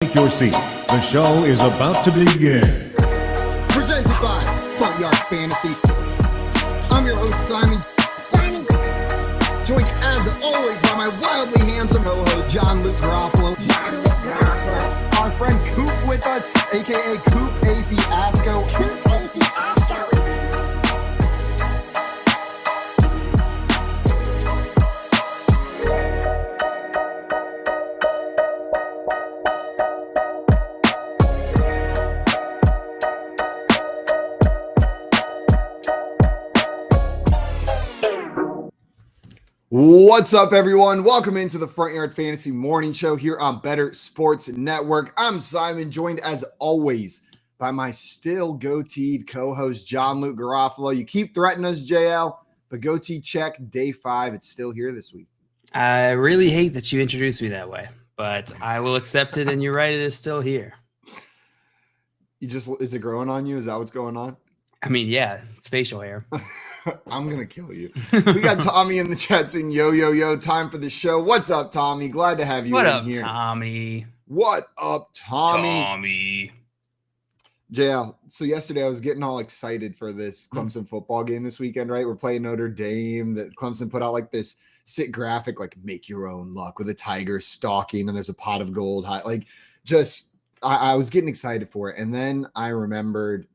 Take your seat. The show is about to begin. Presented by Front Yard Fantasy. I'm your host, Simon. Joined as always by my wildly handsome co-host, John Luke Garofalo. Our friend Coop with us, aka Coop A. Fiasco. What's up, everyone? Welcome into the Front Yard Fantasy Morning Show here on Better Sports Network. I'm Simon, joined as always by my still goateed co-host, John Luke Garofalo. You keep threatening us, JL, but goatee check, day 5. It's still here this week. I really hate that you introduced me that way, but I will accept it, and you're right, it is still here. Is it growing on you? Is that what's going on? I mean, yeah, it's facial hair. I'm going to kill you. We got Tommy in the chat saying, yo, time for the show. What's up, Tommy? Glad to have you What in up, here. Tommy? What up, Tommy? Tommy. JL, so yesterday I was getting all excited for this Clemson football game this weekend, right? We're playing Notre Dame. That Clemson put out like this sick graphic, like make your own luck with a tiger stalking, and there's a pot of gold. I was getting excited for it. And then I remembered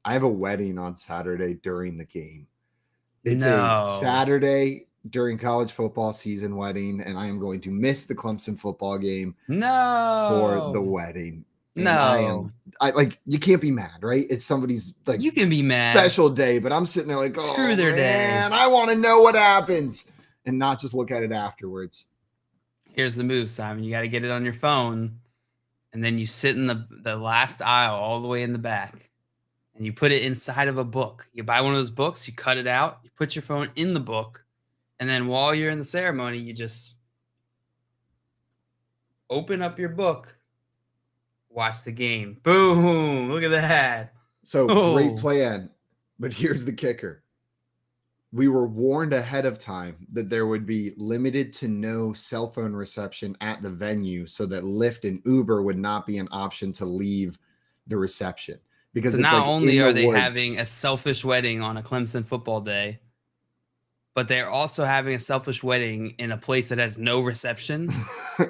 I have a wedding on Saturday during the game. It's a Saturday during college football season wedding, and I am going to miss the Clemson football game for the wedding. And you can't be mad, right? It's somebody's like you can be mad special day, but I'm sitting there like, screw their day. I want to know what happens and not just look at it afterwards. Here's the move, Simon. You got to get it on your phone, and then you sit in the last aisle all the way in the back. And you put it inside of a book. You buy one of those books, you cut it out, you put your phone in the book, and then while you're in the ceremony, you just open up your book, watch the game. Boom! Look at that. So great plan, but here's the kicker. We were warned ahead of time that there would be limited to no cell phone reception at the venue so that Lyft and Uber would not be an option to leave the reception. Because so not only are they having a selfish wedding on a Clemson football day, but they're also having a selfish wedding in a place that has no reception.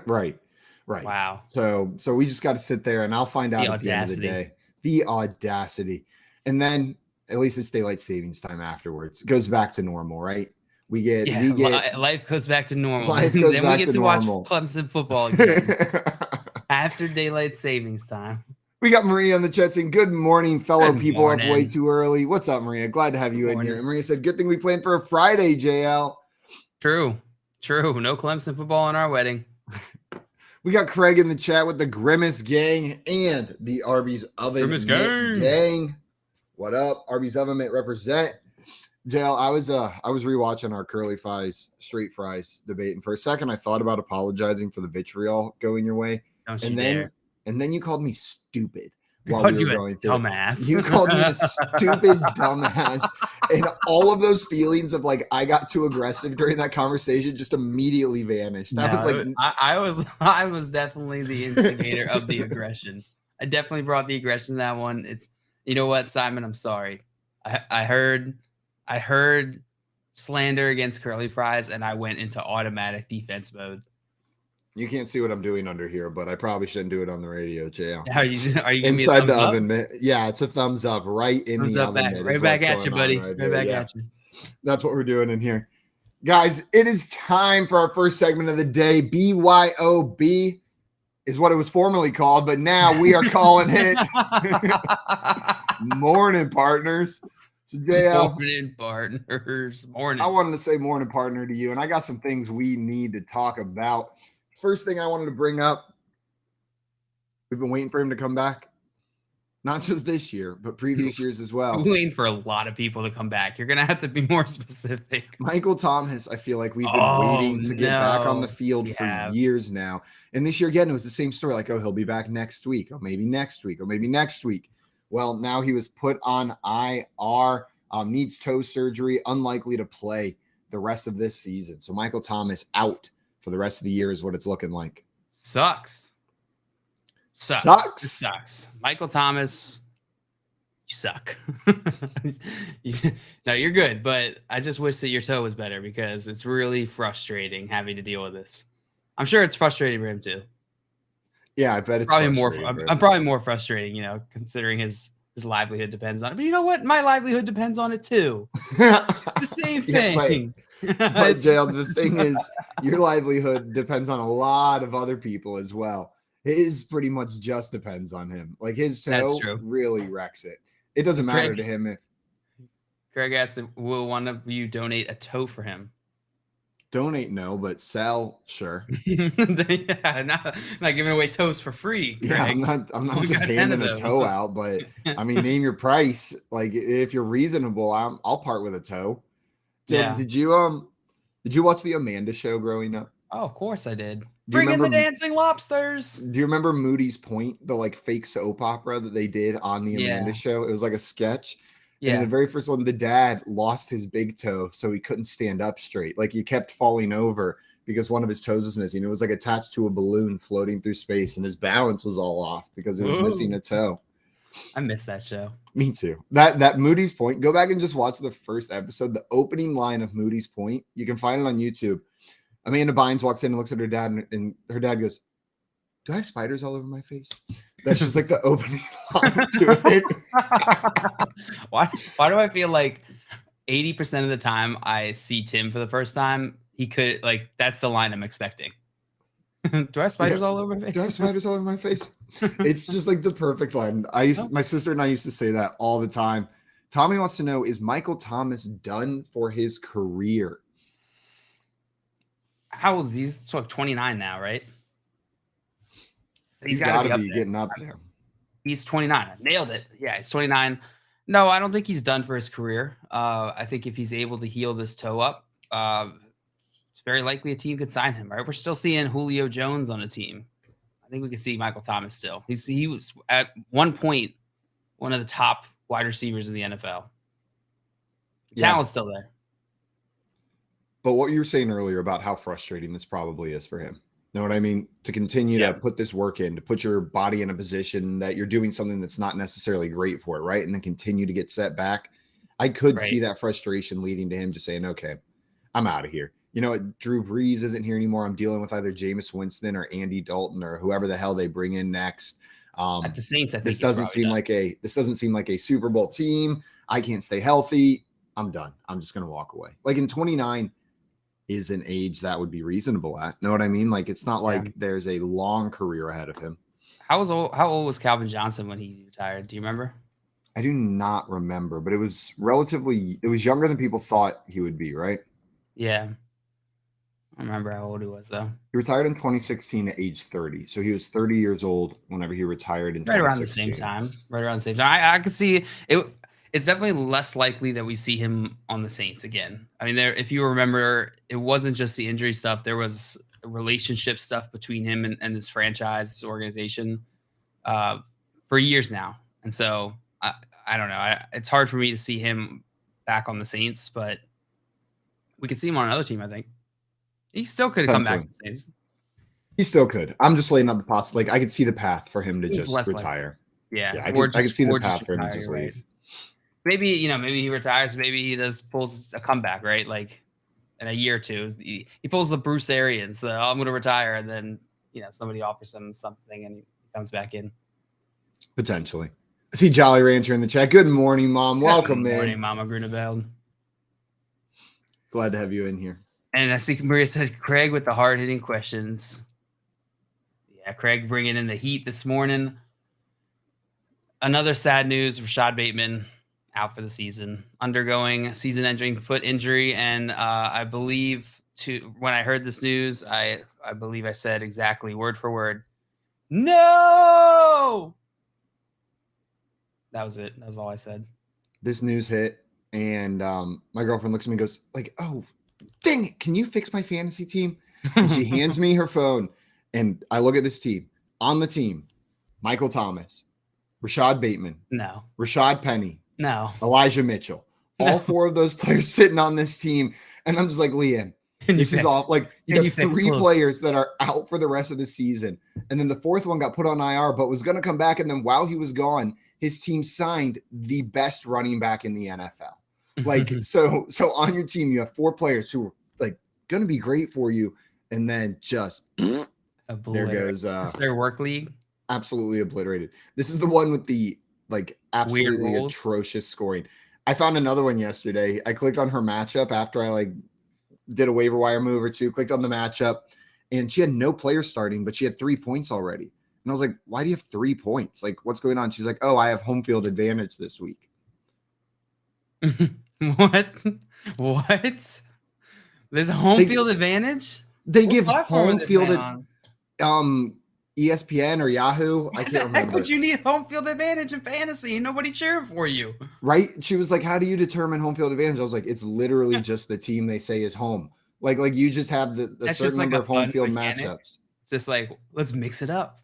Right. Wow. So we just got to sit there, and I'll find out at the end of the day. The audacity. And then at least it's daylight savings time afterwards. It goes back to normal, right? Life goes back to normal. Then we get to watch Clemson football again after daylight savings time. We got Maria on the chat saying, good morning, fellow people up way too early. What's up, Maria? Glad to have you in here. And Maria said, good thing we planned for a Friday, JL. True. No Clemson football on our wedding. We got Craig in the chat with the Grimace Gang and the Arby's Oven Grimace Gang. What up? Arby's Oven Mitt represent. JL, I was rewatching our curly fries, straight fries debate. And for a second, I thought about apologizing for the vitriol going your way. And then you called me stupid while we were going through dumbass. You called me a stupid dumbass. And all of those feelings of like I got too aggressive during that conversation just immediately vanished. I was definitely the instigator of the aggression. I definitely brought the aggression to that one. It's you know what, Simon, I'm sorry. I heard slander against curly fries and I went into automatic defense mode. You can't see what I'm doing under here, but I probably shouldn't do it on the radio, JL. Are you inside the oven? Yeah, it's a thumbs up right in the oven. Right back at you, buddy. Right back at you. That's what we're doing in here. Guys, it is time for our first segment of the day. BYOB is what it was formerly called, but now we are calling it Morning Partners. So JL, Morning Partners. Morning. I wanted to say morning partner to you, and I got some things we need to talk about. First thing I wanted to bring up, we've been waiting for him to come back. Not just this year, but previous years as well. We're waiting for a lot of people to come back. You're going to have to be more specific. Michael Thomas, I feel like we've been waiting to get back on the field for years now. And this year, again, it was the same story. Like, he'll be back next week, or maybe next week, or maybe next week. Well, now he was put on IR, needs toe surgery, unlikely to play the rest of this season. So Michael Thomas out for the rest of the year is what it's looking like. Sucks. Sucks. It sucks. Michael Thomas, you suck. No, you're good, but I just wish that your toe was better because it's really frustrating having to deal with this. I'm sure it's frustrating for him too. Yeah, I bet it's probably more. I'm probably more frustrating, considering his livelihood depends on it. But you know what? My livelihood depends on it too. The same thing. But Jalen, the thing is, your livelihood depends on a lot of other people as well. His pretty much just depends on him. Like his toe really wrecks it. It doesn't matter to him if. Craig asked, will one of you donate a toe for him? Donate, no, but sell, sure. Yeah, not giving away toes for free, Craig. Yeah, I'm not just handing a toe out, but I mean, name your price. Like if you're reasonable, I'll part with a toe. Did you watch the Amanda Show growing up? Oh, of course I did. Bring in the dancing lobsters. Do you remember Moody's Point, the like fake soap opera that they did on the Amanda Show? It was like a sketch. Yeah. And in the very first one, the dad lost his big toe, so he couldn't stand up straight. Like he kept falling over because one of his toes was missing. It was like attached to a balloon floating through space, and his balance was all off because it was missing a toe. I missed that show. Me too. That Moody's Point. Go back and just watch the first episode. The opening line of Moody's Point. You can find it on YouTube. Amanda Bynes walks in and looks at her dad, and her dad goes, "Do I have spiders all over my face?" That's just like the opening line to it. Why do I feel like 80% of the time I see Tim for the first time, he could that's the line I'm expecting. Do I have spiders all over my face? Do I have spiders all over my face? It's just like the perfect line. My sister and I used to say that all the time. Tommy wants to know, is Michael Thomas done for his career? How old is he? He's like 29 now, right? He's got to be getting up there. He's 29. I nailed it. Yeah, he's 29. No, I don't think he's done for his career. I think if he's able to heal this toe up, it's very likely a team could sign him, right? We're still seeing Julio Jones on a team. I think we could see Michael Thomas still. He was at one point one of the top wide receivers in the NFL. The talent's still there. But what you were saying earlier about how frustrating this probably is for him. Know what I mean? To continue to put this work in, to put your body in a position that you're doing something that's not necessarily great for it, right? And then continue to get set back. I could see that frustration leading to him just saying, okay, I'm out of here. You know what? Drew Brees isn't here anymore. I'm dealing with either Jameis Winston or Andy Dalton or whoever the hell they bring in next. At the Saints, I think this doesn't seem like a Super Bowl team. I can't stay healthy. I'm done. I'm just going to walk away. Like in 29 is an age that would be reasonable at. Know what I mean? Like it's not like there's a long career ahead of him. How old was Calvin Johnson when he retired? Do you remember? I do not remember, but it was younger than people thought he would be, right? Yeah. I don't remember how old he was though. He retired in 2016 at age 30. So he was 30 years old whenever he retired in 2016. Right around the same time. I could see it. It's definitely less likely that we see him on the Saints again. I mean, if you remember, it wasn't just the injury stuff. There was relationship stuff between him and this franchise, this organization, for years now. And so I don't know. It's hard for me to see him back on the Saints, but we could see him on another team, I think. He still could have come back to the Saints. He still could. I'm just laying out the possibility. I could see the path for him to just retire. Yeah, I could see the path for him to just leave. Maybe he retires. Maybe he pulls a comeback, right? Like in a year or two, he pulls the Bruce Arians. I'm going to retire, and then somebody offers him something, and he comes back in. Potentially. I see Jolly Rancher in the chat. Good morning, Mom. Welcome, Good morning, Mama Grunewald. Glad to have you in here. And I see Maria said, Craig with the hard-hitting questions. Yeah, Craig bringing in the heat this morning. Another sad news, Rashad Bateman out for the season, undergoing season-ending foot injury. And I believe when I heard this news, I believe I said exactly word for word, no! That was it. That was all I said. This news hit, and my girlfriend looks at me and goes, oh, dang it, can you fix my fantasy team? And she hands me her phone, and I look at this team. On the team, Michael Thomas, Rashad Bateman. No. Rashad Penny. No. Elijah Mitchell. All four of those players sitting on this team. And I'm just like, Leanne, This is off. Like, you have fix 3 close. players that are out for the rest of the season. And then the 4th one got put on IR, but was going to come back. And then while he was gone, his team signed the best running back in the NFL. Like, so on your team, you have 4 players who are like going to be great for you. And then just there goes. It's their work league. Absolutely obliterated. This is the one with the like absolutely atrocious scoring. I found another one yesterday. I clicked on her matchup after I like did a waiver wire move or two, clicked on the matchup, and she had no player starting, but she had 3 points already. And I was like, why do you have 3 points? Like, what's going on? She's like, oh, I have home field advantage this week. What? There's a home field advantage? They give home field ESPN or Yahoo. I can't remember. Heck would you need home field advantage in fantasy? Nobody cheering for you. Right? She was like, how do you determine home field advantage? I was like, it's literally just the team they say is home. Like you just have the certain number of home field matchups. It's just like, let's mix it up.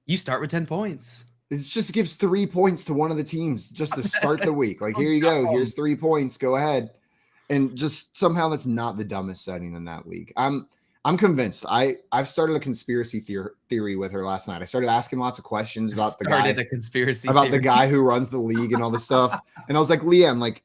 You start with 10 points. It just gives 3 points to one of the teams just to start the week. Like, here you go. Here's 3 points. Go ahead. And just somehow that's not the dumbest setting in that league. I'm convinced. I've started a conspiracy theory with her last night. I started asking lots of questions about the guy who runs the league and all this stuff. And I was like, Liam, like,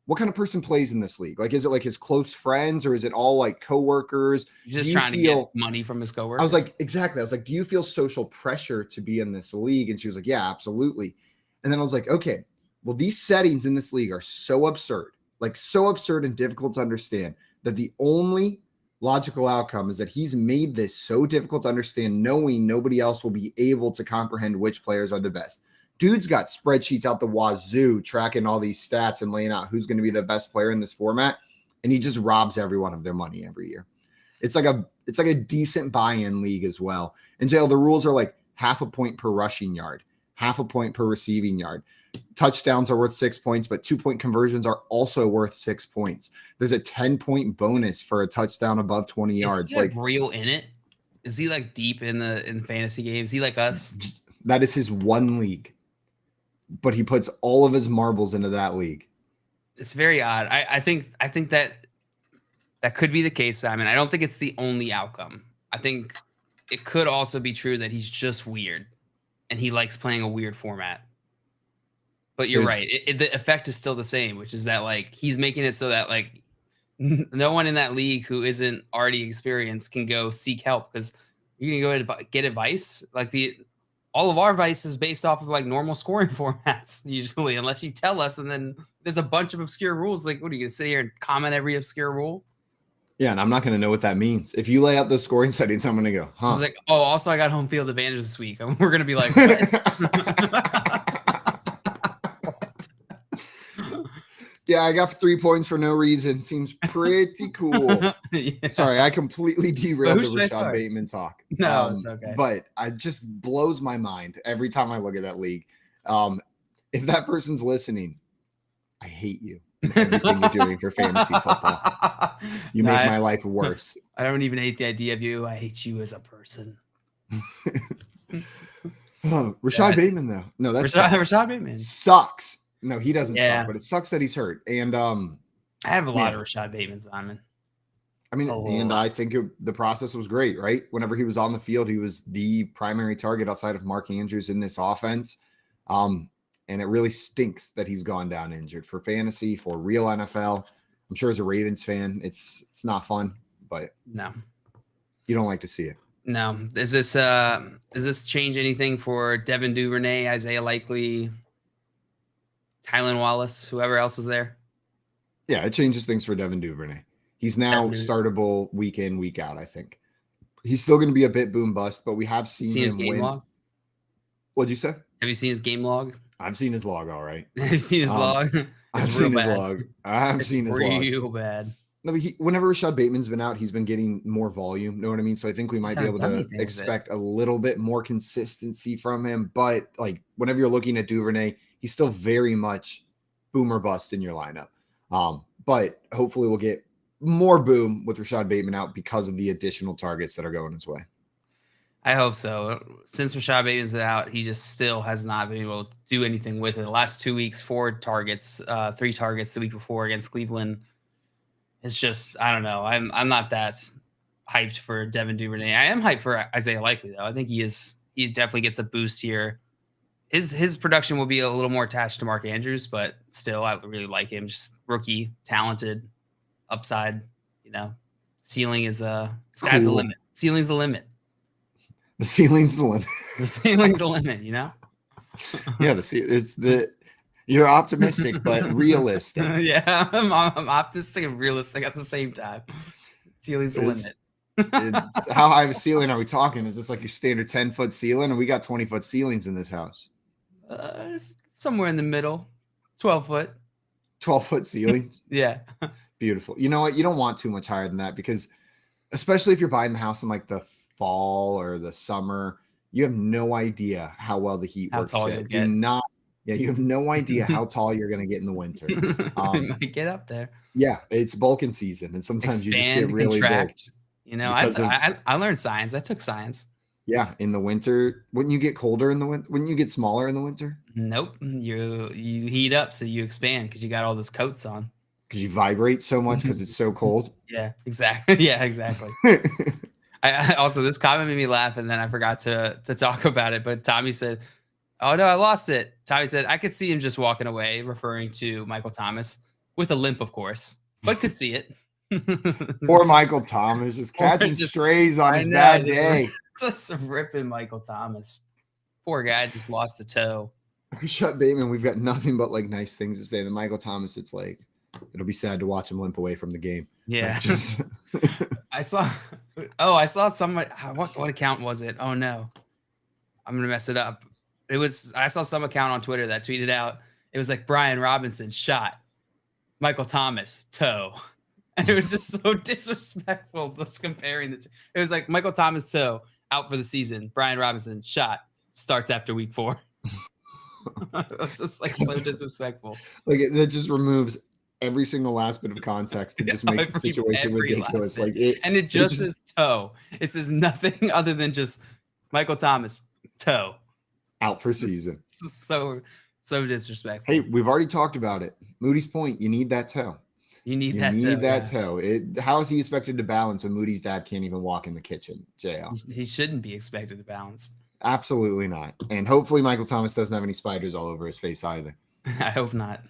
what kind of person plays in this league? Like, is it like his close friends or is it all like coworkers? He's just trying to get money from his coworkers. I was like, exactly. I was like, do you feel social pressure to be in this league? And she was like, yeah, absolutely. And then I was like, okay, well, these settings in this league are so absurd, like so absurd and difficult to understand that the only logical outcome is that he's made this so difficult to understand, knowing nobody else will be able to comprehend which players are the best. Dude's got spreadsheets out the wazoo tracking all these stats and laying out who's going to be the best player in this format. And he just robs everyone of their money every year. It's like a decent buy-in league as well. And Jalen, the rules are like half a point per rushing yard, half a point per receiving yard. Touchdowns are worth 6 points, but 2-point conversions are also worth 6 points. There's a 10-point bonus for a touchdown above 20 yards. Is he like real in it? Is he like deep in fantasy games? Is he like us? That is his one league, but he puts all of his marbles into that league. It's very odd. I think that could be the case, Simon. I don't think it's the only outcome. I think it could also be true that he's just weird and he likes playing a weird format. But you're right. The effect is still the same, which is that like he's making it so that like no one in that league who isn't already experienced can go seek help because you can go get advice. Like all of our advice is based off of like normal scoring formats usually, unless you tell us. And then there's a bunch of obscure rules. Like, what are you gonna sit here and comment every obscure rule? Yeah, and I'm not gonna know what that means. If you lay out the scoring settings, I'm gonna go, huh? It's like, oh, also I got home field advantage this week. And we're gonna be like, what? Yeah, I got 3 points for no reason. Seems pretty cool. Yeah. Sorry, I completely derailed the Rashad Bateman talk. No, it's okay. But it just blows my mind every time I look at that league. If that person's listening, I hate you and everything you're doing for fantasy football. You make my life worse. I don't even hate the idea of you. I hate you as a person. Rashad Bateman, though. No, that's Rashad Bateman sucks. No, he doesn't suck, but it sucks that he's hurt. And I have a lot of Rashad Bateman, Simon. I mean, and I think the process was great, right? Whenever he was on the field, he was the primary target outside of Mark Andrews in this offense. And it really stinks that he's gone down injured for fantasy, for real NFL. I'm sure as a Ravens fan, it's not fun, but no, you don't like to see it. No. Does this change anything for Devin Duvernay, Isaiah Likely, Tylan Wallace, whoever else is there? Yeah, it changes things for Devin Duvernay. He's now startable week in, week out, I think. He's still going to be a bit boom bust, but we have seen his game win. Log? What'd you say? Have you seen his game log? I've seen his log, all right. Have you seen his log? I've seen his log. I've seen his log. Real bad. No, whenever Rashad Bateman's been out, he's been getting more volume. Know what I mean? So I think we might be able to expect a little bit more consistency from him. But like whenever you're looking at Duvernay, he's still very much boom or bust in your lineup. But hopefully we'll get more boom with Rashad Bateman out because of the additional targets that are going his way. I hope so. Since Rashad Bateman's out, he just still has not been able to do anything with it. The last 2 weeks, 4 targets, 3 targets the week before against Cleveland. It's just, I don't know. I'm not that hyped for Devin Duvernay. I am hyped for Isaiah Likely though. I think he definitely gets a boost here. His production will be a little more attached to Mark Andrews, but still I really like him. Just rookie, talented, upside, ceiling is sky's the limit. Ceiling's the limit. The ceiling's the limit. The ceiling's the limit, Yeah, you're optimistic but realistic. Yeah, I'm optimistic and realistic at the same time. Ceiling's the limit. How high of a ceiling are we talking? Is this like your standard 10-foot ceiling, or we got 20-foot ceilings in this house? Somewhere in the middle, 12-foot. 12-foot ceilings? Yeah. Beautiful. You know what? You don't want too much higher than that, because especially if you're buying the house in like the fall or the summer, you have no idea how well the heat works. You have no idea how tall you're going to get in the winter. You might get up there. Yeah, it's bulking season, and sometimes you just get really contract. Big. I learned science. I took science. Yeah, in the winter, wouldn't you get colder in the winter? Wouldn't you get smaller in the winter? Nope. You heat up, so you expand because you got all those coats on. Because you vibrate so much because it's so cold. Yeah, exactly. Yeah, exactly. I also, this comment made me laugh, and then I forgot to talk about it. But Tommy said, "Oh no, I lost it." Tommy said, "I could see him just walking away," referring to Michael Thomas with a limp, of course, but could see it. Poor Michael Thomas, just catching strays on his bad day. Just ripping Michael Thomas. Poor guy just lost a toe. We shut Bateman. We've got nothing but like nice things to say. The Michael Thomas, it's like it'll be sad to watch him limp away from the game. Yeah. I saw somebody. What account was it? Oh no, I'm gonna mess it up. I saw some account on Twitter that tweeted out. It was like Brian Robinson shot, Michael Thomas toe, and it was just so disrespectful. Just comparing the two. It was like Michael Thomas toe out for the season. Brian Robinson shot starts after week 4. It was just like so disrespectful. Like that just removes every single last bit of context. It just makes the situation ridiculous. Like it just says toe. It says nothing other than just Michael Thomas toe out for season. So disrespectful. Hey, we've already talked about it. Moody's point. You need that toe. You need that toe. How is he expected to balance when Moody's dad can't even walk in the kitchen? JL. He shouldn't be expected to balance. Absolutely not. And hopefully Michael Thomas doesn't have any spiders all over his face either. I hope not.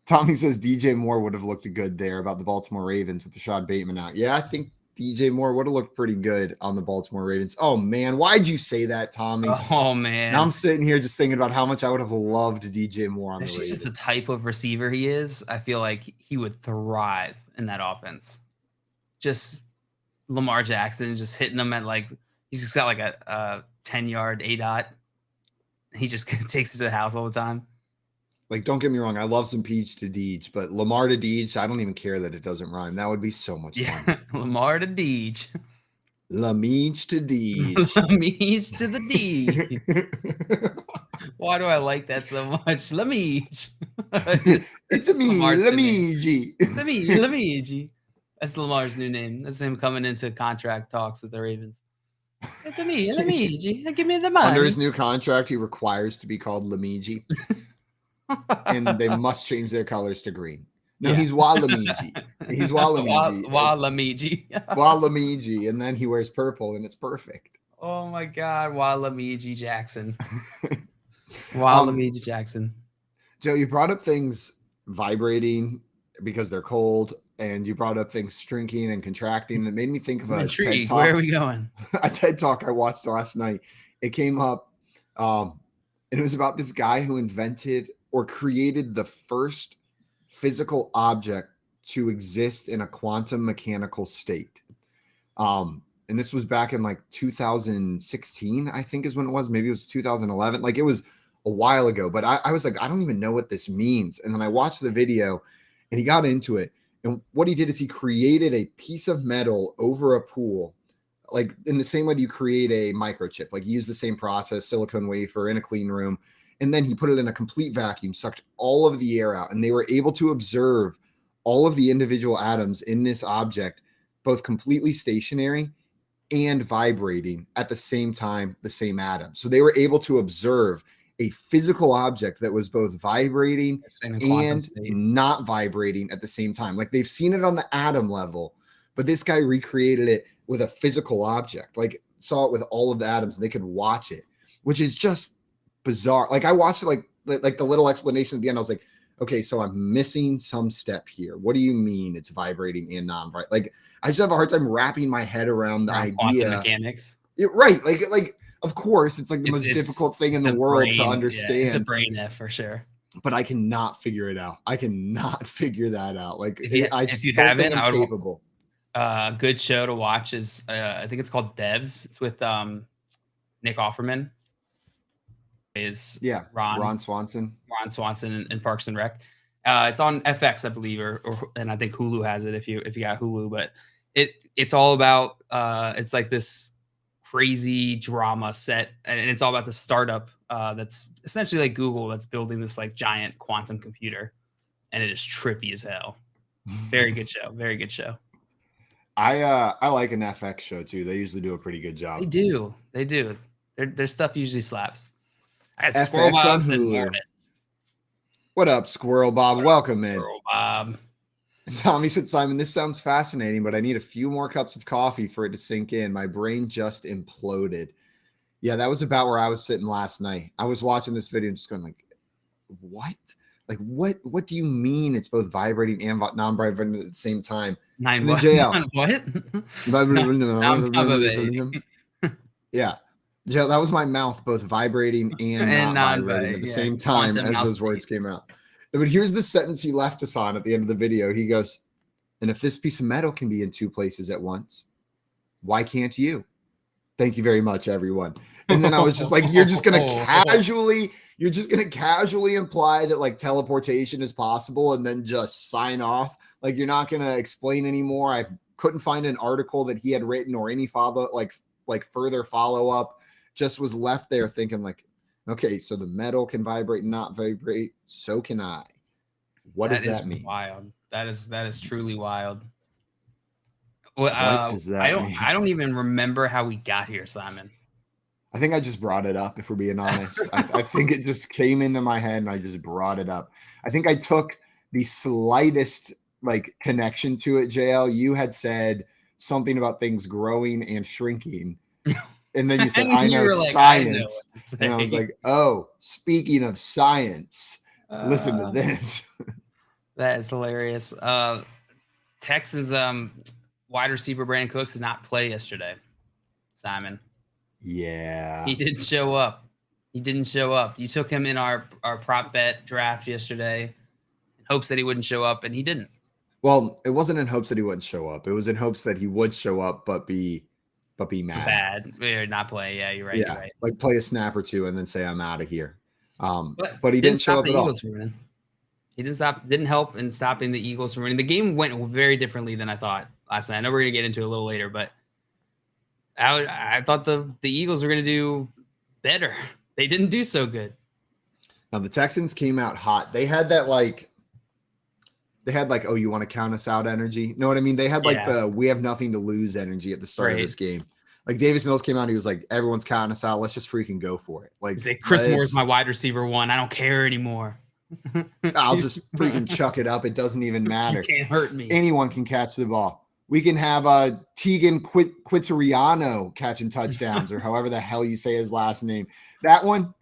Tommy says DJ Moore would have looked good there about the Baltimore Ravens with Rashad Bateman out. Yeah, I think DJ Moore would have looked pretty good on the Baltimore Ravens. Oh, man. Why'd you say that, Tommy? Oh, man. Now I'm sitting here just thinking about how much I would have loved DJ Moore on the Ravens. Just the type of receiver he is. I feel like he would thrive in that offense. Just Lamar Jackson just hitting them at like – he's just got like a 10-yard A-dot. He just takes it to the house all the time. Like, don't get me wrong. I love some Peach to Deej, but Lamar to Deej, I don't even care that it doesn't rhyme. That would be so much fun. Lamar to Deej. Lameej to Deej. Lameej to the Deej. Why do I like that so much? Lameej. It's me, Lameej. It's me, Lameej. That's Lamar's new name. That's him coming into contract talks with the Ravens. It's me, Lameej. Give me the money. Under his new contract, he requires to be called Lameej. And they must change their colors to green. No, he's Walamiji. He's Walamiji. Walamiji. Walamiji. And then he wears purple, and it's perfect. Oh, my God. Walamiji Jackson. Walamiji Jackson. Joe, you brought up things vibrating because they're cold, and you brought up things shrinking and contracting. It made me think of a TED Talk. Where are we going? A TED Talk I watched last night. It came up, and it was about this guy who invented or created the first physical object to exist in a quantum mechanical state. And this was back in like 2016, I think is when it was. Maybe it was 2011. Like it was a while ago, but I was like, I don't even know what this means. And then I watched the video and he got into it. And what he did is he created a piece of metal over a pool, like in the same way that you create a microchip, like you use the same process, silicone wafer in a clean room. And then he put it in a complete vacuum, sucked all of the air out, and they were able to observe all of the individual atoms in this object, both completely stationary and vibrating at the same time, the same atom. So they were able to observe a physical object that was both vibrating In a quantum and state. not vibrating at the same time. Like they've seen it on the atom level, but this guy recreated it with a physical object, like saw it with all of the atoms and they could watch it, which is just bizarre. Like I watched it like the little explanation at the end. I was like, okay, so I'm missing some step here. What do you mean it's vibrating and non-vibrating? Like I just have a hard time wrapping my head around the idea. Quantum mechanics. Right. Like of course, it's like the most It's- difficult thing in the it's a world to brain- understand. Yeah, it's a brain F for sure. But I cannot figure it out. I cannot figure that out. Like I just you don't think haven't, I'm capable. Good show to watch is I think it's called Devs. It's with Nick Offerman. Is Ron Swanson in Parks and Rec. It's on FX, I believe, and I think Hulu has it if you got Hulu. But it's all about it's like this crazy drama set, and it's all about the startup that's essentially like Google that's building this like giant quantum computer, and it is trippy as hell. Very good show. Very good show. I like an FX show too. They usually do a pretty good job. They do. Their stuff usually slaps. FX Squirrel Bob on said Hulu. morning. What up, Squirrel Bob? Welcome in. Squirrel Bob. Tommy said, Simon, this sounds fascinating, but I need a few more cups of coffee for it to sink in. My brain just imploded. Yeah, that was about where I was sitting last night. I was watching this video and just going like, what? Like, what do you mean it's both vibrating and non-vibrating at the same time? Nine what? What? Yeah. Yeah, that was my mouth both vibrating and not vibrating at the same time as those words came out. But here's the sentence he left us on at the end of the video. He goes, and if this piece of metal can be in two places at once, why can't you? Thank you very much, everyone. And then I was just like, you're just going to casually imply that like teleportation is possible and then just sign off. Like you're not going to explain anymore. I couldn't find an article that he had written or any further follow up. Just was left there thinking like, okay, so the metal can vibrate and not vibrate. So can I. What does that mean? Wild. That is truly wild. What does that mean? I don't even remember how we got here, Simon. I think I just brought it up, if we're being honest. I think it just came into my head and I just brought it up. I think I took the slightest like connection to it, JL. You had said something about things growing and shrinking. And then you said, I know science. And I was like, oh, speaking of science, listen to this. That is hilarious. Texas wide receiver Brandon Cooks did not play yesterday, Simon. Yeah. He didn't show up. You took him in our prop bet draft yesterday in hopes that he wouldn't show up, and he didn't. Well, it wasn't in hopes that he wouldn't show up. It was in hopes that he would show up, but be mad. Bad. Or not play. Yeah, you're right. Yeah, you're right. like play a snap or two and then say, I'm out of here. But he didn't show up at all. He didn't help in stopping the Eagles from winning. The game went very differently than I thought last night. I know we're going to get into it a little later, but I thought the Eagles were going to do better. They didn't do so good. Now the Texans came out hot. They had that oh, you want to count us out energy? Know what I mean? They had the we have nothing to lose energy at the start of this game. Like Davis Mills came out, he was like, everyone's counting us out. Let's just freaking go for it. Like Chris Moore's my wide receiver one. I don't care anymore. I'll just freaking chuck it up. It doesn't even matter. You can't hurt me. Anyone can catch the ball. We can have Tegan Quitoriano catching touchdowns or however the hell you say his last name. That one,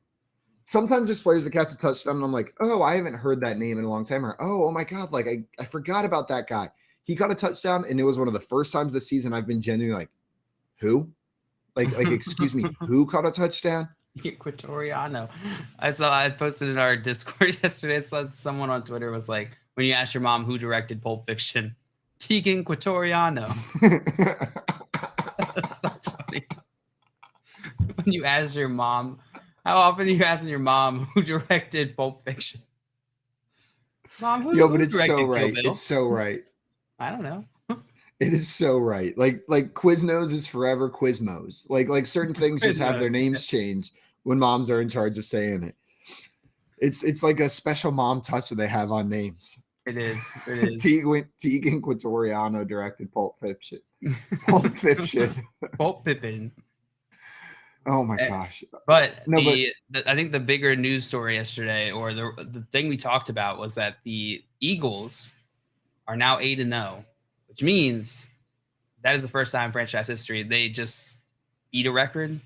sometimes there's players that catch a touchdown and I'm like, oh, I haven't heard that name in a long time. Or, oh my God, like I forgot about that guy. He caught a touchdown and it was one of the first times this season I've been genuinely like, who? Like excuse me, who caught a touchdown? Quitoriano. I posted in our Discord yesterday. I saw someone on Twitter was like, when you ask your mom who directed Pulp Fiction, Tegan Quitoriano. That's so funny. When you ask your mom, how often are you asking your mom who directed Pulp Fiction? Mom, who but it's so right. It's so right. I don't know. It is so right. Like Quiznos is forever Quizmos. Like certain things just have their names changed when moms are in charge of saying it. It's like a special mom touch that they have on names. It is. Tegan Quitoriano directed Pulp Fiction. Pulp Fiction. Pulp Pippin. Oh my gosh. But No, I think the bigger news story yesterday, or the thing we talked about, was that the Eagles are now 8-0, which means that is the first time in franchise history they just beat a record.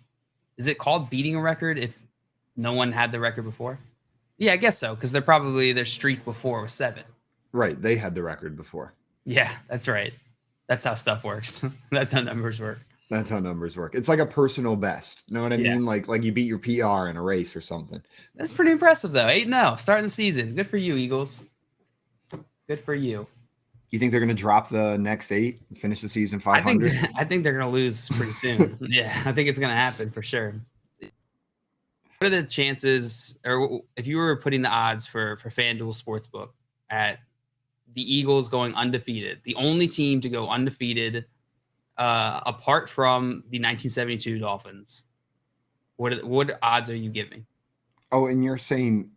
Is it called beating a record if no one had the record before? Yeah, I guess so, because their streak before was 7. right. They had the record before. Yeah, that's right. That's how stuff works. That's how numbers work. That's how numbers work. It's like a personal best. Know what I Yeah. mean? Like you beat your PR in a race or something. That's pretty impressive, though. 8-0, starting the season. Good for you, Eagles. Good for you. You think they're going to drop the next 8 and finish the season 500? I think they're going to lose pretty soon. Yeah, I think it's going to happen for sure. What are the chances, or if you were putting the odds for FanDuel Sportsbook at the Eagles going undefeated, the only team to go undefeated apart from the 1972 Dolphins, what odds are you giving? Oh, and you're saying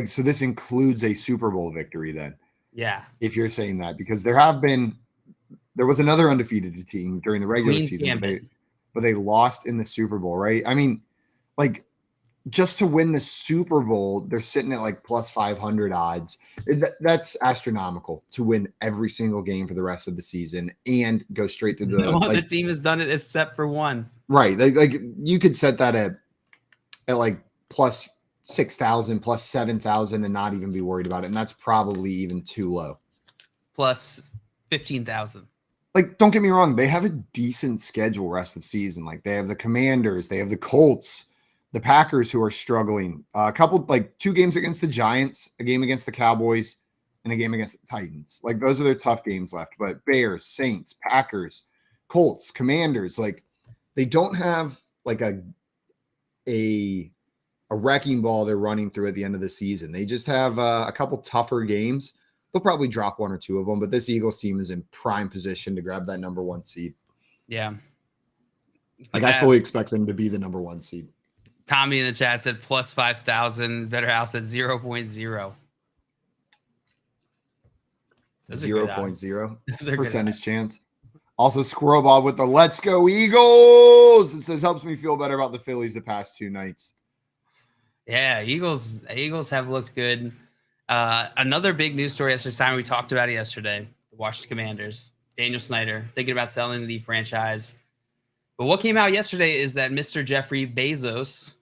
so this includes a Super Bowl victory then? Yeah. If you're saying that, because there was another undefeated team during the regular Queen's season, Gambit. but they lost in the Super Bowl, right? I mean, just to win the Super Bowl, they're sitting at like plus 500 odds. That's astronomical to win every single game for the rest of the season and go straight through the. No other team has done it except for one. Right, like you could set that at like plus 6,000, plus 7,000, and not even be worried about it, and that's probably even too low. Plus 15,000. Like, don't get me wrong, they have a decent schedule rest of season. Like, they have the Commanders, they have the Colts, the Packers, who are struggling. A couple, 2 games against the Giants, a game against the Cowboys, and a game against the Titans. Like, those are their tough games left. But Bears, Saints, Packers, Colts, Commanders, they don't have a wrecking ball they're running through at the end of the season. They just have a couple tougher games. They'll probably drop 1 or 2 of them, but this Eagles team is in prime position to grab that number 1 seed. Yeah. I fully expect them to be the number 1 seed. Tommy in the chat said plus 5,000. Better House said 0.0. 0.0 percentage chance. Also, Squirrel Bob with the Let's Go Eagles. It says helps me feel better about the Phillies the past 2 nights. Yeah, Eagles have looked good. Another big news story yesterday, time we talked about it yesterday, the Washington Commanders, Daniel Snyder thinking about selling the franchise. But what came out yesterday is that Mr. Jeffrey Bezos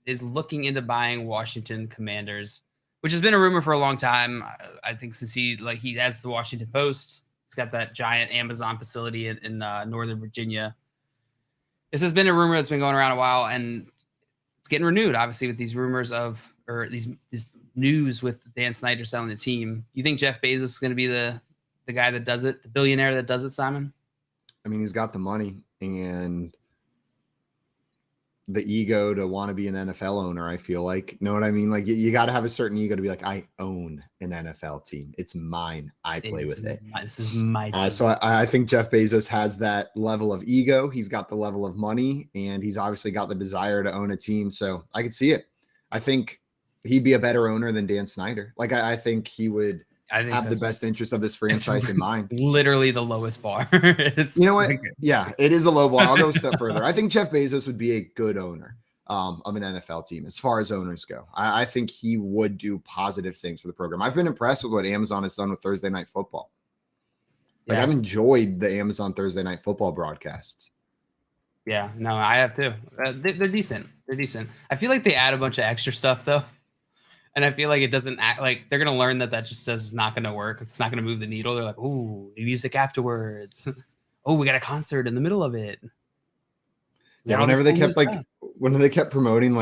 is looking into buying Washington Commanders, which has been a rumor for a long time. I think since he has the Washington Post. He's got that giant Amazon facility in Northern Virginia. This has been a rumor that's been going around a while, and it's getting renewed, obviously, with these rumors this news with Dan Snyder selling the team. You think Jeff Bezos is going to be the guy that does it, the billionaire that does it, Simon? I mean, he's got the money and the ego to want to be an NFL owner, I feel like. Know what I mean? Like, you got to have a certain ego to be like, I own an NFL team. It's mine. I play with it. This is my team. So I think Jeff Bezos has that level of ego. He's got the level of money, and he's obviously got the desire to own a team. So I could see it. I think he'd be a better owner than Dan Snyder. I think he would have the best interest of this franchise in mind. Literally the lowest bar. You know what? Yeah, it is a low bar. I'll go a step further. I think Jeff Bezos would be a good owner of an NFL team as far as owners go. I think he would do positive things for the program. I've been impressed with what Amazon has done with Thursday Night Football. I've enjoyed the Amazon Thursday Night Football broadcasts. Yeah, no, I have too. They're decent. They're decent. I feel like they add a bunch of extra stuff though. And I feel like it doesn't act like they're going to learn that just is not going to work. It's not going to move the needle. They're like, ooh, new music afterwards. Oh, we got a concert in the middle of it. Yeah, whenever they kept promoting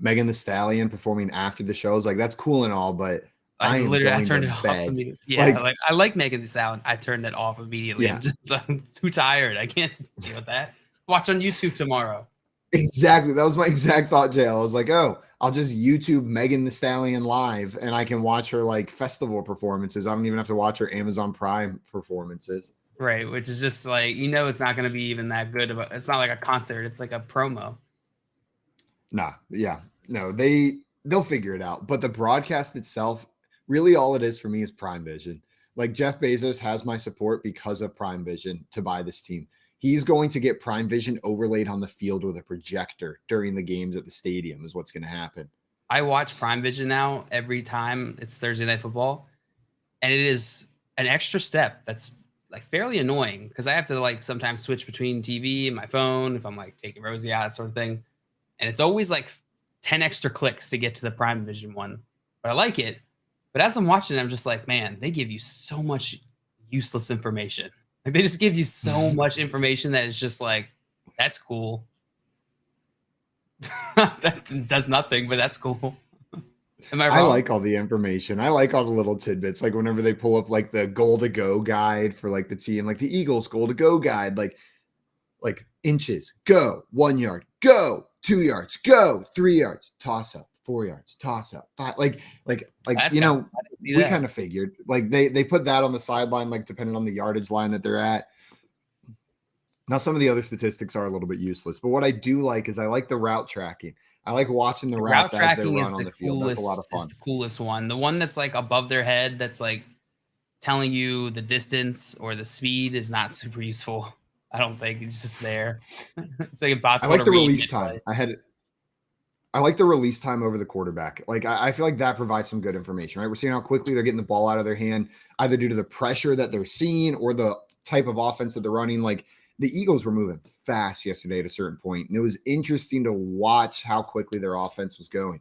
Megan Thee Stallion performing after the show, I was like, that's cool and all, but I turned it off immediately. Yeah, I like Megan Thee Stallion. I turned it off immediately. Yeah. I'm too tired. I can't deal with that. Watch on YouTube tomorrow. Exactly. That was my exact thought, JL. I was like, oh, I'll just YouTube Megan Thee Stallion live and I can watch her festival performances. I don't even have to watch her Amazon Prime performances. Right. Which is just it's not going to be even that good. It's not like a concert. It's like a promo. Nah. Yeah. No, they'll figure it out. But the broadcast itself, really all it is for me is Prime Vision. Jeff Bezos has my support because of Prime Vision to buy this team. He's going to get Prime Vision overlaid on the field with a projector during the games at the stadium is what's going to happen. I watch Prime Vision now every time it's Thursday Night Football, and it is an extra step that's like fairly annoying because I have to like sometimes switch between TV and my phone if I'm like taking Rosie out, that sort of thing. And it's always like 10 extra clicks to get to the Prime Vision one. But I like it. But as I'm watching it, I'm just like, man, they give you so much useless information. Like they just give you so much information that is just like, that's cool. That does nothing, but that's cool. Am I wrong? I like all the information. I like all the little tidbits. Like whenever they pull up like the goal to go guide for like the team, like the Eagles goal to go guide, like inches, go 1 yard, go 2 yards, go 3 yards, toss up, 4 yards, toss up, 5. Like That's you how- know, I didn't see we that. kind of figured like they put that on the sideline, like depending on the yardage line that they're at. Now, some of the other statistics are a little bit useless, but what I do like is I like the route tracking. I like watching the Route routes as they tracking is run on the the field. That's a lot of coolest. Is fun. the coolest one. The one that's like above their head, that's like telling you the distance or the speed, is not super useful. I don't think it's just there. It's like I impossible. like to the read release anyway. time. I like the release time over the quarterback. Like I feel like that provides some good information, right? We're seeing how quickly they're getting the ball out of their hand, either due to the pressure that they're seeing or the type of offense that they're running. Like the Eagles were moving fast yesterday at a certain point, and it was interesting to watch how quickly their offense was going.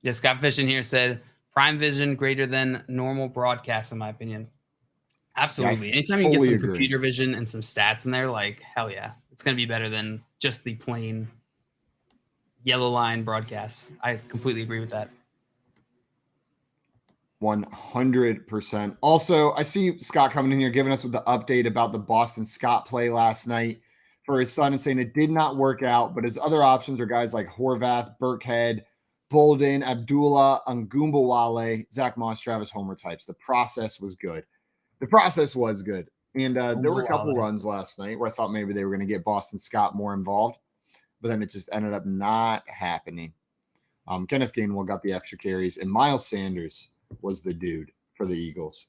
Yeah, Scott Vision here said Prime Vision greater than normal broadcast, in my opinion. Absolutely. Anytime you get fully some agree. computer vision and some stats in there, like hell yeah, it's gonna be better than just the plain yellow line broadcast. I completely agree with that. 100%. Also, I see Scott coming in here giving us with the update about the Boston Scott play last night for his son and saying it did not work out, but his other options are guys like Horvath, Burkhead, Bolden, Abdullah, Angumbawale, Zach Moss, Travis Homer types. The process was good. And there were a couple runs last night where I thought maybe they were going to get Boston Scott more involved, but then it just ended up not happening. Kenneth Gainwell got the extra carries, and Miles Sanders was the dude for the Eagles.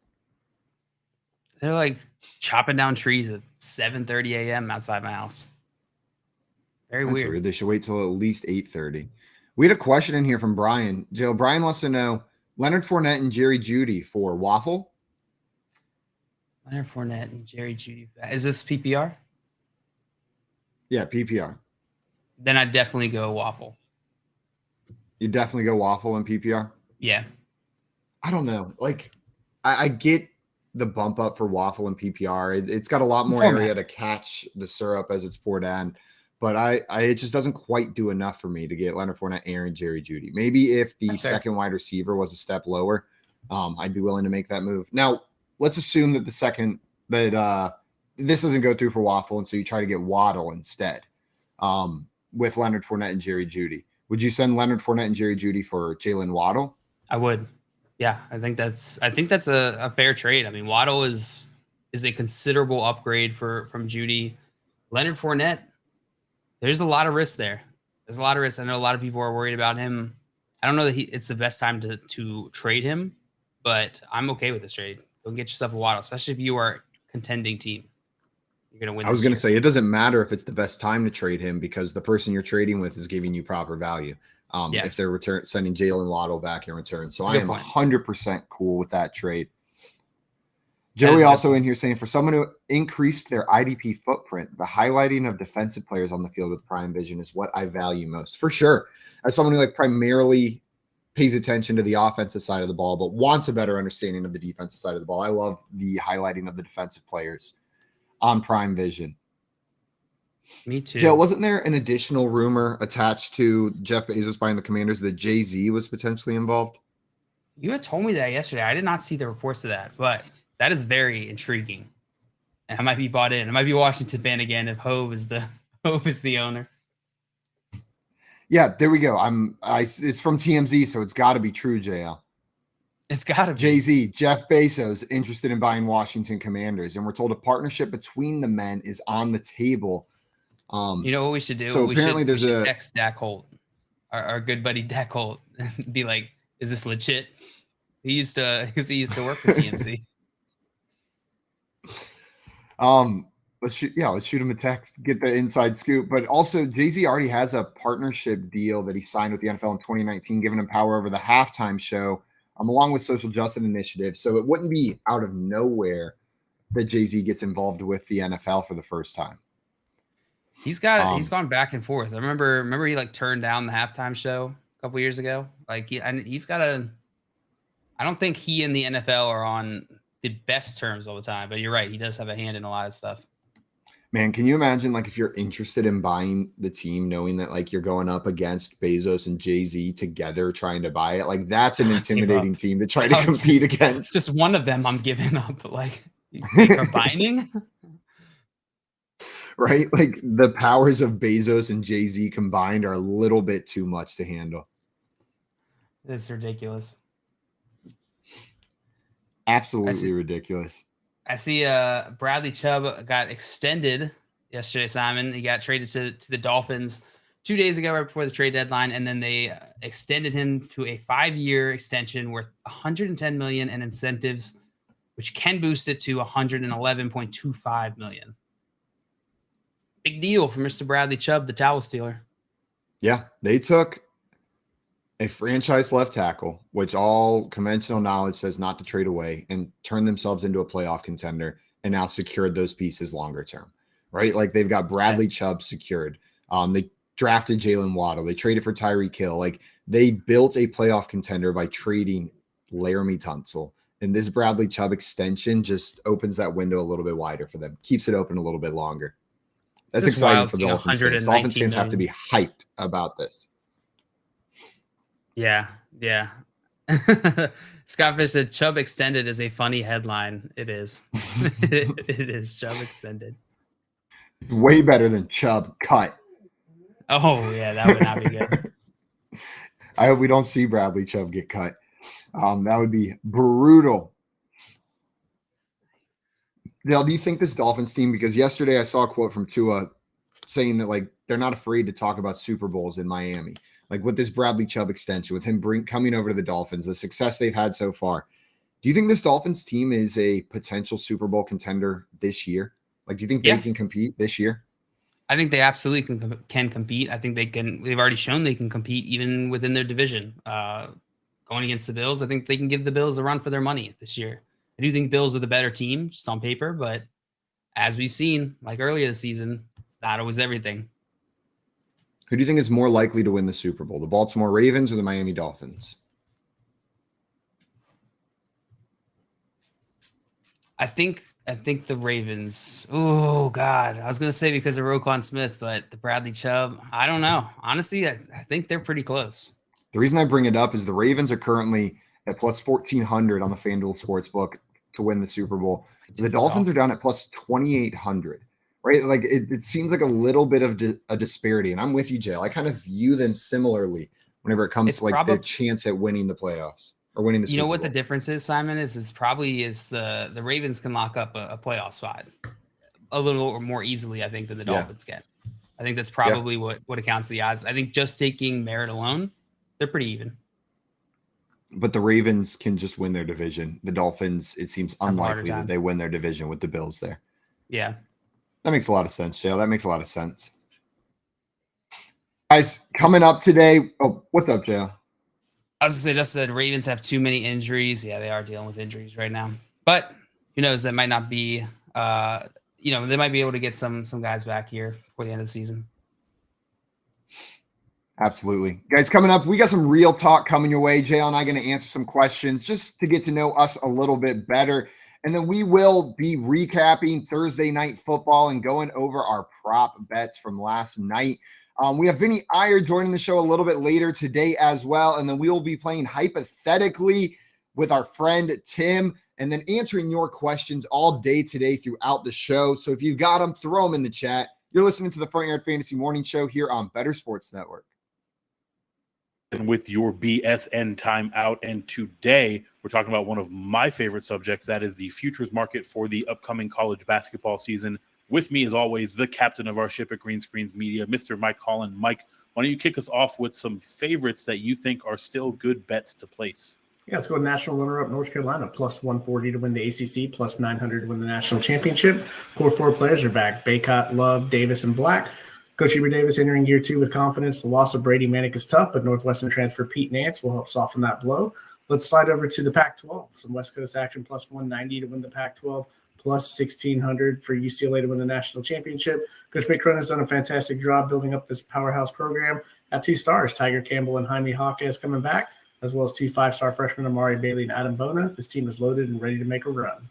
They're like chopping down trees at 7:30 a.m. outside my house. Very That's weird. weird. They should wait till at least 8:30. We had a question in here from Brian. Joe, Brian wants to know Leonard Fournette and Jerry Jeudy for Waffle. Leonard Fournette and Jerry Jeudy. Is this PPR? Yeah, PPR. Then I'd definitely go Waffle. You definitely go Waffle in PPR. Yeah. I don't know. Like, I get the bump up for Waffle and PPR. It's got a lot more area to catch the syrup as it's poured in. But it just doesn't quite do enough for me to get Leonard Fournette and Jerry Jeudy. Maybe if the second wide receiver was a step lower, I'd be willing to make that move. Now, let's assume that this doesn't go through for Waffle, and so you try to get Waddle instead with Leonard Fournette and Jerry Jeudy. Would you send Leonard Fournette and Jerry Jeudy for Jalen Waddle? I would. Yeah, I think that's a fair trade. I mean, Waddle is a considerable upgrade from Jeudy. Leonard Fournette, there's a lot of risk there. There's a lot of risk. I know a lot of people are worried about him. I don't know that it's the best time to trade him, but I'm okay with this trade. Go get yourself a Waddle, especially if you are a contending team. You're going to win. I was going to say, it doesn't matter if it's the best time to trade him because the person you're trading with is giving you proper value. If they're sending Jalen Waddle back in return. So I am 100% cool with that trade. Joey also in here saying for someone who increased their IDP footprint, the highlighting of defensive players on the field with Prime Vision is what I value most. For sure. As someone who like primarily pays attention to the offensive side of the ball, but wants a better understanding of the defensive side of the ball, I love the highlighting of the defensive players on Prime Vision. Me too. Joe, wasn't there an additional rumor attached to Jeff Bezos buying the Commanders that Jay-Z was potentially involved? You had told me that yesterday. I did not see the reports of that, but that is very intriguing. And I might be bought in. I might be Washington fan again if Hove is the owner. Yeah, there we go. It's from TMZ, so it's got to be true, JL. It's got to be. Jay-Z, Jeff Bezos, interested in buying Washington Commanders, and we're told a partnership between the men is on the table. You know what we should do? So apparently we should text Dak Holt, our good buddy Dak Holt, and be like, "Is this legit?" He used to work for TMZ. let's shoot him a text, get the inside scoop. But also, Jay-Z already has a partnership deal that he signed with the NFL in 2019, giving him power over the halftime show, along with social justice initiatives. So it wouldn't be out of nowhere that Jay-Z gets involved with the NFL for the first time. He's gone back and forth. I remember he like turned down the halftime show a couple years ago. Like he's got I don't think he and the NFL are on the best terms all the time, but you're right. He does have a hand in a lot of stuff. Man, can you imagine like if you're interested in buying the team, knowing that like you're going up against Bezos and Jay-Z together trying to buy it? Like that's an intimidating team to try to compete against. Just one of them I'm giving up. Like combining. Right? Like the powers of Bezos and Jay-Z combined are a little bit too much to handle. It's ridiculous. Absolutely ridiculous. I see Bradley Chubb got extended yesterday, Simon. He got traded to the Dolphins 2 days ago, right before the trade deadline, and then they extended him to a 5-year extension worth $110 million in incentives, which can boost it to $111.25 million. Big deal for Mr. Bradley Chubb, the towel stealer. Yeah, they took a franchise left tackle, which all conventional knowledge says not to trade away, and turned themselves into a playoff contender and now secured those pieces longer term, right? Like they've got Bradley Chubb secured. They drafted Jalen Waddle. They traded for Tyreek Hill. Like they built a playoff contender by trading Laramie Tunsil. And this Bradley Chubb extension just opens that window a little bit wider for them, keeps it open a little bit longer. That's exciting for the Dolphins fans. Dolphins fans have to be hyped about this. Yeah. Scott Fish said Chubb extended is a funny headline. It is. It is Chubb extended. Way better than Chubb cut. Oh, yeah, that would not be good. I hope we don't see Bradley Chubb get cut. That would be brutal. Dale, do you think this Dolphins team, because yesterday I saw a quote from Tua saying that like they're not afraid to talk about Super Bowls in Miami. Like with this Bradley Chubb extension, with him coming over to the Dolphins, the success they've had so far. Do you think this Dolphins team is a potential Super Bowl contender this year? Like, do you think they can compete this year? I think they absolutely can compete. I think they can. They've already shown they can compete even within their division. Going against the Bills, I think they can give the Bills a run for their money this year. I do think Bills are the better team, just on paper, but as we've seen, like earlier this season, it's not always everything. Who do you think is more likely to win the Super Bowl, the Baltimore Ravens or the Miami Dolphins? I think the Ravens. Oh, God. I was going to say because of Roquan Smith, but the Bradley Chubb, I don't know. Honestly, I think they're pretty close. The reason I bring it up is the Ravens are currently at plus 1,400 on the FanDuel Sportsbook to win the Super Bowl. The Dolphins are down at plus 2,800, right? Like it seems like a little bit of a disparity. And I'm with you, Jay. I kind of view them similarly whenever it comes to like their chance at winning the playoffs or winning the Super Bowl. You know what the difference is, Simon? Is the Ravens can lock up a playoff spot a little more easily, I think, than the Dolphins can. I think that's probably what accounts the odds. I think just taking merit alone, they're pretty even. But the Ravens can just win their division. The Dolphins, it seems unlikely that they win their division with the Bills there. Yeah. That makes a lot of sense, Jay. That makes a lot of sense. Guys, coming up today. Oh, what's up, Jay? I was going to say just that Ravens have too many injuries. Yeah, they are dealing with injuries right now. But who knows? That might not be, they might be able to get some guys back here before the end of the season. Absolutely. Guys, coming up, we got some real talk coming your way. Jay and I are going to answer some questions just to get to know us a little bit better. And then we will be recapping Thursday night football and going over our prop bets from last night. We have Vinnie Iyer joining the show a little bit later today as well. And then we will be playing Hypothetically with our friend Tim and then answering your questions all day today throughout the show. So if you've got them, throw them in the chat. You're listening to the Front Yard Fantasy Morning Show here on Better Sports Network. And with your BSN time out, and today we're talking about one of my favorite subjects, that is the futures market for the upcoming college basketball season. With me, as always, the captain of our ship at Green Screens Media, Mr. Mike Holland. Mike, why don't you kick us off with some favorites that you think are still good bets to place? Yeah, let's go with national runner-up North Carolina, plus 140 to win the ACC, plus 900 to win the national championship. Core 4 players are back: Baycott, Love, Davis, and Black. Coach Hubert Davis entering year 2 with confidence. The loss of Brady Manick is tough, but Northwestern transfer Pete Nance will help soften that blow. Let's slide over to the Pac-12. Some West Coast action, plus 190 to win the Pac-12, plus 1,600 for UCLA to win the national championship. Coach McCrone has done a fantastic job building up this powerhouse program. At 2 stars, Tiger Campbell and Jaime Jaquez coming back, as well as 2 5-star freshmen, Amari Bailey and Adam Bona. This team is loaded and ready to make a run.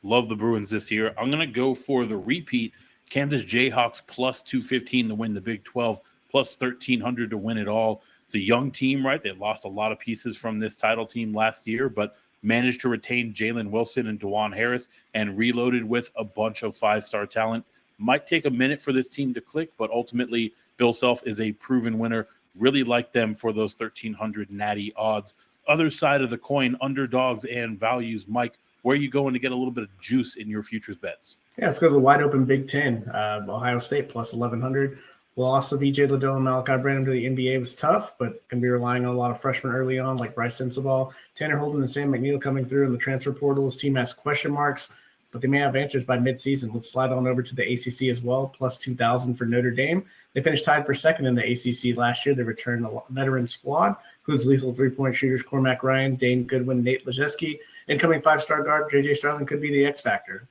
Love the Bruins this year. I'm going to go for the repeat. Kansas Jayhawks plus 215 to win the Big 12, plus 1,300 to win it all. It's a young team, right? They lost a lot of pieces from this title team last year, but managed to retain Jalen Wilson and DeJuan Harris and reloaded with a bunch of 5-star talent. Might take a minute for this team to click, but ultimately Bill Self is a proven winner. Really like them for those 1,300 natty odds. Other side of the coin, underdogs and values. Mike, where are you going to get a little bit of juice in your futures bets? Yeah, let's go to the wide open Big Ten. Ohio State plus 1,100. Loss of EJ Liddell and Malachi Branham to the NBA was tough, but can be relying on a lot of freshmen early on, like Bryce Sensabaugh, Tanner Holden, and Sam McNeil coming through in the transfer portal. His team has question marks, but they may have answers by midseason. Let's slide on over to the ACC as well, plus 2,000 for Notre Dame. They finished tied for second in the ACC last year. They returned a veteran squad, includes lethal three-point shooters Cormac Ryan, Dane Goodwin, Nate Lejeski. Incoming 5-star guard J.J. Starling could be the X factor.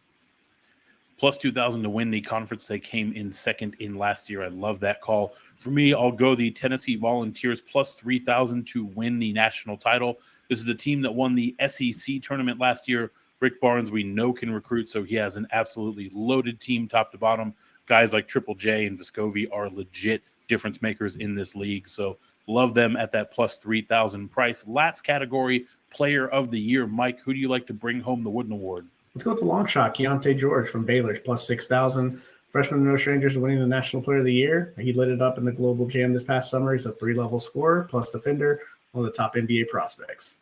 Plus 2,000 to win the conference. They came in second in last year. I love that call. For me, I'll go the Tennessee Volunteers plus 3,000 to win the national title. This is a team that won the SEC tournament last year. Rick Barnes, we know, can recruit, so he has an absolutely loaded team top to bottom. Guys like Triple J and Vescovi are legit difference makers in this league, so love them at that plus 3,000 price. Last category, player of the year. Mike, who do you like to bring home the Wooden Award? Let's go with the long shot, Keontae George from Baylor, plus 6,000. Freshman No Strangers winning the National Player of the Year. He lit it up in the Global Jam this past summer. He's a 3-level scorer, plus defender, one of the top NBA prospects.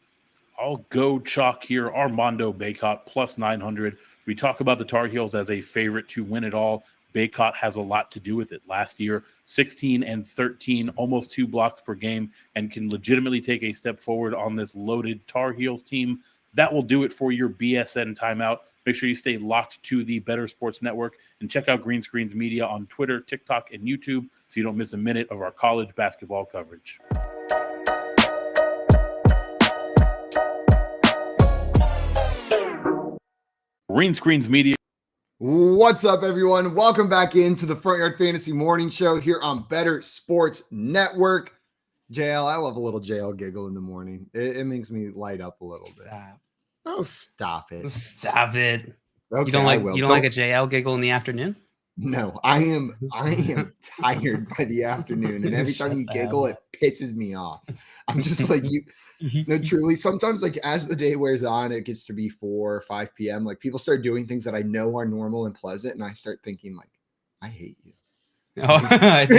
I'll go chalk here. Armando Baycott, plus 900. We talk about the Tar Heels as a favorite to win it all. Baycott has a lot to do with it. Last year, 16 and 13, almost 2 blocks per game, and can legitimately take a step forward on this loaded Tar Heels team. That will do it for your BSN timeout. Make sure you stay locked to the Better Sports Network and check out Green Screens Media on Twitter, TikTok, and YouTube so you don't miss a minute of our college basketball coverage. Green Screens Media. What's up, everyone? Welcome back into the Front Yard Fantasy Morning Show here on Better Sports Network. JL, I love a little JL giggle in the morning. It makes me light up a little bit. Oh, stop it. Stop it. Okay, you don't like a JL giggle in the afternoon? No, I am tired by the afternoon, and every time you giggle, it pisses me off. I'm just like you. No, truly. Sometimes, like as the day wears on, it gets to be 4 or 5 p.m. Like people start doing things that I know are normal and pleasant, and I start thinking like, I hate you. Oh, like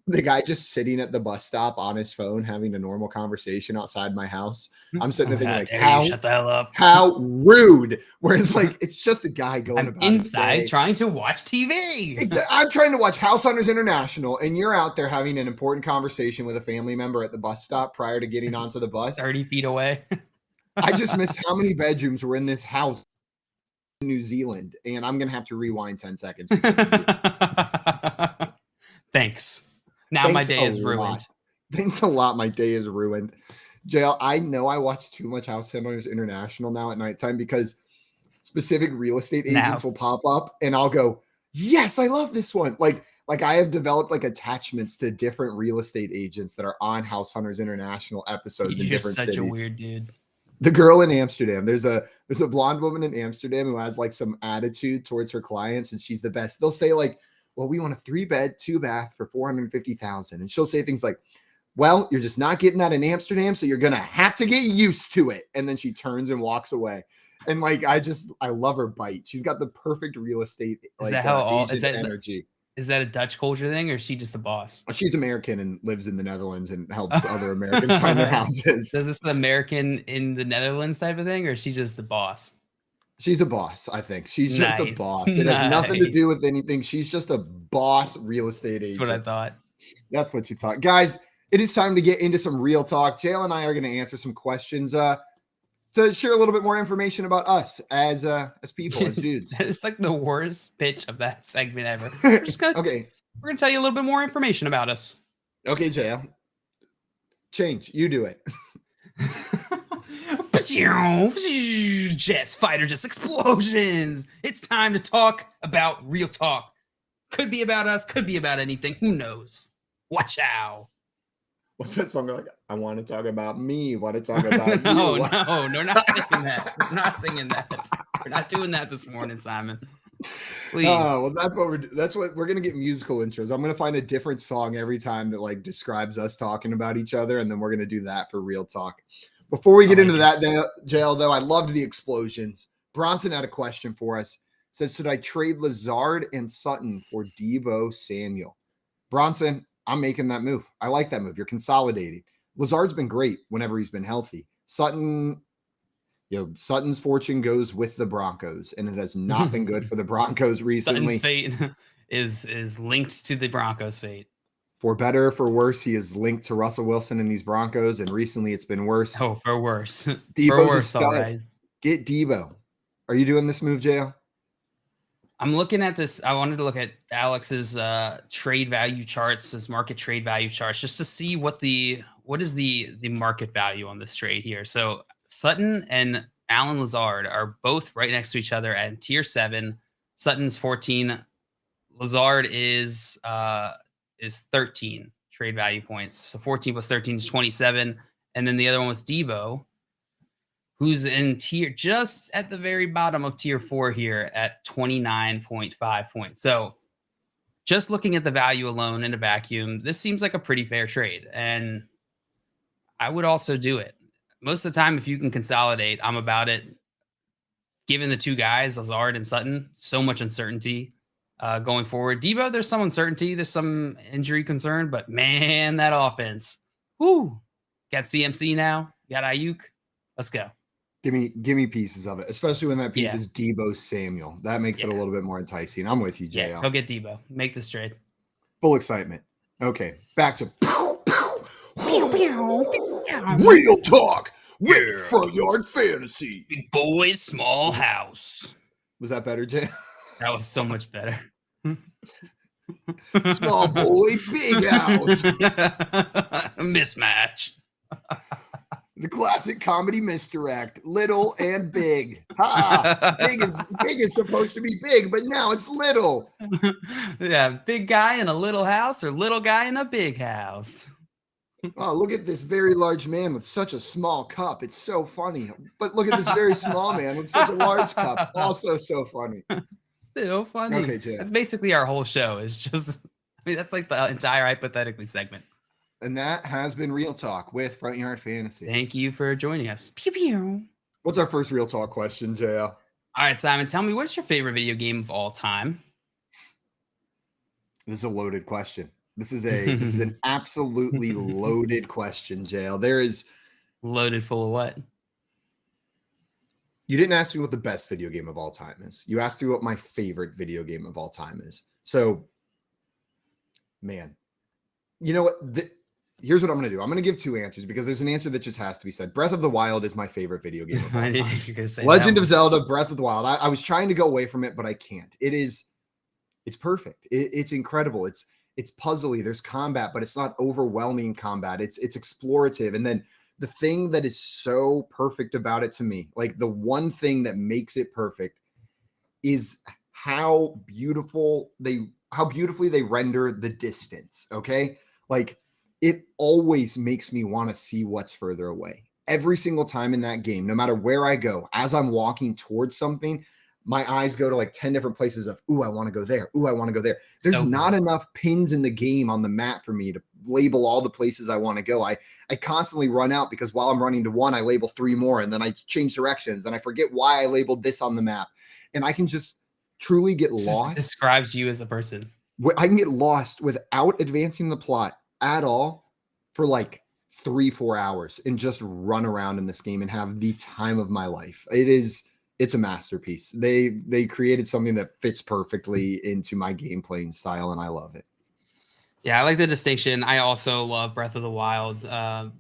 the guy just sitting at the bus stop on his phone having a normal conversation outside my house. I'm sitting there thinking like, shut the hell up. How rude. Whereas like it's just a guy going about inside trying to watch TV. I'm trying to watch House Hunters International, and you're out there having an important conversation with a family member at the bus stop prior to getting onto the bus. 30 feet away. I just missed how many bedrooms were in this house in New Zealand, and I'm gonna have to rewind 10 seconds. Thanks. Now my day is ruined. Thanks a lot. My day is ruined. JL, I know I watch too much House Hunters International now at nighttime because specific real estate agents will pop up and I'll go, yes, I love this one. Like I have developed like attachments to different real estate agents that are on House Hunters International episodes in different cities. You're such a weird dude. The girl in Amsterdam, there's a blonde woman in Amsterdam who has like some attitude towards her clients, and she's the best. They'll say like, well, we want a 3-bed, 2-bath for $450,000. And she'll say things like, well, you're just not getting that in Amsterdam, so you're going to have to get used to it. And then she turns and walks away. And like, I love her bite. She's got the perfect real estate energy. Is that a Dutch culture thing, or is she just a boss? She's American and lives in the Netherlands and helps other Americans find their houses. So is this the American in the Netherlands type of thing, or is she just a boss? She's a boss, I think. She's just a boss. It has nothing to do with anything. She's just a boss real estate agent. That's what I thought. That's what you thought. Guys, It is time to get into some real talk. Jalen and I are going to answer some questions to share a little bit more information about us as people, as dudes. It's like the worst pitch of that segment ever. We're just gonna Okay. We're gonna tell you a little bit more information about us. Okay, JL. Change. You do it. Jets, fighter jets, explosions. It's time to talk about real talk. Could be about us, could be about anything. Who knows? Watch out. What's that song like? I want to talk about me. Want to talk about no, you. No, we're not singing that. We're not singing that. We're not doing that this morning, Simon. Please. Well, that's what we're gonna get musical intros. I'm gonna find a different song every time that like describes us talking about each other, and then we're gonna do that for real talk. Before we get into that, JL, though, I loved the explosions. Bronson had a question for us. Says, should I trade Lazard and Sutton for Deebo Samuel? Bronson, I'm making that move. I like that move. You're consolidating. Lazard's been great whenever he's been healthy. Sutton's fortune goes with the Broncos, and it has not been good for the Broncos recently. Sutton's fate is linked to the Broncos' fate. For better or for worse, he is linked to Russell Wilson and these Broncos, and recently it's been worse. Oh, for worse. Deebo's for worse, all right. Get Deebo. Are you doing this move, JL? I'm looking at this. I wanted to look at Alex's trade value charts, his market trade value charts, just to see what is the market value on this trade here. So Sutton and Allen Lazard are both right next to each other at tier 7. Sutton's 14. Lazard is 13 trade value points. So 14 plus 13 is 27. And then the other one was Deebo, who's in tier just at the very bottom of tier 4 here at 29.5 points. So just looking at the value alone in a vacuum, this seems like a pretty fair trade. And I would also do it. Most of the time, if you can consolidate, I'm about it. Given the two guys, Lazard and Sutton, so much uncertainty going forward. Deebo, there's some uncertainty. There's some injury concern. But, man, that offense. Woo! Got CMC now. Got Ayuk. Let's go. Give me pieces of it, especially when that piece is Deebo Samuel. That makes it a little bit more enticing. I'm with you, JL. Yeah, go get Deebo. Make this trade. Full excitement. Okay, back to real talk with Front Yard Fantasy. Big boys, small house. Was that better, Jay? That was so much better. Small boy, big house. Mismatch. The classic comedy misdirect, little and big. Ha! Big is supposed to be big, but now it's little. Yeah, big guy in a little house or little guy in a big house. Oh, look at this very large man with such a small cup. It's so funny. But look at this very small man with such a large cup. Also so funny. Still funny. Okay, Jay. That's basically our whole show. Is just, that's like the entire hypothetically segment. And that has been Real Talk with Front Yard Fantasy. Thank you for joining us. Pew pew. What's our first Real Talk question, JL? All right, Simon, tell me, what's your favorite video game of all time? This is a loaded question. This is an absolutely loaded question, JL. There is loaded full of what? You didn't ask me what the best video game of all time is. You asked me what my favorite video game of all time is. So, man, you know what? Here's what I'm going to do. I'm going to give two answers because there's an answer that just has to be said. Breath of the Wild is my favorite video game of all time. Legend of Zelda, Breath of the Wild. I was trying to go away from it, but I can't. It's perfect. It's incredible. It's puzzly. There's combat, but it's not overwhelming combat. It's explorative. And then the thing that is so perfect about it to me, like the one thing that makes it perfect is how beautifully they render the distance. Okay. Like it always makes me want to see what's further away. Every single time in that game, no matter where I go, as I'm walking towards something, my eyes go to like 10 different places of, ooh, I want to go there. Ooh, I want to go there. There's not enough pins in the game on the map for me to label all the places I want to go. I constantly run out because while I'm running to one, I label 3 more and then I change directions and I forget why I labeled this on the map. And I can just truly get lost. This describes you as a person. I can get lost without advancing the plot at all for like 3-4 hours and just run around in this game and have the time of my life. It's a masterpiece. They created something that fits perfectly into my game playing style, and I love it. Yeah, I like the distinction. I also love Breath of the Wild.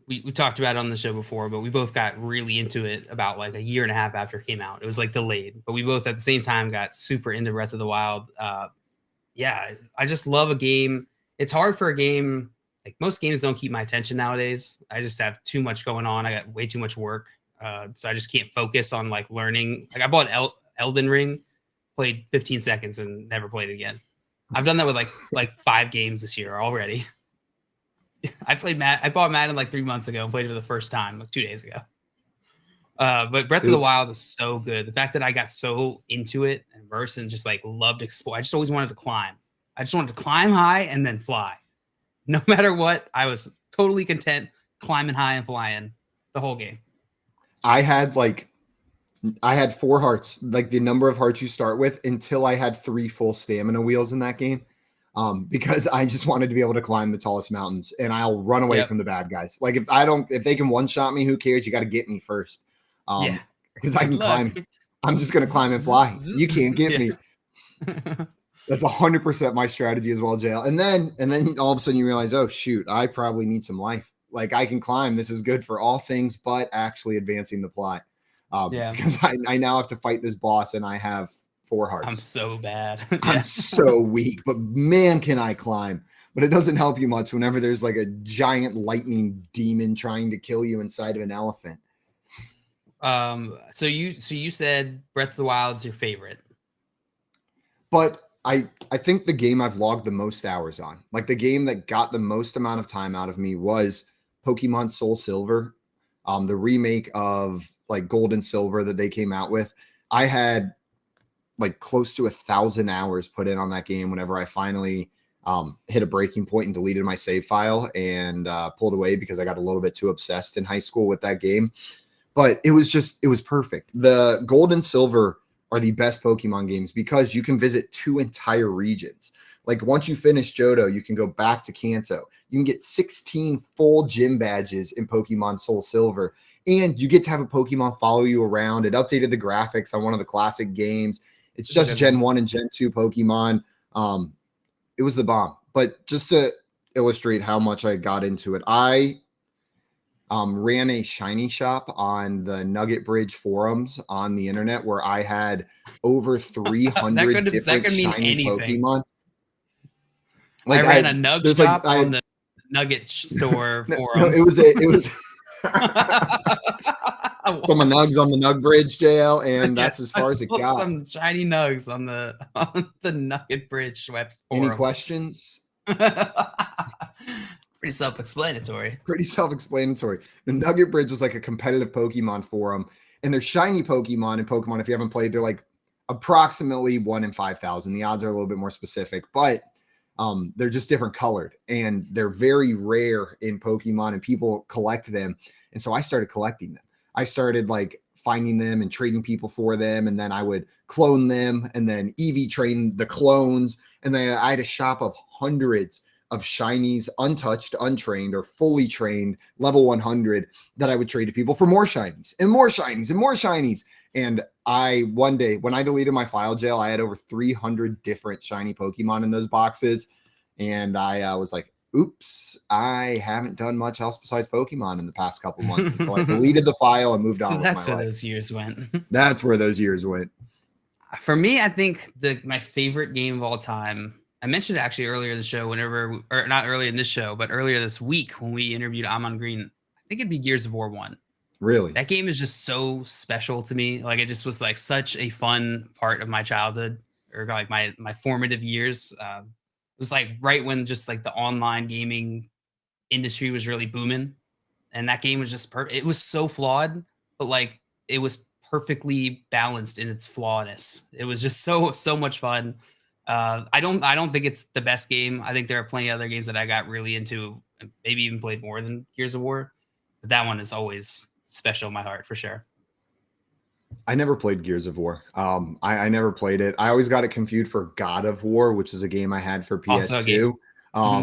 We talked about it on the show before, but we both got really into it about like a year and a half after it came out. It was like delayed, but we both at the same time got super into Breath of the Wild. Yeah, I just love a game. It's hard for a game. Like most games don't keep my attention nowadays. I just have too much going on. I got way too much work. So I just can't focus on like learning. Like I bought Elden Ring, played 15 seconds and never played it again. I've done that with like 5 games this year already. I bought Madden like 3 months ago and played it for the first time like 2 days ago. But Breath of the Wild is so good. The fact that I got so into it and immersed and just like loved explore. I just always wanted to climb. I just wanted to climb high and then fly. No matter what, I was totally content climbing high and flying the whole game. I had 4 hearts, like the number of hearts you start with, until I had 3 full stamina wheels in that game. Because I just wanted to be able to climb the tallest mountains, and I'll run away from the bad guys. Like if they can one-shot me, who cares? You got to get me first. Because I can climb. I'm just going to climb and fly. You can't get me. That's 100% my strategy as well, JL. And then all of a sudden you realize, oh shoot, I probably need some life. Like I can climb. This is good for all things, but actually advancing the plot. Because I now have to fight this boss, and I have 4 hearts. I'm so bad. I'm so weak, but man, can I climb. But it doesn't help you much whenever there's like a giant lightning demon trying to kill you inside of an elephant. So you said Breath of the Wild's your favorite. But I think the game I've logged the most hours on, like the game that got the most amount of time out of me, was Pokemon Soul Silver, the remake of like Gold and Silver that they came out with. I had like close to 1,000 hours put in on that game whenever I finally hit a breaking point and deleted my save file and pulled away because I got a little bit too obsessed in high school with that game. But it was perfect. The Gold and Silver are the best Pokemon games because you can visit 2 entire regions. Like once you finish Johto, you can go back to Kanto. You can get 16 full gym badges in Pokemon Soul Silver, and you get to have a Pokemon follow you around. It updated the graphics on one of the classic games. It's just Gen 1 and Gen 2 Pokemon. It was the bomb. But just to illustrate how much I got into it, I ran a shiny shop on the Nugget Bridge forums on the internet where I had over 300 different shiny Pokemon. Like I ran a Nug shop on the Nugget store forums. No, it was some Nugs on the Nug Bridge, JL, and that's as far as it got. Some shiny Nugs on the Nugget Bridge web forum. Any questions? Pretty self-explanatory. The Nugget Bridge was like a competitive Pokemon forum, and there's shiny Pokemon in Pokemon. If you haven't played, they're like approximately 1 in 5,000. The odds are a little bit more specific, but they're just different colored, and they're very rare in Pokemon, and people collect them. And so I started collecting them. I started like finding them and trading people for them, and then I would clone them and then EV train the clones. And then I had a shop of hundreds of shinies, untouched, untrained, or fully trained, level 100, that I would trade to people for more shinies and more shinies and more shinies. And one day when I deleted my file jail, I had over 300 different shiny Pokemon in those boxes. And I was like, oops, I haven't done much else besides Pokemon in the past couple months. And so I deleted the file and moved on with my life. That's where those years went. That's where those years went. For me, I think my favorite game of all time, I mentioned it actually earlier in the show, or not earlier in this show, but earlier this week when we interviewed Amon Green. I think it'd be Gears of War 1. Really? That game is just so special to me. Like it just was like such a fun part of my childhood, or like my formative years. It was like right when just like the online gaming industry was really booming, and that game was just perfect. It was so flawed, but like it was perfectly balanced in its flawedness. It was just so much fun. I don't think it's the best game. I think there are plenty of other games that I got really into, maybe even played more than Gears of War, but that one is always special in my heart for sure. I never played Gears of War. I never played it. I always got it confused for God of War, which is a game I had for PS2.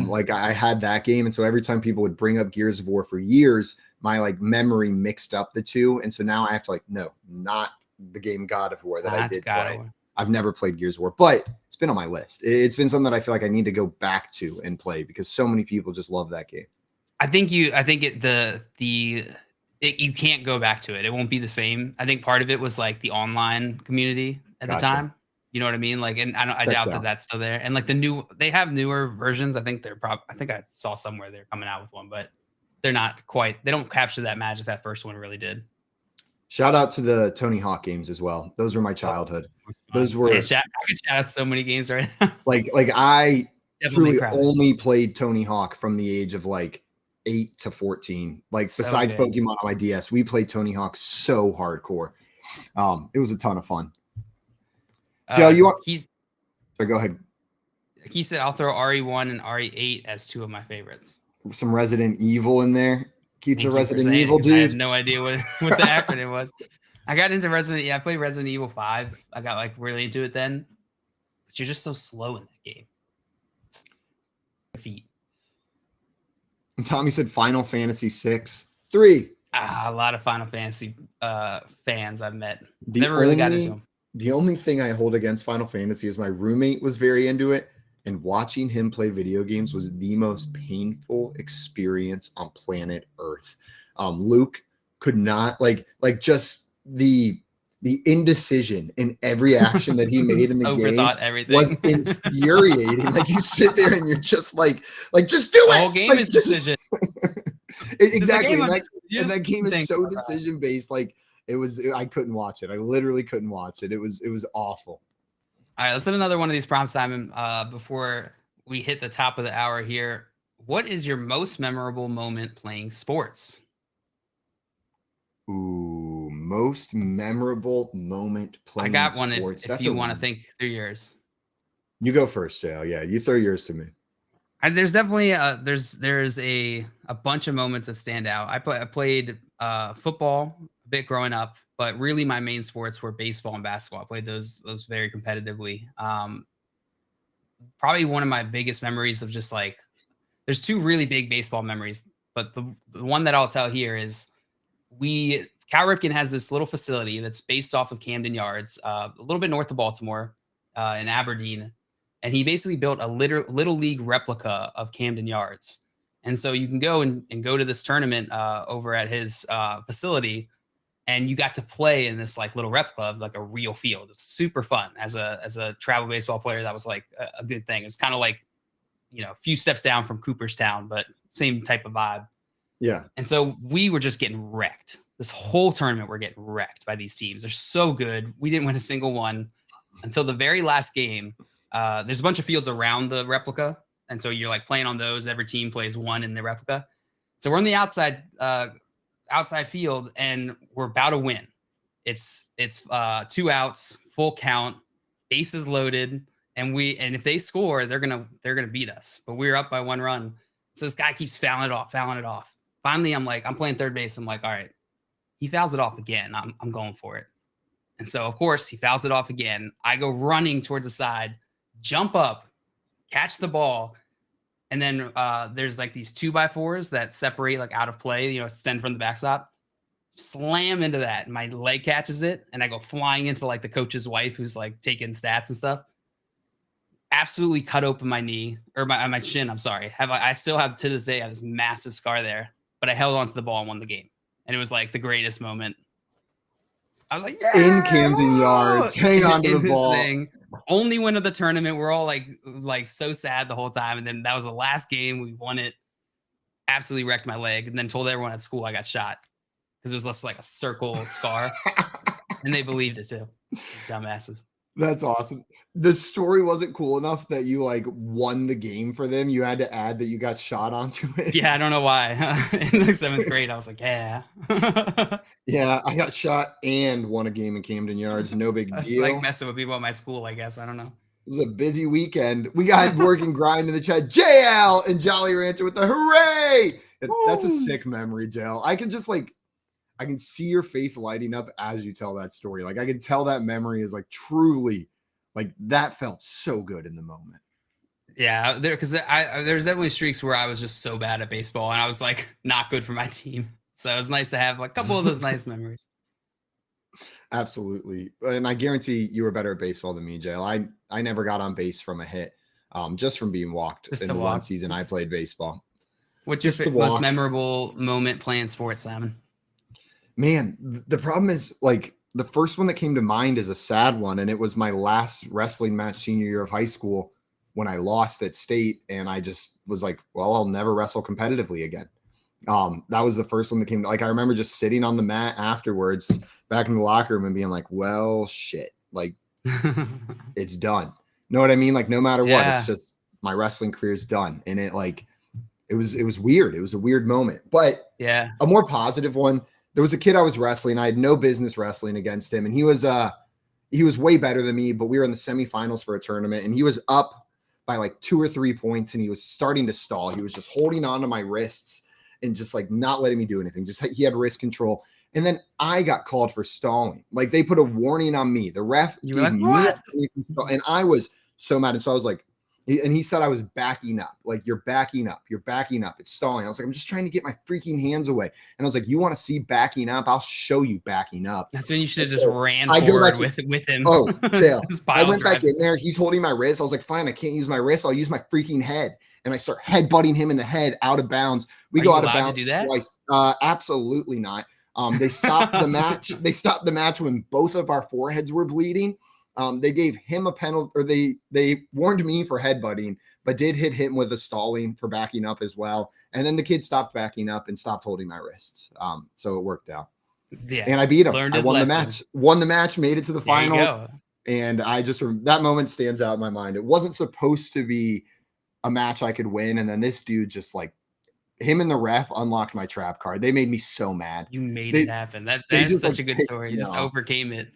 Like I had that game, and so every time people would bring up Gears of War for years, my like memory mixed up the two, and so now I have to like, no, not the game God of War that I did play. I've never played Gears of War, but been on my list. It's been something that I feel like I need to go back to and play because so many people just love that game. You can't go back to it. It won't be the same. I think part of it was like the online community at the time. You know what I mean? Like, and I doubt that that's still there. And like they have newer versions. I think I think I saw somewhere they're coming out with one, but they're not quite, they don't capture that magic that first one really did. Shout out to the Tony Hawk games as well. Those were my childhood. Those were, I could shout out so many games right now. like I Definitely truly only played Tony Hawk from the age of like 8 to 14. Like So besides good. Pokemon on my DS, we played Tony Hawk so hardcore. It was a ton of fun. Joe, you want? Go ahead. He said I'll throw RE1 and RE8 as two of my favorites. Some Resident Evil in there. Keith's a Thank you for Resident saying it, Evil 'cause dude. I had no idea what the acronym was. I got into I played Resident Evil 5. I got like really into it then. But you're just so slow in that game. Feet. And Tommy said Final Fantasy 6. 3. A lot of Final Fantasy fans I've met. Never really got into them. The only thing I hold against Final Fantasy is my roommate was very into it, and watching him play video games was the most painful experience on planet Earth. Luke could not just the indecision in every action that he made in the game everything. was infuriating. Like you sit there and you're just like just do it. The whole game is decision. Exactly. And that game is so decision based. Like I couldn't watch it. I literally couldn't watch it. It was awful. All right, let's hit another one of these prompts, Simon, before we hit the top of the hour here. What is your most memorable moment playing sports? Ooh, most memorable moment playing I got one sports. if you want to think through yours. You go first, JL. Yeah, you throw yours to me. There's definitely there's a bunch of moments that stand out. I played football a bit growing up, but really my main sports were baseball and basketball. I played those very competitively. Probably one of my biggest memories of just like, there's two really big baseball memories, but the one that I'll tell here is Cal Ripken has this little facility that's based off of Camden Yards, a little bit north of Baltimore, in Aberdeen. And he basically built a little league replica of Camden Yards. And so you can go and go to this tournament over at his facility, and you got to play in this like little replica of like a real field. It's super fun. As a travel baseball player, that was like a good thing. It's kind of like, a few steps down from Cooperstown, but same type of vibe. Yeah. And so we were just getting wrecked. This whole tournament, we're getting wrecked by these teams. They're so good. We didn't win a single one until the very last game. There's a bunch of fields around the replica. And so you're like playing on those. Every team plays one in the replica. So we're on the outside field and we're about to win. It's 2 outs, full count, bases loaded. And if they score, they're gonna beat us. But we're up by 1 run. So this guy keeps fouling it off. Finally, I'm playing third base. I'm like, all right, he fouls it off again. I'm going for it. And so of course he fouls it off again. I go running towards the side, jump up, catch the ball. And then there's like these 2x4s that separate like out of play, extend from the backstop. Slam into that. And my leg catches it. And I go flying into like the coach's wife who's like taking stats and stuff. Absolutely cut open my knee or my shin. I'm sorry. I still have to this day, I have this massive scar there, but I held onto the ball and won the game. And it was like the greatest moment. I was like, yeah, in Camden Yards, hang on to the ball. Only win of the tournament. We're all like so sad the whole time. And then that was the last game. We won it. Absolutely wrecked my leg. And then told everyone at school I got shot because it was just like a circle scar. And they believed it too. Dumbasses. That's awesome. The story wasn't cool enough that you like won the game for them. You had to add that you got shot onto it. Yeah, I don't know why. In the 7th grade, I was like, yeah. Yeah, I got shot and won a game in Camden Yards. No big deal. Like messing with people at my school, I guess. I don't know. It was a busy weekend. We got work and grind in the chat. JL and Jolly Rancher with the hooray. That's a sick memory, JL. I can see your face lighting up as you tell that story. Like I can tell that memory is like truly like that felt so good in the moment. Yeah, there's definitely streaks where I was just so bad at baseball and I was like not good for my team. So it was nice to have like a couple of those nice memories. Absolutely. And I guarantee you were better at baseball than me, Jalen. I never got on base from a hit, just from being walked Just in the the walk. one season I played baseball. What's Just your the most walk. memorable moment playing sports, Simon? Man, the problem is, like, the first one that came to mind is a sad one, and it was my last wrestling match senior year of high school when I lost at state, and I just was like, well, I'll never wrestle competitively again. That was the first one that came. Like, I remember just sitting on the mat afterwards, back in the locker room, and being like, well, shit, like, it's done. Know what I mean? Like, no matter what, Yeah. it's just my wrestling career is done. And it was weird. It was a weird moment, but Yeah. a more positive one. There was a kid I was wrestling. I had no business wrestling against him, and he was way better than me, but we were in the semifinals for a tournament, and he was up by like 2 or 3 points, and he was starting to stall. He was just holding on to my wrists and just like not letting me do anything. Just he had wrist control. And then I got called for stalling. Like, they put a warning on me. The ref You were gave like, me "What?" and I was so mad. And so I was like, and he said I was backing up. Like, you're backing up. You're backing up. It's stalling. I was like, I'm just trying to get my freaking hands away. And I was like, you want to see backing up? I'll show you backing up. That's when you should have just ran I go forward back with him. Oh, Dale. Just I pile went back driving. in there. He's holding my wrist. I was like, fine, I can't use my wrist. I'll use my freaking head. And I start headbutting him in the head out of bounds. We Are go you out of allowed to bounds do that? twice. Absolutely not. They stopped the match. They stopped the match when both of our foreheads were bleeding. They gave him a penalty, or they warned me for headbutting, but did hit him with a stalling for backing up as well. And then the kid stopped backing up and stopped holding my wrists. So it worked out. Yeah. And I beat him. Learned I his won lesson. the match. Won the match. Made it to the There you final. go. And I just that moment stands out in my mind. It wasn't supposed to be a match I could win, and then this dude just like him and the ref unlocked my trap card. They made me so mad. You made They- it happen. they That's just, such like, a good picked story. me You just off. overcame it.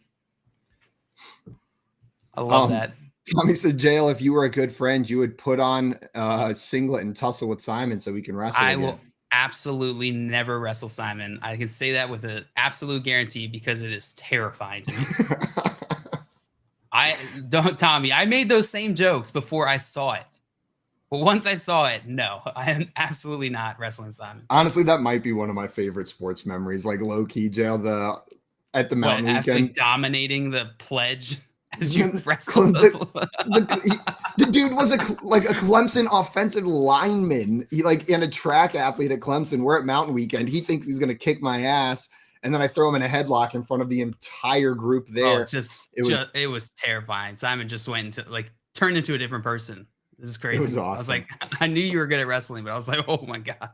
I love that. Tommy said, "Jail, if you were a good friend, you would put on a singlet and tussle with Simon so we can wrestle." I again. will absolutely never wrestle Simon. I can say that with an absolute guarantee because it is terrifying to me. I don't, Tommy. I made those same jokes before I saw it, but once I saw it, no, I am absolutely not wrestling Simon. Honestly, that might be one of my favorite sports memories. Like, low key, Jail, at the mountain Absolutely weekend. dominating the pledge as you The- wrestle. The dude was a Clemson offensive lineman. He and a track athlete at Clemson. We're at Mountain Weekend. He thinks he's gonna kick my ass, and then I throw him in a headlock in front of the entire group there. It was terrifying. Simon just went into turned into a different person. This is crazy. was I was awesome. like, I knew you were good at wrestling, but I was like, oh my god.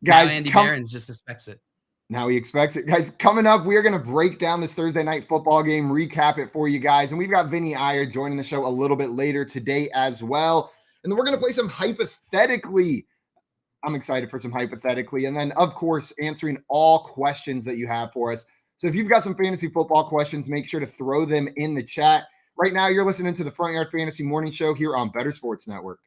Guys, now Andy come- Behrens just suspects it. Now he expects it. Guys, coming up, we are going to break down this Thursday night football game, recap it for you guys. And we've got Vinnie Iyer joining the show a little bit later today as well. And then we're going to play some Hypothetically. I'm excited for some Hypothetically. And then, of course, answering all questions that you have for us. So if you've got some fantasy football questions, make sure to throw them in the chat. Right now, you're listening to the Front Yard Fantasy Morning Show here on Better Sports Network.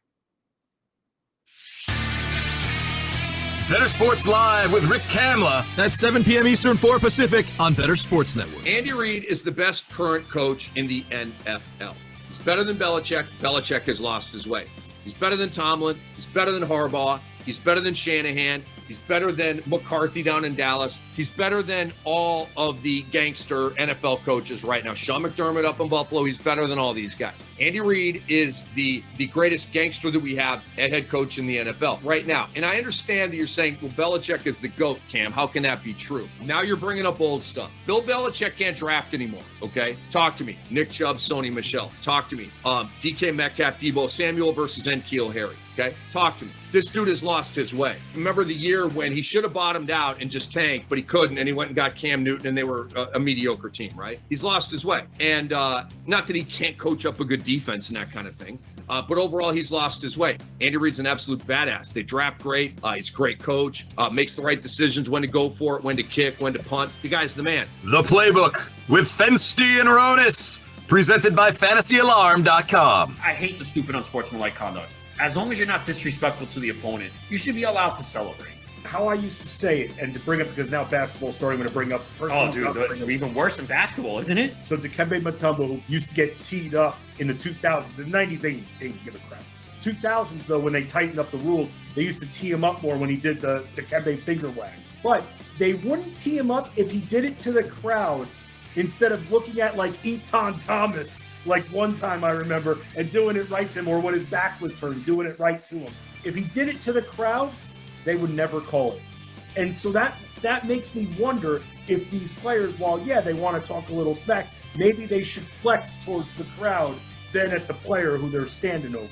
Better Sports Live with Rick Kamla. That's 7 p.m. Eastern, 4 Pacific on Better Sports Network. Andy Reid is the best current coach in the NFL. He's better than Belichick. Belichick has lost his way. He's better than Tomlin. He's better than Harbaugh. He's better than Shanahan. He's better than McCarthy down in Dallas. He's better than all of the gangster NFL coaches right now. Sean McDermott up in Buffalo. He's better than all these guys. Andy Reid is the greatest gangster that we have at head coach in the NFL right now. And I understand that you're saying, well, Belichick is the GOAT, Cam. How can that be true? Now you're bringing up old stuff. Bill Belichick can't draft anymore, okay? Talk to me. Nick Chubb, Sony Michel. Talk to me. DK Metcalf, Debo Samuel versus N'Keal Harry, okay? Talk to me. This dude has lost his way. Remember the year when he should have bottomed out and just tanked, but he couldn't, and he went and got Cam Newton, and they were a mediocre team, right? He's lost his way. And not that he can't coach up a good defense and that kind of thing, but overall, he's lost his way. Andy Reid's an absolute badass. They draft great. He's a great coach, makes the right decisions, when to go for it, when to kick, when to punt. The guy's the man. The Playbook with Fensty and Ronis, presented by FantasyAlarm.com. I hate the stupid unsportsmanlike conduct. As long as you're not disrespectful to the opponent, you should be allowed to celebrate. How I used to say it, and to bring up, because now basketball story, I'm going to bring up. Oh, dude, it's even worse than basketball, isn't it? So Dikembe Mutombo, who used to get teed up in the 2000s, the 90s, they didn't give a crap. 2000s, though, when they tightened up the rules, they used to tee him up more when he did the Dikembe finger wag. But they wouldn't tee him up if he did it to the crowd instead of looking at like Eton Thomas, like one time I remember, and doing it right to him, or when his back was turned, doing it right to him. If he did it to the crowd, they would never call it. And so that makes me wonder if these players, while, yeah, they want to talk a little smack, maybe they should flex towards the crowd than at the player who they're standing over.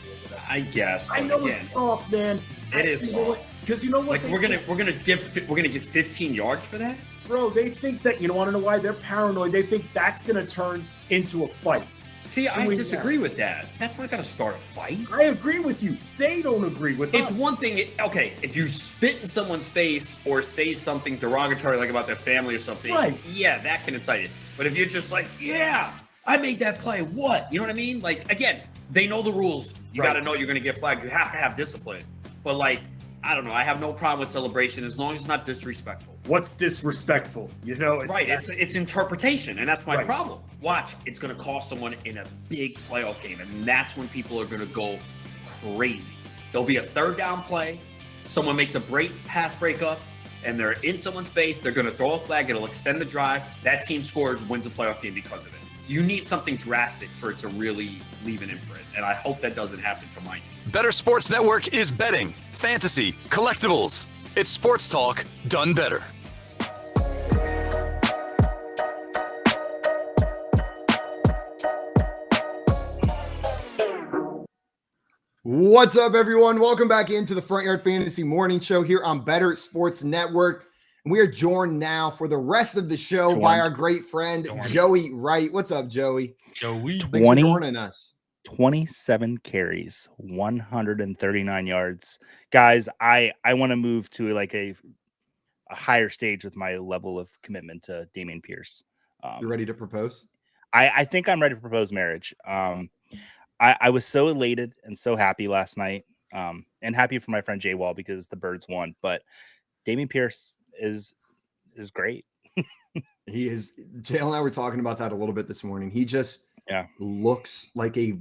I guess. I know again, it's soft, man. It is soft. Because you know what? Like we're gonna give 15 yards for that, bro. They think that, you know, want to know why they're paranoid? They think that's gonna turn into a fight. See, I disagree with that. That's not gonna start a fight. I agree with you. They don't agree with us. It's one thing. Okay, if you spit in someone's face or say something derogatory, like about their family or something, right? Yeah, that can incite it. But if you're just like, yeah, I made that play. What? You know what I mean? Like, again, they know the rules. You got to know you're going to get flagged. You have to have discipline. But, like, I don't know. I have no problem with celebration as long as it's not disrespectful. What's disrespectful? You know, it's interpretation, and that's my problem. Watch, it's going to cost someone in a big playoff game, and that's when people are going to go crazy. There'll be a third down play. Someone makes a pass breakup, and they're in someone's face. They're going to throw a flag. It'll extend the drive. That team scores, wins a playoff game because of it. You need something drastic for it to really leave an imprint, and I hope that doesn't happen to mine. Better Sports Network is betting, fantasy, collectibles. It's sports talk done better. What's up, everyone? Welcome back into the Front Yard Fantasy Morning Show here on Better Sports Network. And we are joined now for the rest of the show by our great friend, Joey Wright. What's up, Joey? Joey. Thanks for joining us. 27 carries, 139 yards. Guys, I want to move to like a higher stage with my level of commitment to Dameon Pierce. You ready to propose? I think I'm ready to propose marriage. I was so elated and so happy last night, and happy for my friend Jay Wall because the Birds won. But Dameon Pierce is great. He is. Jalen and I were talking about that a little bit this morning. He just looks like a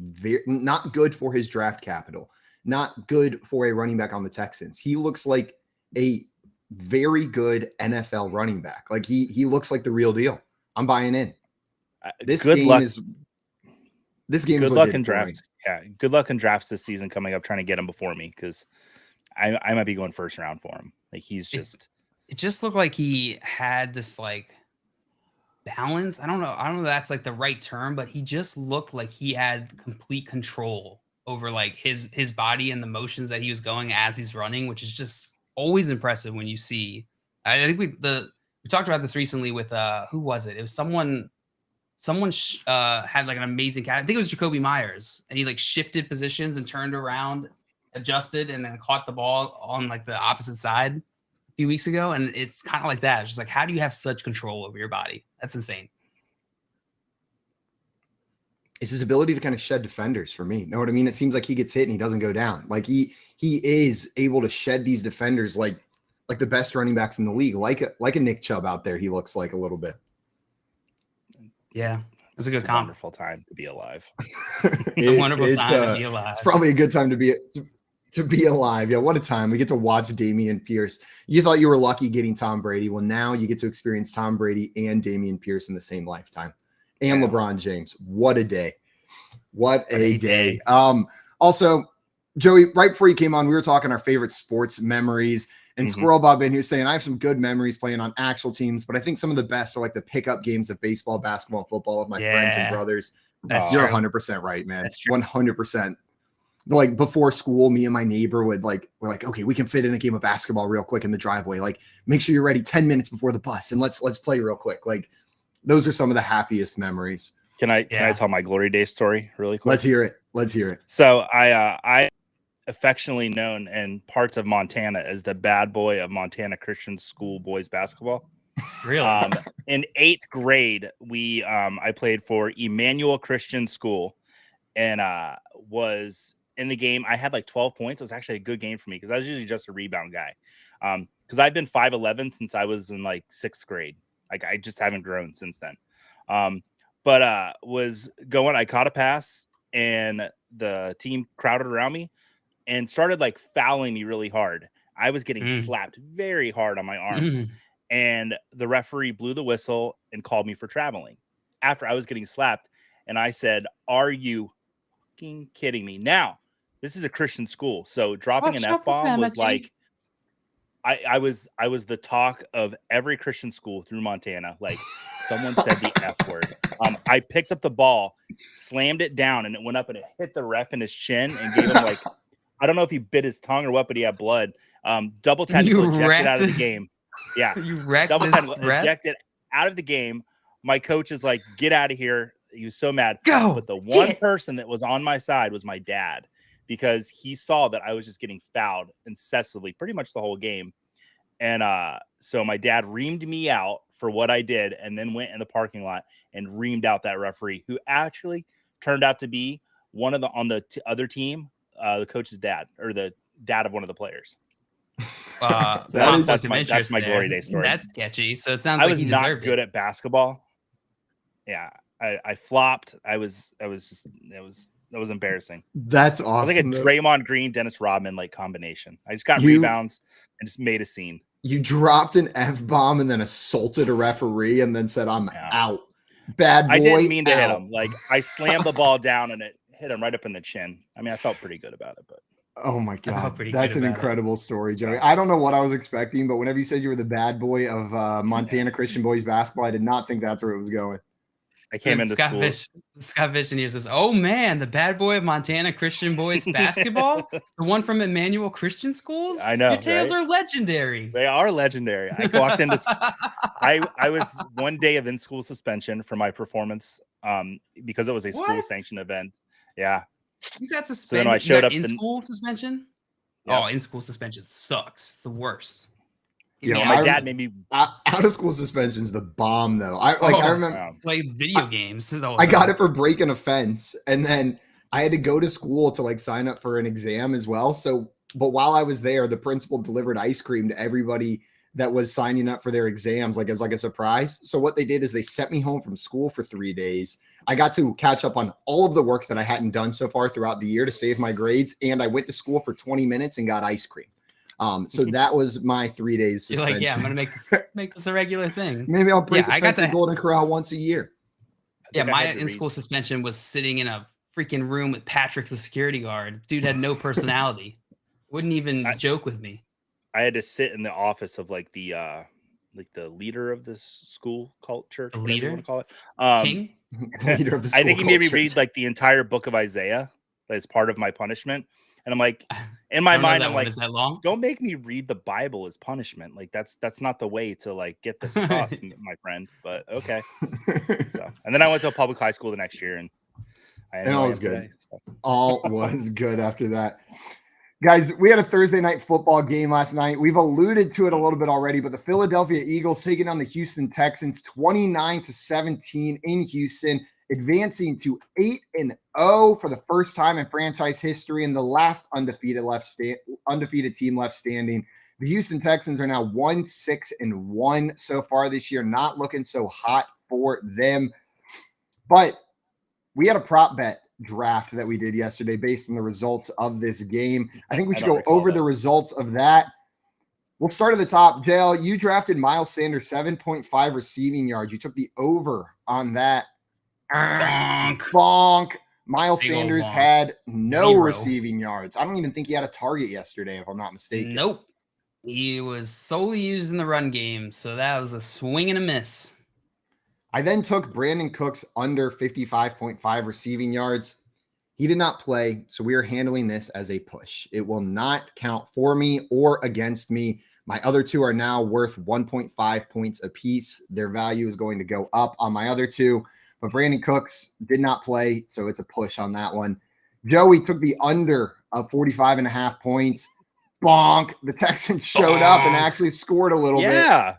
not good for his draft capital, not good for a running back on the Texans. He looks like a very good NFL running back. Like he looks like the real deal. I'm buying in. This game is good luck in drafts. Yeah, good luck in drafts this season coming up, trying to get him before me because I might be going first round for him. Like he's just. It just looked like he had this like balance. I don't know if that's like the right term, but he just looked like he had complete control over like his body and the motions that he was going as he's running, which is just always impressive when you see. I think we talked about this recently with who was it? It was someone had like an amazing catch. I think it was Jacoby Myers, and he like shifted positions and turned around, adjusted, and then caught the ball on like the opposite side a few weeks ago. And it's kind of like that. It's just like, how do you have such control over your body? That's insane. It's his ability to kind of shed defenders for me. Know what I mean? It seems like he gets hit and he doesn't go down. Like he is able to shed these defenders like the best running backs in the league, like a Nick Chubb out there. He looks like a little bit. Yeah, it's a good wonderful time to be alive. It's a wonderful time to be alive. It's probably a good time to be alive. Yeah, what a time. We get to watch Dameon Pierce. You thought you were lucky getting Tom Brady. Well, now you get to experience Tom Brady and Dameon Pierce in the same lifetime. And LeBron James. What a day. What a day. Also, Joey, right before you came on, we were talking our favorite sports memories. And Squirrel Bob in here saying, I have some good memories playing on actual teams, but I think some of the best are like the pickup games of baseball, basketball, and football with my friends and brothers. You're 100% right, man. That's true. 100%. Like before school, me and my neighbor we're like, okay, we can fit in a game of basketball real quick in the driveway. Like, make sure you're ready 10 minutes before the bus and let's play real quick. Like, those are some of the happiest memories. Can I tell my glory days story really quick? Let's hear it. So I affectionately known in parts of Montana as the bad boy of Montana Christian School boys basketball. Really? In 8th grade, I played for Emmanuel Christian School and was in the game. I had like 12 points. It was actually a good game for me because I was usually just a rebound guy. Because I've been 5'11" since I was in like 6th grade. Like I just haven't grown since then. But I caught a pass and the team crowded around me and started like fouling me really hard. I was getting slapped very hard on my arms and the referee blew the whistle and called me for traveling. after I was getting slapped, and I said, "Are you fucking kidding me?" Now, this is a Christian school, so dropping an F-bomb was like, I was the talk of every Christian school through Montana. Like, someone said the F word. I picked up the ball, slammed it down, and it went up and it hit the ref in his chin and gave him like, I don't know if he bit his tongue or what, but he had blood. Double technical ejected out of the game. Yeah, You wrecked double this technical ref? ejected out of the game. My coach is like, "Get out of here." He was so mad. Go, But the one get. person that was on my side was my dad, because he saw that I was just getting fouled incessantly pretty much the whole game. And so my dad reamed me out for what I did, and then went in the parking lot and reamed out that referee, who actually turned out to be one of the on the other team, the coach's dad, or the dad of one of the players. That's my glory day story. That's sketchy. So it sounds I like was he not deserved good it. at basketball. Yeah, I flopped. It was embarrassing. That's I was like a awesome. though. Draymond Green, Dennis Rodman like combination. I just got You- rebounds and just made a scene. You dropped an F-bomb and then assaulted a referee and then said, "I'm Yeah. out." Bad boy. I didn't mean to hit out. him. Like, I slammed the ball down and it hit him right up in the chin. I mean, I felt pretty good about it, but Oh my God. pretty That's good an about it. incredible story, Joey. I don't know what I was expecting, but whenever you said you were the bad boy of Montana Christian boys basketball, I did not think that's where it was going. I came into school. Scott Fish and he says, "Oh man, the bad boy of Montana Christian boys basketball, the one from Emmanuel Christian schools. I know, Your tales right? are legendary." They are legendary. I walked into I was one day of in-school suspension for my performance because it was a What? school-sanctioned event. Yeah. You got then suspended. I showed up in the- school suspension. Yeah. Oh, in school suspension sucks. It's the worst. You know, My dad made me out of school suspension's the bomb, though. I remember play video games. I got it for breaking a fence, and then I had to go to school to like sign up for an exam as well. So, but while I was there, the principal delivered ice cream to everybody that was signing up for their exams, like as like a surprise. So what they did is they sent me home from school for 3 days. I got to catch up on all of the work that I hadn't done so far throughout the year to save my grades, and I went to school for 20 minutes and got ice cream. So that was my 3 days You're suspension. like, yeah, I'm gonna make this a regular thing. Maybe I'll break Yeah, a I got fence at to- Golden Corral once a year. Yeah, think I my had to read. in-school suspension was sitting in a freaking room with Patrick, the security guard. Dude had no personality. Wouldn't even joke with me. I had to sit in the office of like the leader of this school culture. The whatever you leader? want to call it. King? Leader of the I think he school made me culture. read like the entire book of Isaiah as part of my punishment. And I'm like, in I my don't know mind, that I'm one. like, Is that long? don't make me read the Bible as punishment. Like that's not the way to like get this across, my friend. But okay. So, and then I went to a public high school the next year, and I And all am was good. today, so. All was good after that. Guys, we had a Thursday night football game last night. We've alluded to it a little bit already, but the Philadelphia Eagles taking on the Houston Texans 29-17 in Houston, advancing to 8-0 for the first time in franchise history, and the last undefeated team left standing. The Houston Texans are now 1-6-1 so far this year, not looking so hot for them. But we had a prop bet draft that we did yesterday based on the results of this game. I think we I should don't go recall over that. the results of that. We'll start at the top. JL, you drafted Miles Sanders 7.5 receiving yards. You took the over on that. Bonk. Miles Big ol' Sanders bonk. had no 0. receiving yards. I don't even think he had a target yesterday, if I'm not mistaken. Nope. He was solely used in the run game, so that was a swing and a miss. I then took Brandon Cooks under 55.5 receiving yards. He did not play, so we are handling this as a push. It will not count for me or against me. My other two are now worth 1.5 points apiece. Their value is going to go up on my other two, but Brandon Cooks did not play, so it's a push on that one. Joey took the under of 45.5 points. Bonk. The Texans showed up and actually scored a little bit. Yeah.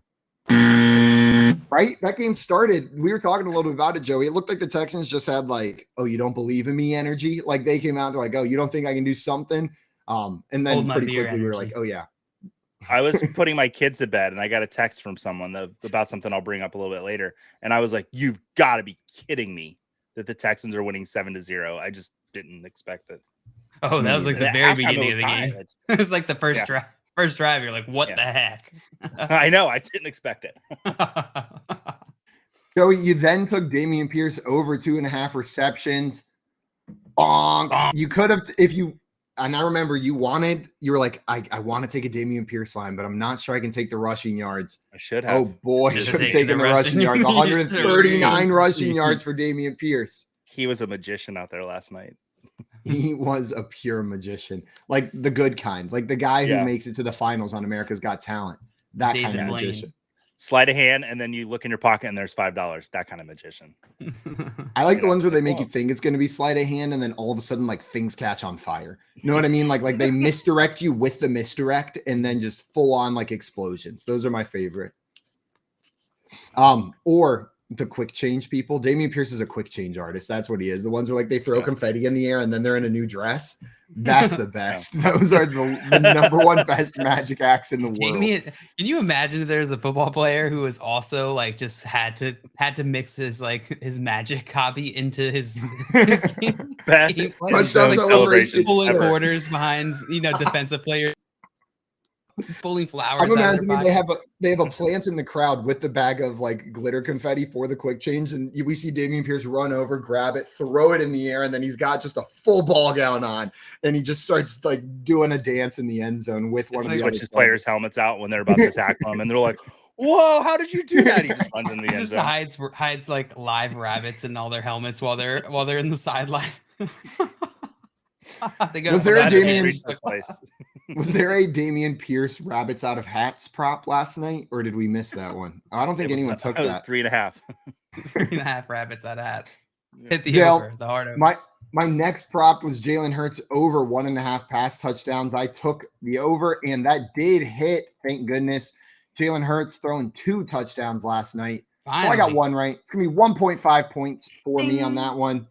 Right? That game started. We were talking a little bit about it, Joey. It looked like the Texans just had like, "Oh, you don't believe in me" energy. Like they came out, they're like, "Oh, you don't think I can do something?" And then Hold my pretty beer quickly we were energy. like, "Oh yeah." I was putting my kids to bed and I got a text from someone about something I'll bring up a little bit later. And I was like, you've got to be kidding me that the Texans are winning 7-0. I just didn't expect it. Oh, that was like the At very halftime, it beginning was of the game. tied. It's- It was like the first Yeah. drive. First drive, you're like, what Yeah. the heck? I know. I didn't expect it. Joey, you then took Dameon Pierce over 2.5 receptions. Bonk. Bonk. You could have, and I remember you were like, I want to take a Dameon Pierce line, but I'm not sure I can take the rushing yards. I should have. Oh boy, Should should have have taken the rushing yards. 139 rushing yards for Dameon Pierce. He was a magician out there last night. He was a pure magician, like the good kind, like the guy who Yeah. makes it to the finals on America's Got Talent. That David kind of Blaine. magician. Slide a hand, and then you look in your pocket, and there's $5. That kind of magician. I like You the know, ones where they like, make you whoa. think it's going to be sleight of hand, and then all of a sudden, like things catch on fire. You know what I mean? Like they misdirect you with the misdirect, and then just full on like explosions. Those are my favorite. Or the quick change people. Dameon Pierce is a quick change artist. That's what he is. The ones where like they throw confetti in the air and then they're in a new dress. That's the best. Those are the number one best magic acts in the world. Can you imagine if there's a football player who was also like just had to mix his magic hobby into his game? Best game play? touchdown Just, celebration pulling ever. quarters behind defensive players, pulling flowers. I'm out of imagining their they pocket. have a plant in the crowd with the bag of like glitter confetti for the quick change, and we see Dameon Pierce run over, grab it, throw it in the air, and then he's got just a full ball gown on, and he just starts like doing a dance in the end zone with one of the switches other players' players. helmets out when they're about to tackle him, and they're like, "Whoa, how did you do that?" He just runs in the He end just zone. hides like live rabbits in all their helmets while they're in the sideline. Was there a Dameon? Reach this place. Was there a Dameon Pierce rabbits out of hats prop last night, or did we miss that one? I don't think anyone took It was that. 3.5. 3.5 rabbits out of hats. Hit the Dale, over, the hard over. My next prop was Jalen Hurts over 1.5 pass touchdowns. I took the over, and that did hit. Thank goodness. Jalen Hurts throwing 2 touchdowns last night. So I got Finally. one right. It's going to be 1.5 points for me on that one.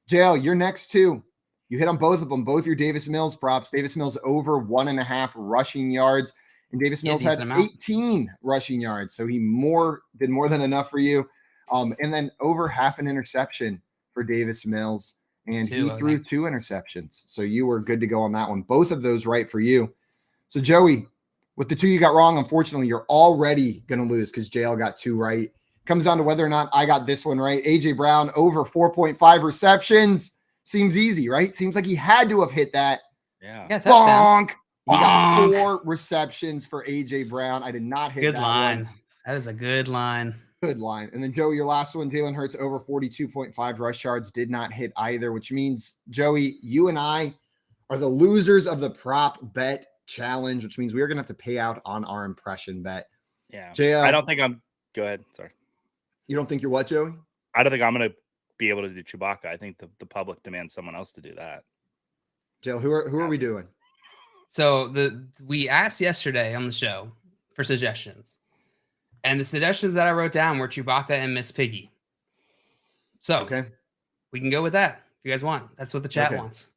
JL, you're next two. You hit on both of them, both your Davis Mills props. Davis Mills over 1.5 rushing yards. And Davis Mills had decent amount. 18 rushing yards. So he did more than enough for you. And then over half an interception for Davis Mills. And he threw 2 interceptions. So you were good to go on that one. Both of those right for you. So Joey, with the 2 you got wrong, unfortunately, you're already going to lose because JL got 2 right. Comes down to whether or not I got this one right. AJ Brown over 4.5 receptions. Seems easy, right? Seems like he had to have hit that. Yeah. Touchdown. Bonk. He got 4 receptions for AJ Brown. I did not hit Good that line. one. That is a good line. Good line. And then Joey, your last one, Jalen Hurts over 42.5 rush yards, did not hit either, which means Joey, you and I are the losers of the prop bet challenge, which means we are going to have to pay out on our impression bet. Yeah. JL, I don't think I'm. Go ahead. Sorry. You don't think you're what, Joey? I don't think I'm going to be able to do Chewbacca. I think the public demands someone else to do that. JL, who are we doing? So we asked yesterday on the show for suggestions, and the suggestions that I wrote down were Chewbacca and Miss Piggy. So Okay. we can go with that if you guys want. That's what the chat wants.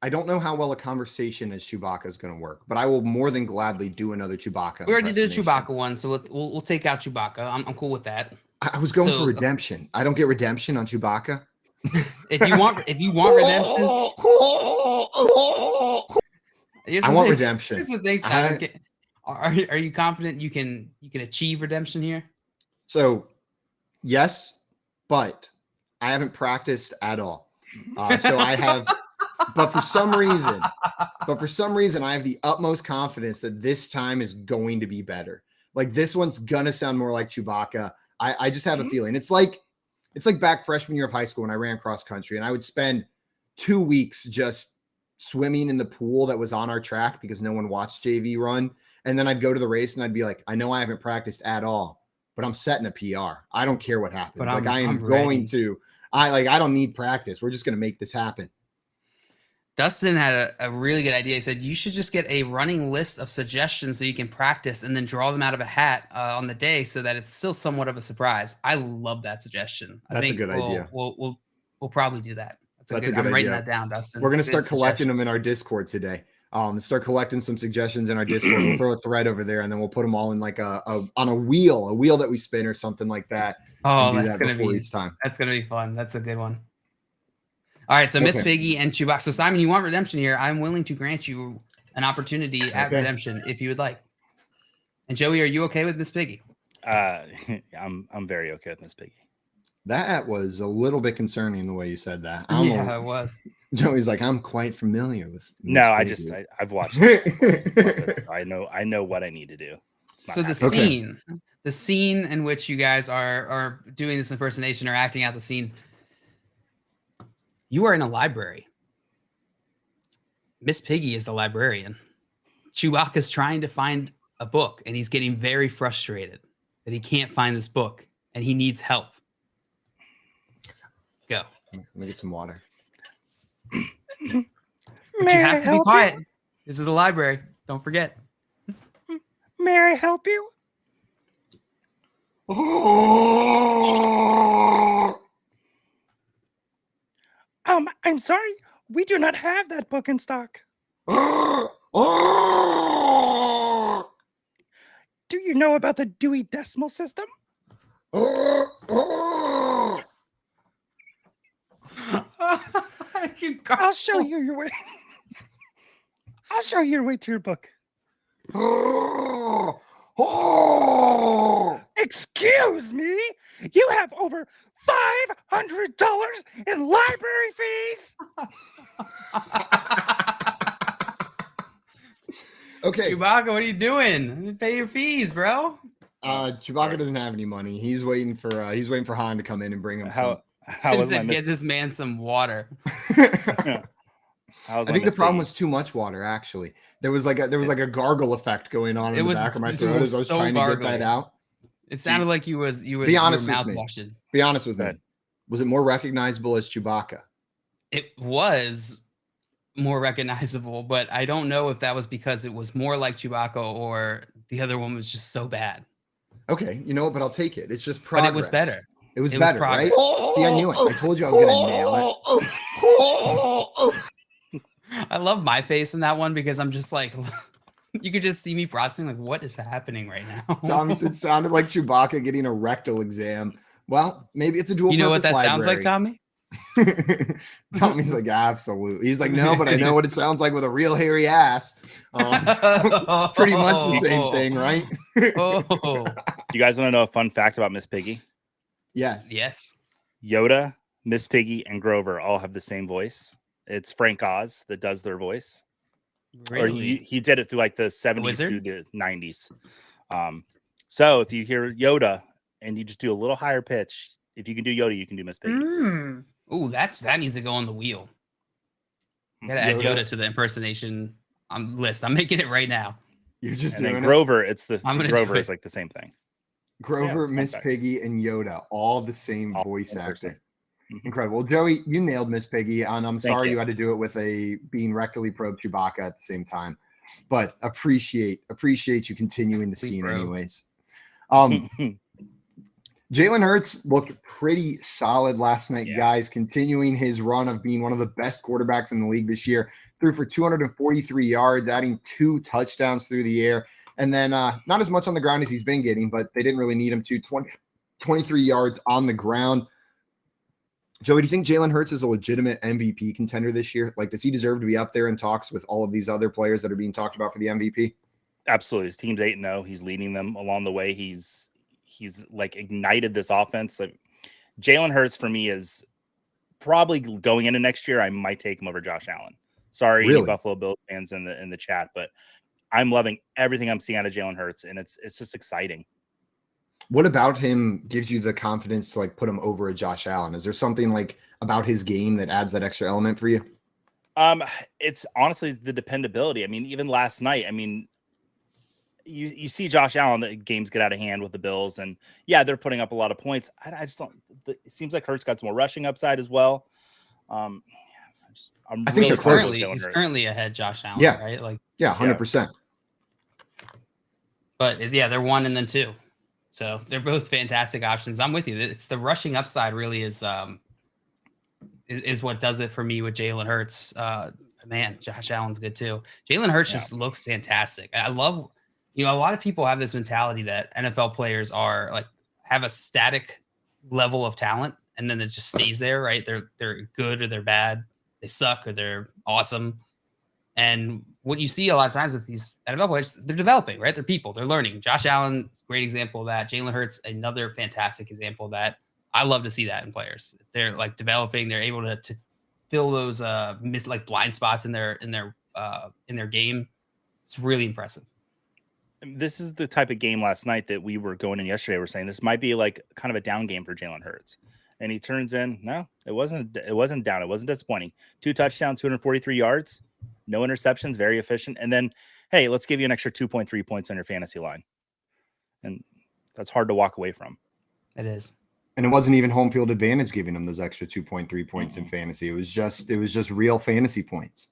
I don't know how well a conversation as Chewbacca is going to work, but I will more than gladly do another Chewbacca. We already did a impersonation. Chewbacca one, so we'll take out Chewbacca. I'm cool with that. I was going So- for redemption. I don't get redemption on Chewbacca. If you want redemption, here's I the want thing. redemption. Here's the thing, Simon. Are you confident you can achieve redemption here? So, yes, but I haven't practiced at all. So I have, but for some reason, I have the utmost confidence that this time is going to be better. Like this one's gonna sound more like Chewbacca. I just have a feeling. It's like back freshman year of high school when I ran cross country, and I would spend 2 weeks just swimming in the pool that was on our track because no one watched JV run. And then I'd go to the race and I'd be like, I know I haven't practiced at all, but I'm setting a PR. I don't care what happens. But I am I'm going ready. to. I don't need practice. We're just going to make this happen. Dustin had a really good idea. He said you should just get a running list of suggestions so you can practice and then draw them out of a hat on the day so that it's still somewhat of a surprise. I love that suggestion. I That's a think good idea. We'll probably do that. That's a good I'm writing idea. that down, Dustin. We're going to Good start collecting suggestion. them in our Discord today. Start collecting some suggestions in our Discord. We'll throw a thread over there and then we'll put them all in like on a wheel that we spin or something like that. Oh, and do that's that gonna before be each time. That's gonna be fun. That's a good one. All right, so Miss Okay. Piggy and Chewbacca. So Simon, you want redemption here? I'm willing to grant you an opportunity at Okay. redemption if you would like. And Joey, are you okay with Miss Piggy? I'm very okay with Miss Piggy. That was a little bit concerning the way you said that. It was. Joey's like, I'm quite familiar with. No, I've watched it. So I know what I need to do. So the scene in which you guys are doing this impersonation or acting out the scene, you are in a library. Miss Piggy is the librarian. Chewbacca's trying to find a book, and he's getting very frustrated that he can't find this book, and he needs help. Go. Let me get some water. But you have to be quiet. This is a library. Don't forget. May I help you? I'm sorry. We do not have that book in stock. Do you know about the Dewey Decimal System? I'll show you your way. I'll show you your way to your book. Excuse me? You have over $500 in library fees? Okay. Chewbacca, what are you doing? Pay your fees, bro. Chewbacca doesn't have any money. He's waiting for Han to come in and bring him some. Tim said, get this man some water. I think the problem was too much water. Actually, there was like a gargle effect going on in the back of my throat as I was trying to get that out. It sounded like you was be honest with me. Washing. Be honest with me. Was it more recognizable as Chewbacca? It was more recognizable, but I don't know if that was because it was more like Chewbacca or the other one was just so bad. Okay, you know what? But I'll take it. It's just progress. But it was better. It was better, right? See, I knew it. I told you I was gonna nail it. I love my face in that one because I'm just like, you could just see me processing like, what is happening right now? Tommy said, sounded like Chewbacca getting a rectal exam. Well, maybe it's a dual. You know what that library. sounds like, Tommy? Tommy's like, absolutely. He's like, no, but I know what it sounds like with a real hairy ass. Pretty much the same thing, right? You guys want to know a fun fact about Miss Piggy? Yes. Yoda, Miss Piggy, and Grover all have the same voice. It's Frank Oz that does their voice. Really? Or he did it through like the 70s through the 90s. So if you hear Yoda and you just do a little higher pitch, if you can do Yoda, you can do Miss Piggy. Ooh, that needs to go on the wheel. You gotta add Yoda to the impersonation list. I'm making it right now. You're just and doing then Grover. It's the I'm Grover is like the same thing. Grover, Miss Piggy, and Yoda, all the same voice acting. Incredible. Well, Joey, you nailed Miss Piggy, and I'm sorry you had to do it with a being rectally probed Chewbacca at the same time. But appreciate you continuing the scene anyways. Jalen Hurts looked pretty solid last night, guys, continuing his run of being one of the best quarterbacks in the league this year. Threw for 243 yards, adding 2 touchdowns through the air. And then not as much on the ground as he's been getting, but they didn't really need him to. 23 yards on the ground. Joey, do you think Jalen Hurts is a legitimate MVP contender this year? Like, does he deserve to be up there in talks with all of these other players that are being talked about for the MVP? Absolutely. His team's 8-0. He's leading them along the way. He's like ignited this offense. Like, Jalen Hurts for me is probably going into next year. I might take him over Josh Allen. Sorry, really? Buffalo Bills fans in the chat, but I'm loving everything I'm seeing out of Jalen Hurts, and it's just exciting. What about him gives you the confidence to like put him over a Josh Allen? Is there something like about his game that adds that extra element for you? It's honestly the dependability. I mean, even last night, I mean, you see Josh Allen, the games get out of hand with the Bills, and yeah, they're putting up a lot of points. I just don't. It seems like Hurts got some more rushing upside as well. I think he's currently ahead Josh Allen. Yeah, right. Like 100%. But yeah, they're 1 and then 2, so they're both fantastic options. I'm with you. It's the rushing upside really is what does it for me with Jalen Hurts. Man, Josh Allen's good too. Jalen Hurts just looks fantastic. I love. A lot of people have this mentality that NFL players are like have a static level of talent and then it just stays there, right? They're good or they're bad, they suck or they're awesome. And what you see a lot of times with these NFL players, they're developing, right? They're people, they're learning. Josh Allen, great example of that. Jalen Hurts, another fantastic example of that. I love to see that in players. They're like developing. They're able to fill those blind spots in their game. It's really impressive. This is the type of game last night that we were going in yesterday. We're saying this might be like kind of a down game for Jalen Hurts. And he turns in. No, it wasn't down. It wasn't disappointing. 2 touchdowns, 243 yards, no interceptions, very efficient. And then, hey, let's give you an extra 2.3 points on your fantasy line. And that's hard to walk away from. It is. And it wasn't even home field advantage giving them those extra 2.3 points in fantasy. It was just real fantasy points.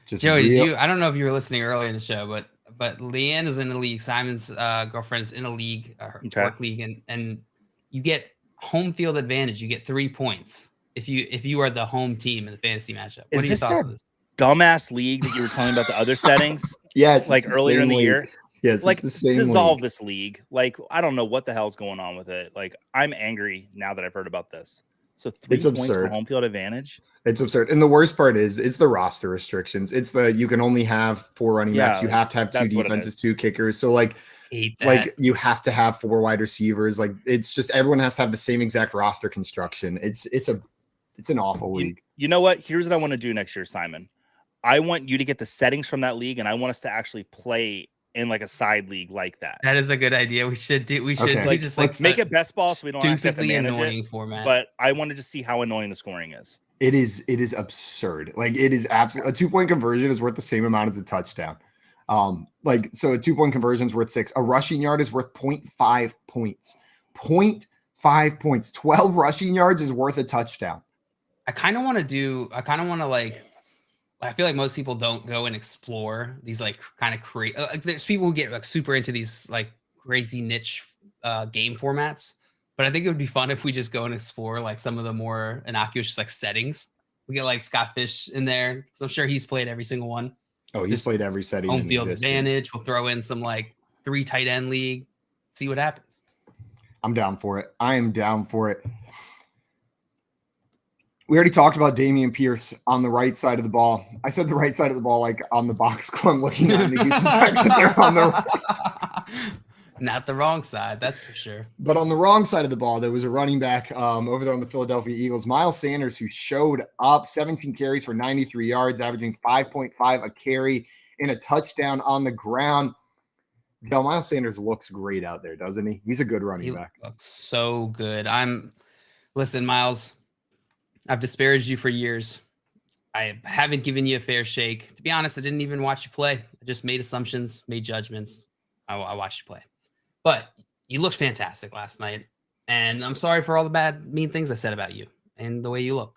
Just Joey, I don't know if you were listening earlier in the show, but Leanne is in a league. Simon's girlfriend is in a league, work league, and you get home field advantage. You get 3 points if you are the home team in the fantasy matchup. What are your thoughts on this? Dumbass league that you were telling about the other settings? Yes, like earlier in the year. Yes, like dissolve league. this league. Like I don't know what the hell's going on with it. Like I'm angry now that I've heard about this. So 3 points for home field advantage. It's absurd. And the worst part is it's the roster restrictions. It's you can only have 4 running backs. You have to have 2 defenses, 2 kickers. So like you have to have 4 wide receivers. Like it's just everyone has to have the same exact roster construction. It's an awful league. You know what? Here's what I want to do next year, Simon. I want you to get the settings from that league, and I want us to actually play in like a side league like that. That is a good idea. We should let's make it best ball so we don't have to manage annoying it. Format. But I wanted to see how annoying the scoring is. It is absurd. Like it is absolutely a 2-point conversion is worth the same amount as a touchdown. So a 2-point conversion is worth 6. A rushing yard is worth 0.5 points. 0.5 points. 12 rushing yards is worth a touchdown. I feel like most people don't go and explore these like kind of there's people who get like super into these like crazy niche game formats, but I think it would be fun if we just go and explore like some of the more innocuous just like settings. We get like Scott Fish in there because I'm sure he's played every single one. Oh, he's played every setting. Home field advantage. We'll throw in some like 3 tight end league. See what happens. I'm down for it. I am down for it. We already talked about Dameon Pierce on the right side of the ball. I said the right side of the ball, like on the box score. I'm looking at the Houston Texans. They're on the right. Not the wrong side, that's for sure. But on the wrong side of the ball, there was a running back over there on the Philadelphia Eagles, Miles Sanders, who showed up 17 carries for 93 yards, averaging 5.5 a carry and a touchdown on the ground. Miles Sanders looks great out there, doesn't he? He's a good running back. Looks so good. Listen, Miles, I've disparaged you for years. I haven't given you a fair shake. To be honest, I didn't even watch you play. I just made assumptions, made judgments. I watched you play. But you looked fantastic last night. And I'm sorry for all the bad, mean things I said about you and the way you look.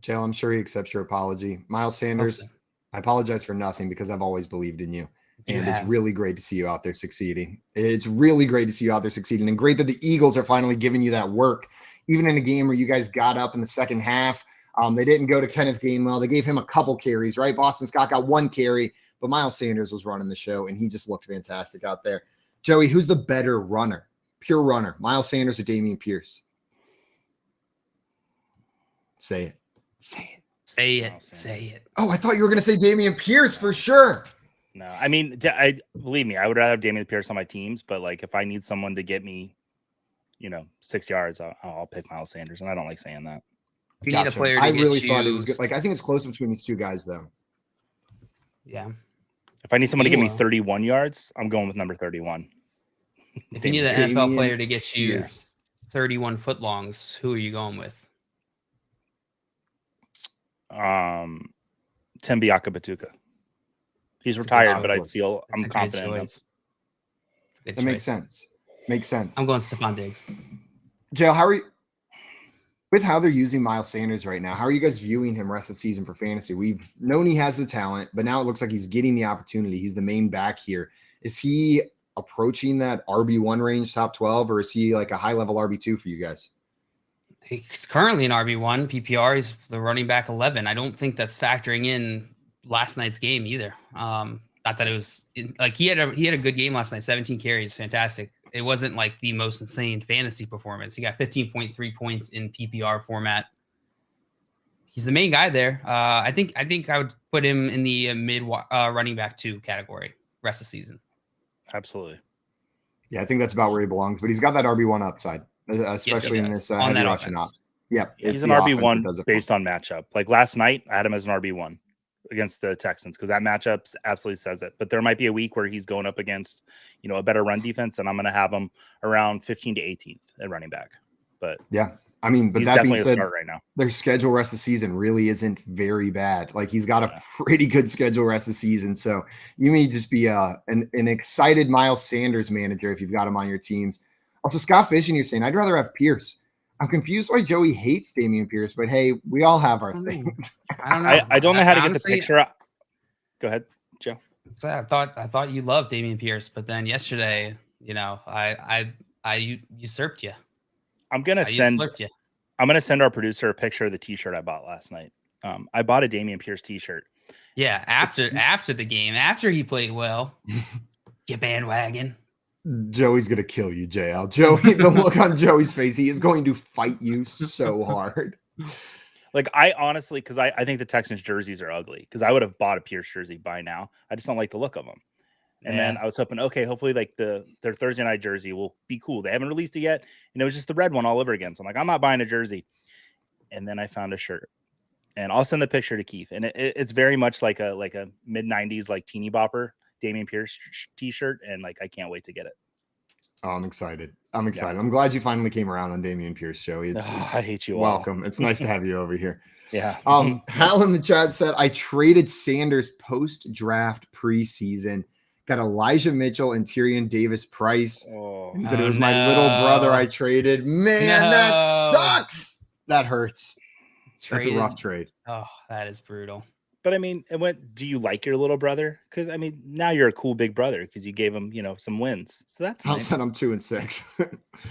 Jalen, I'm sure he accepts your apology. Miles Sanders, I apologize for nothing because I've always believed in you. And it's really great to see you out there succeeding. It's really great to see you out there succeeding. And great that the Eagles are finally giving you that work. Even in a game where you guys got up in the second half, they didn't go to Kenneth Gainwell. They gave him a couple carries, right? Boston Scott got 1 carry, but Miles Sanders was running the show, and he just looked fantastic out there. Joey, who's the better runner? Pure runner, Miles Sanders or Dameon Pierce? Say it. Say it. Say it. Say it. Oh, I thought you were going to say Dameon Pierce for sure. No, I mean, believe me, I would rather have Dameon Pierce on my teams, but like if I need someone to get me, 6 yards, I'll pick Miles Sanders, and I don't like saying that. You need a player. I really thought it was good. Like I think it's close between these 2 guys, though. Yeah. If I need someone to give me 31 yards, I'm going with number 31. If you need an NFL player to get you 31 footlongs, who are you going with? Tim Biaka-Batuka. He's retired, but I feel I'm confident in him. That makes sense. Makes sense. I'm going Stephon Diggs. Jail, how are you with how they're using Miles Sanders right now? How are you guys viewing him rest of season for fantasy? We've known he has the talent, but now it looks like he's getting the opportunity. He's the main back here. Is he approaching that RB1 range, top 12, or is he like a high-level RB2 for you guys? He's currently an RB1. PPR, he's the running back 11. I don't think that's factoring in last night's game either. Not that it was like he had a good game last night. 17 carries, fantastic. It wasn't like the most insane fantasy performance. He got 15.3 points in PPR format. he's the main guy there. I think I would put him in the mid running back 2 category rest of the season. Absolutely. Yeah, I think that's about where he belongs. But he's got that RB1 upside, especially in this heavy rushing ops. Yeah, he's an RB1 based on matchup. Like last night, I had him as an RB1 against the Texans because that matchup absolutely says it. But there might be a week where he's going up against, a better run defense, and I'm going to have him around 15 to 18th at running back. But yeah, I mean, but he's that being definitely said, a start right now. Their schedule rest of the season really isn't very bad. Like he's got a pretty good schedule rest of the season. So you may just be an excited Miles Sanders manager if you've got him on your teams. Also, Scott Fishing, you're saying, I'd rather have Pierce. I'm confused why Joey hates Dameon Pierce, but hey, we all have our things. I don't know. I don't know how to get the picture up. Go ahead, Joe. So I thought you loved Dameon Pierce, but then yesterday, I usurped you. I'm gonna send our producer a picture of the T-shirt I bought last night. I bought a Dameon Pierce T-shirt. Yeah, after the game, after he played well, you bandwagon. Joey's gonna kill you, JL. Joey, the look on Joey's face, he is going to fight you so hard. Like I honestly, because I think the Texans jerseys are ugly. Because I would have bought a Pierce jersey by now. I just don't like the look of them. And then I was hoping, okay, hopefully like their Thursday night jersey will be cool. They haven't released it yet, and it was just the red one all over again. So I'm like, I'm not buying a jersey. And then I found a shirt, and I'll send the picture to Keith. And it's very much like a mid '90s like teeny bopper Dameon Pierce T-shirt, and like I can't wait to get it. Oh, I'm excited. I'm I'm glad you finally came around on Dameon Pierce, Joey. It's I hate you. Welcome. It's nice to have you over here. Yeah. Hal in the chat said I traded Sanders post-draft preseason. Got Elijah Mitchell and Tyrion Davis-Price. He said it was my little brother I traded. Man, that sucks. That hurts. That's a rough trade. Oh, that is brutal. But I mean, do you like your little brother? Because I mean, now you're a cool big brother because you gave him, some wins. So that's Hal nice. said I'm 2-6.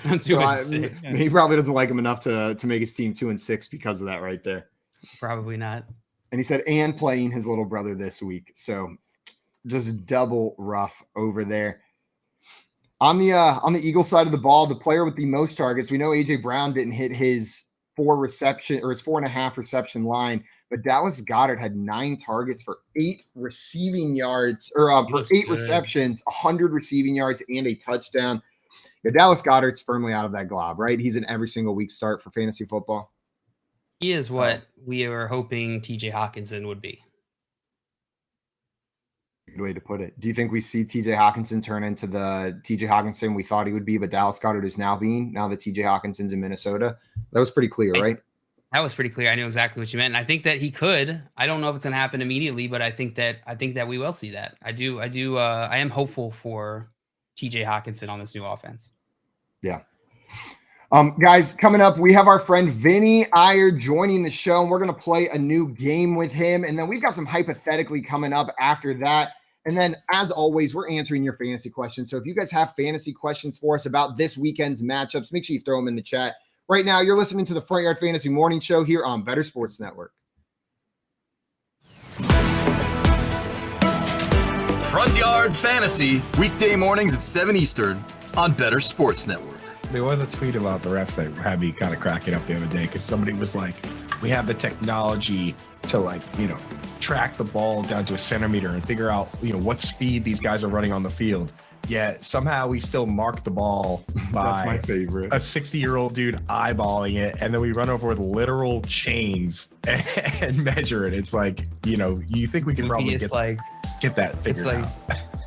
I'm 2-6. He probably doesn't like him enough to make his team 2-6 because of that right there. Probably not. And he said, and playing his little brother this week. So just double rough over there. On the Eagle side of the ball, the player with the most targets, we know AJ Brown didn't hit his 4.5 reception line, but Dallas Goedert had 9 targets for 8 receiving yards, or for 8 receptions, 100 receiving yards, and a touchdown. Yeah, Dallas Goedert's firmly out of that glob, right? He's an every single week start for fantasy football. He is what we were hoping TJ Hawkinson would be. Good way to put it. Do you think we see TJ Hawkinson turn into the TJ Hawkinson we thought he would be, but Dallas Goedert is now being, now that TJ Hawkinson's in Minnesota? That was pretty clear, right? That was pretty clear. I knew exactly what you meant. And I think that he could. I don't know if it's gonna happen immediately, but I think that we will see that. I am hopeful for TJ Hawkinson on this new offense. Yeah. Guys, coming up, we have our friend Vinnie Iyer joining the show, and we're going to play a new game with him. And then we've got some hypothetically coming up after that. And then, as always, we're answering your fantasy questions. So if you guys have fantasy questions for us about this weekend's matchups, make sure you throw them in the chat. Right now, you're listening to the Front Yard Fantasy Morning Show here on Better Sports Network. Front Yard Fantasy, weekday mornings at 7 Eastern on Better Sports Network. There was a tweet about the refs that had me kind of cracking up the other day because somebody was like, we have the technology to track the ball down to a centimeter and figure out, what speed these guys are running on the field. Yet somehow we still mark the ball by That's my favorite. A 60-year-old dude eyeballing it, and then we run over with literal chains and measure it. It's like, you think we can probably get that figured out.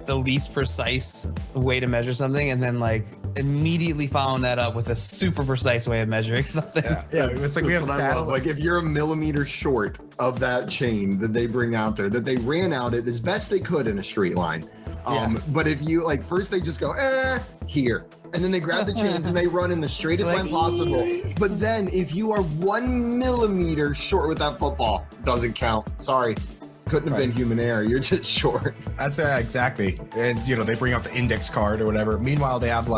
The least precise way to measure something, and then immediately following that up with a super precise way of measuring something. Yeah, it's like we have satellite. Like if you're a millimeter short of that chain that they bring out there, that they ran out it as best they could in a straight line. But if you first they just go here, and then they grab the chains and they run in the straightest line possible. But then if you are 1 millimeter short with that football, doesn't count. Sorry. Couldn't have been human error. You're just short. That's exactly. And, they bring up the index card or whatever. Meanwhile, they have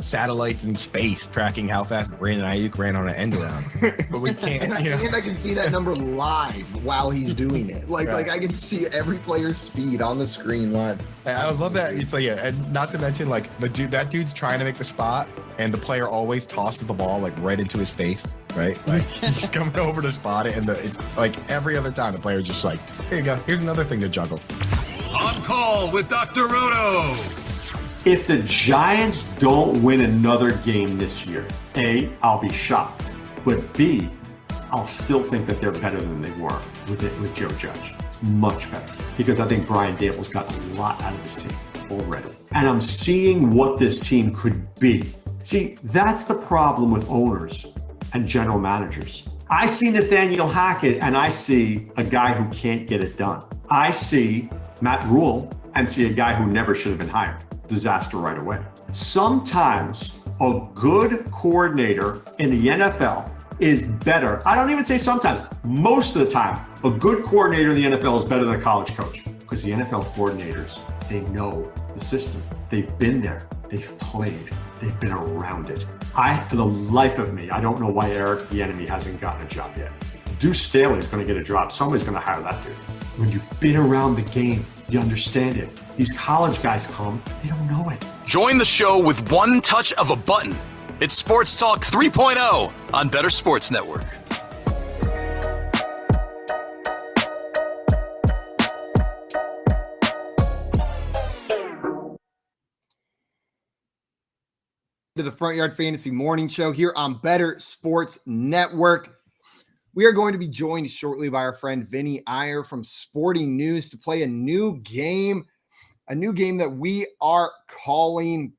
satellites in space tracking how fast Brandon Ayuk ran on an end around. But we can't, and I can see that number live while he's doing it. Like I can see every player's speed on the screen live. I love that. It's and not to mention that dude's trying to make the spot and the player always tosses the ball right into his face. right? Like he's coming over to spot it, and it's like every other time the player's just like, here you go, here's another thing to juggle. On call with Dr. Roto. If the Giants don't win another game this year, A, I'll be shocked. But B, I'll still think that they're better than they were with Joe Judge. Much better. Because I think Brian Dable's got a lot out of this team already. And I'm seeing what this team could be. See, that's the problem with owners and general managers. I see Nathaniel Hackett and I see a guy who can't get it done. I see Matt Rule and see a guy who never should have been hired. Disaster right away. Sometimes a good coordinator in the NFL is better. I don't even say sometimes. Most of the time, a good coordinator in the NFL is better than a college coach because the NFL coordinators, they know the system. They've been there. They've played. They've been around it. For the life of me, I don't know why Eric Bieniemy hasn't gotten a job yet. Deuce Staley is going to get a job. Somebody's going to hire that dude. When you've been around the game, you understand it. These college guys come, they don't know it. Join the show with one touch of a button. It's Sports Talk 3.0 on Better Sports Network. To the Front Yard Fantasy Morning Show here on Better Sports Network. We are going to be joined shortly by our friend Vinnie Iyer from Sporting News to play a new game that we are calling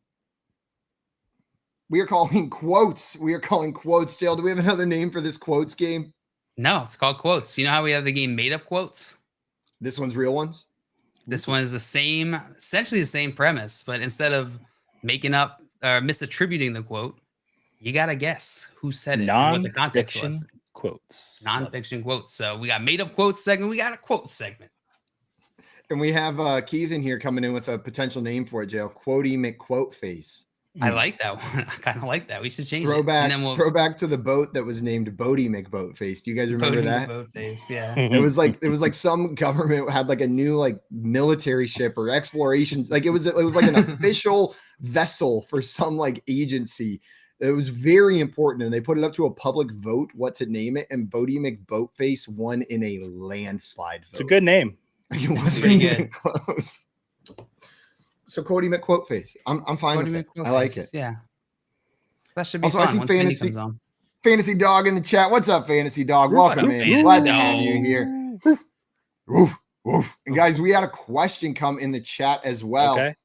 quotes. We are calling quotes. Jail, do we have another name for this quotes game? No, it's called quotes. You know how we have the game made up quotes? This one's real ones? This one is essentially the same premise, but instead of making up or misattributing the quote, you got to guess who said it and what the context was. Quotes. Non-fiction quotes. So we got made up quotes segment. We got a quote segment. And we have Keith in here coming in with a potential name for it, Jail. Quotey McQuote Face. I like that one. I kind of like that. We should change throwback, it. And then throwback to the boat that was named Bodie McBoat Face. Do you guys remember that? Boat Face, yeah. It was like some government had like a new like military ship or exploration. Like it was like an official vessel for some like agency. It was very important, and they put it up to a public vote what to name it, and Bodie McBoatface won in a landslide vote. It's a good name. It wasn't even close. So Cody McQuoteface, I'm fine with it. I like it. Yeah, so that should be also, fun. I see Fantasy Dog in the chat. What's up, Fantasy Dog? Welcome in. Glad to have you here. Woof, woof. And guys, we had a question come in the chat as well. Okay.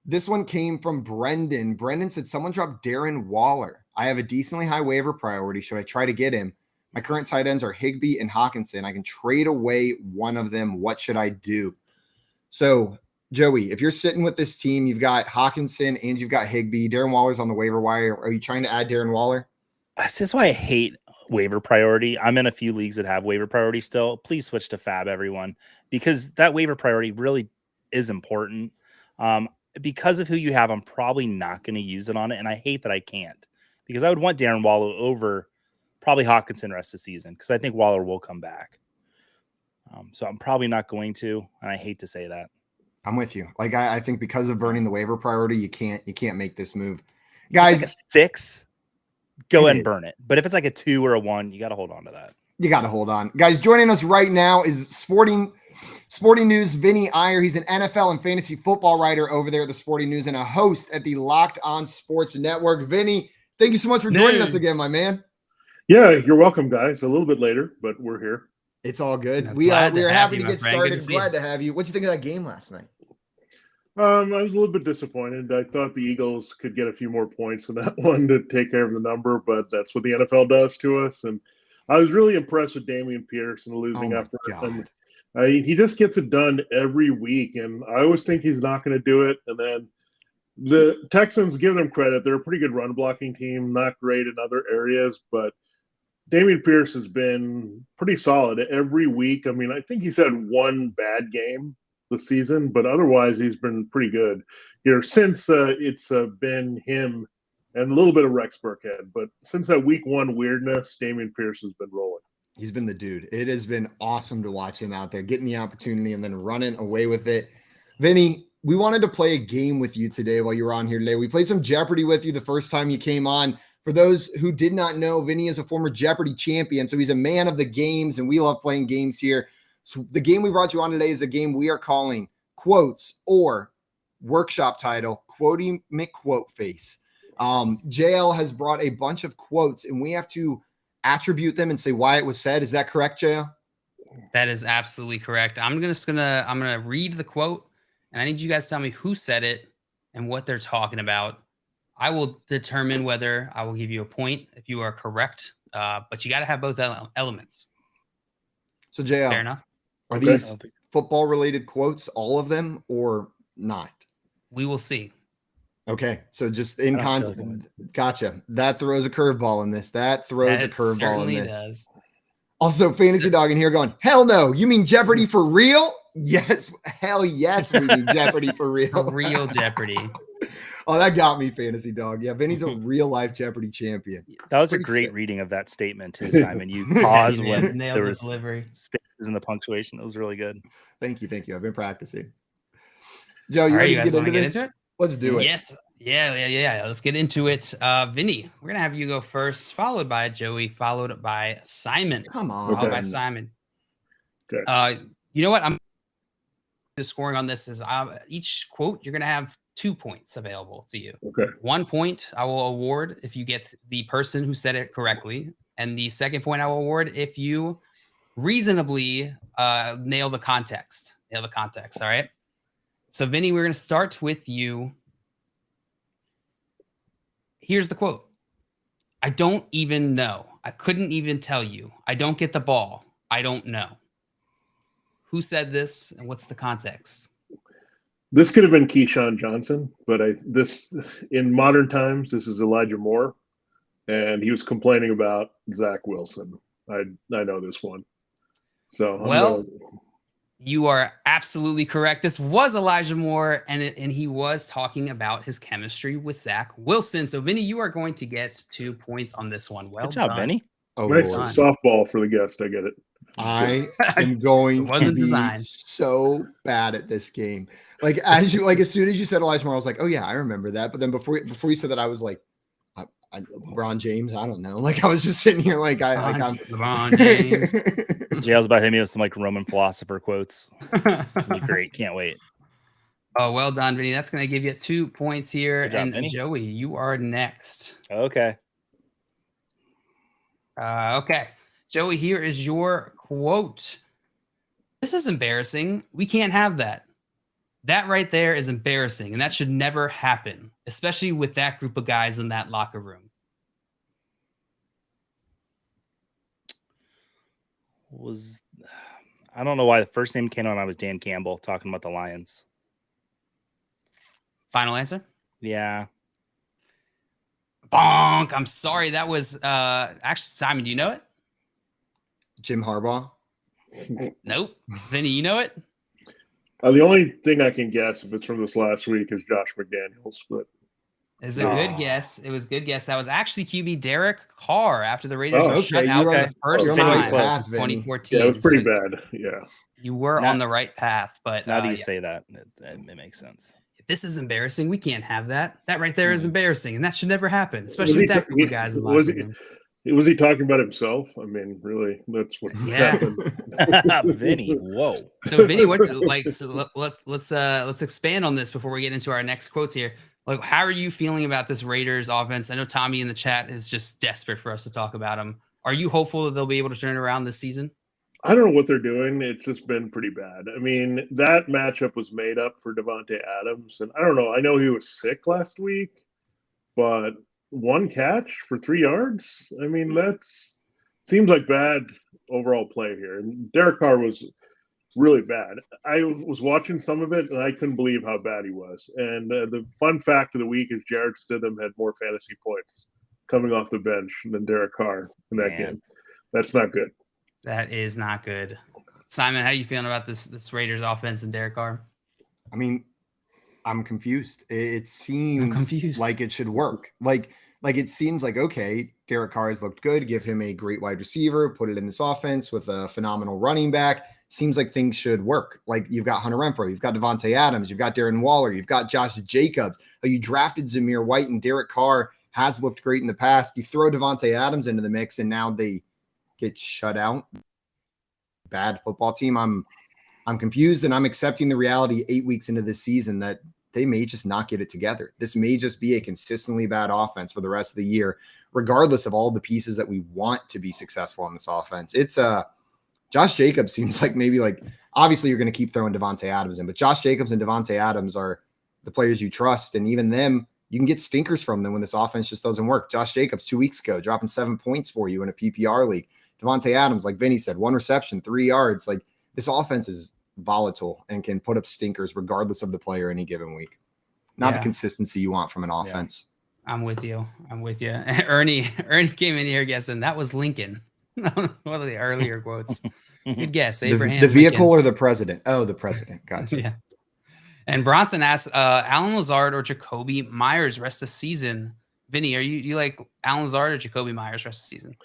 This one came from Brendan. Brendan said, someone dropped Darren Waller. I have a decently high waiver priority. Should I try to get him? My current tight ends are Higbee and Hawkinson. I can trade away one of them. What should I do? So, Joey, if you're sitting with this team, you've got Hawkinson and you've got Higbee. Darren Waller's on the waiver wire. Are you trying to add Darren Waller? This is why I hate waiver priority. I'm in a few leagues that have waiver priority still. Please switch to Fab, everyone, because that waiver priority really is important. Because of who you have, I'm probably not going to use it on it, and I hate that I can't, because I would want Darren Waller over probably Hawkinson rest of the season, because I think Waller will come back. So I'm probably not going to, and I hate to say that. I'm with you. Like I think because of burning the waiver priority, you can't make this move, guys. Like a 6, go ahead and burn it. But if it's like a 2 or a 1, you got to hold on to that. You got to hold on, guys. Joining us right now is Sporting News, Vinnie Iyer. He's an NFL and fantasy football writer over there at the Sporting News and a host at the Locked On Sports Network. Vinnie, thank you so much for joining us again, my man. Yeah, you're welcome, guys. A little bit later, but we're here. It's all good. We are happy to get started. Glad to have you. What'd you think of that game last night? I was a little bit disappointed. I thought the Eagles could get a few more points in that one to take care of the number, but that's what the NFL does to us. And I was really impressed with Damian Peterson losing effort. And he just gets it done every week, and I always think he's not going to do it. And then the Texans, give them credit. They're a pretty good run blocking team, not great in other areas, but Damian Pierce has been pretty solid every week. I mean, I think he's had one bad game this season, but otherwise he's been pretty good here since it's been him and a little bit of Rex Burkhead. But since that week 1 weirdness, Damian Pierce has been rolling. He's been the dude. It has been awesome to watch him out there getting the opportunity and then running away with it. Vinny, we wanted to play a game with you today while you were on here today. We played some Jeopardy with you the first time you came on. For those who did not know, Vinnie is a former Jeopardy champion, so he's a man of the games, and we love playing games here. So the game we brought you on today is a game we are calling Quotes, or workshop title, Quotey McQuote Face. JL has brought a bunch of quotes, and we have to attribute them and say why it was said. Is that correct, JL? That is absolutely correct. I'm gonna read the quote, and I need you guys to tell me who said it and what they're talking about. I will determine whether I will give you a point if you are correct, but you got to have both elements. So, JL, fair enough. Are these football-related quotes, all of them, or not? We will see. Okay, so just in context, gotcha. That throws a curveball in this. That throws a curveball in this. Does. Also, Fantasy Dog in here going, hell no, you mean Jeopardy for real? Yes, hell yes, we mean Jeopardy for real. Real Jeopardy. Oh, that got me, Fantasy Dog. Yeah, Vinny's a real-life Jeopardy champion. That was a great reading of that statement too, Simon. You paused when there was delivery. spaces in the punctuation. It was really good. Thank you. I've been practicing. Joe, you ready to get into this? Let's do it. Yes. Yeah. Let's get into it. Vinny, we're gonna have you go first, followed by Joey, followed by Simon. Come on. Followed by Simon. Okay. You know what? The scoring on this is each quote you're gonna have 2 points available to you. Okay. 1 point I will award if you get the person who said it correctly, and the second point I will award if you reasonably nail the context. All right. So, Vinny, we're going to start with you. Here's the quote. I don't even know. I couldn't even tell you. I don't get the ball. I don't know. Who said this, and what's the context? This could have been Keyshawn Johnson, but this in modern times, this is Elijah Moore, and he was complaining about Zach Wilson. I know this one. So you are absolutely correct. This was Elijah Moore, and he was talking about his chemistry with Zach Wilson. So, Vinny, you are going to get 2 points on this one. Well Good job, done. Vinny. Oh, nice Lord. softball for the guest. I get it. I am going to be so bad at this game. As soon as you said Elijah Moore, I was like, oh yeah, I remember that. But then before you said that, I was like, LeBron James. I don't know. I was just sitting here I'm LeBron James. JL's about to hit me with some Roman philosopher quotes. It's gonna be great. Can't wait. Oh, well done, Vinny. That's going to give you 2 points here. Good job, and Vinny. Joey, you are next. Okay. Okay. Joey, here is your quote. This is embarrassing. We can't have that. That right there is embarrassing, and that should never happen, especially with that group of guys in that locker room. I don't know why the first name came on. I was Dan Campbell talking about the Lions. Final answer? Yeah. Bonk. I'm sorry. That was actually, Simon, do you know it? Jim Harbaugh. Nope. Vinny, you know it? The only thing I can guess if it's from this last week is Josh McDaniels, but it's a good guess. It was a good guess. That was actually QB Derek Carr after the Raiders were shut out for the first time since 2014. Yeah, it was pretty bad. Yeah. You were on the right path, but now that you say that, it makes sense. This is embarrassing. We can't have that. That right there is embarrassing, and that should never happen, especially with that group of guys. Was he talking about himself? I mean, really, that's what happened. Vinny, whoa. So, Vinny, let's expand on this before we get into our next quotes here. How are you feeling about this Raiders offense? I know Tommy in the chat is just desperate for us to talk about them. Are you hopeful that they'll be able to turn it around this season? I don't know what they're doing. It's just been pretty bad. I mean, that matchup was made up for Devontae Adams, and I don't know. I know he was sick last week, but 1 catch for 3 yards. I mean, seems like bad overall play here. And Derek Carr was really bad. I was watching some of it, and I couldn't believe how bad he was. And the fun fact of the week is Jarrett Stidham had more fantasy points coming off the bench than Derek Carr in that game. That's not good. That is not good. Simon, how are you feeling about this Raiders offense and Derek Carr? I mean, I'm confused. It seems like it should work. Like it seems like, okay, Derek Carr has looked good. Give him a great wide receiver, put it in this offense with a phenomenal running back. Seems like things should work. Like you've got Hunter Renfrow, you've got Devontae Adams, you've got Darren Waller, you've got Josh Jacobs. You drafted Zamir White and Derek Carr has looked great in the past. You throw Devontae Adams into the mix, and now they get shut out. Bad football team. I'm confused, and I'm accepting the reality 8 weeks into this season that they may just not get it together. This may just be a consistently bad offense for the rest of the year, regardless of all the pieces that we want to be successful on this offense. It's Josh Jacobs seems like maybe like, obviously you're going to keep throwing Devontae Adams in, but Josh Jacobs and Devontae Adams are the players you trust. And even them, you can get stinkers from them when this offense just doesn't work. Josh Jacobs 2 weeks ago, dropping 7 points for you in a PPR league. Devontae Adams, like Vinnie said, 1 reception, 3 yards. Like, this offense is volatile and can put up stinkers regardless of the player any given week. Not the consistency you want from an offense. I'm with you. Ernie came in here guessing that was Lincoln. One of the earlier quotes. Good guess. Abraham. The vehicle Lincoln. or the president? Oh, the president. Gotcha. Yeah. And Bronson asks, Alan Lazard or Jacoby Myers rest of season? Vinny, are you like Alan Lazard or Jacoby Myers rest of season?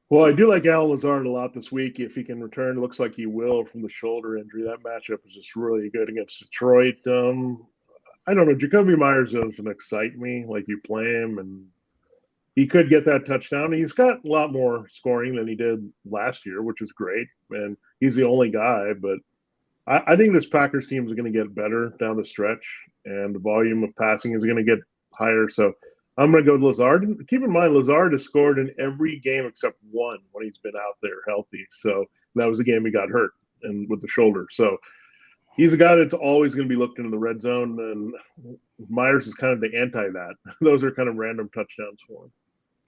Well, I do like Alan Lazard a lot this week. If he can return, it looks like he will from the shoulder injury. That matchup is just really good against Detroit. I don't know. Jacoby Myers doesn't excite me. Like, you play him, and he could get that touchdown. He's got a lot more scoring than he did last year, which is great. And he's the only guy. But I think this Packers team is going to get better down the stretch, and the volume of passing is going to get higher. So I'm going to go with Lazard. And keep in mind, Lazard has scored in every game except one when he's been out there healthy. So that was the game he got hurt and with the shoulder. So he's a guy that's always going to be looked into the red zone, and Myers is kind of the anti that. Those are kind of random touchdowns for him.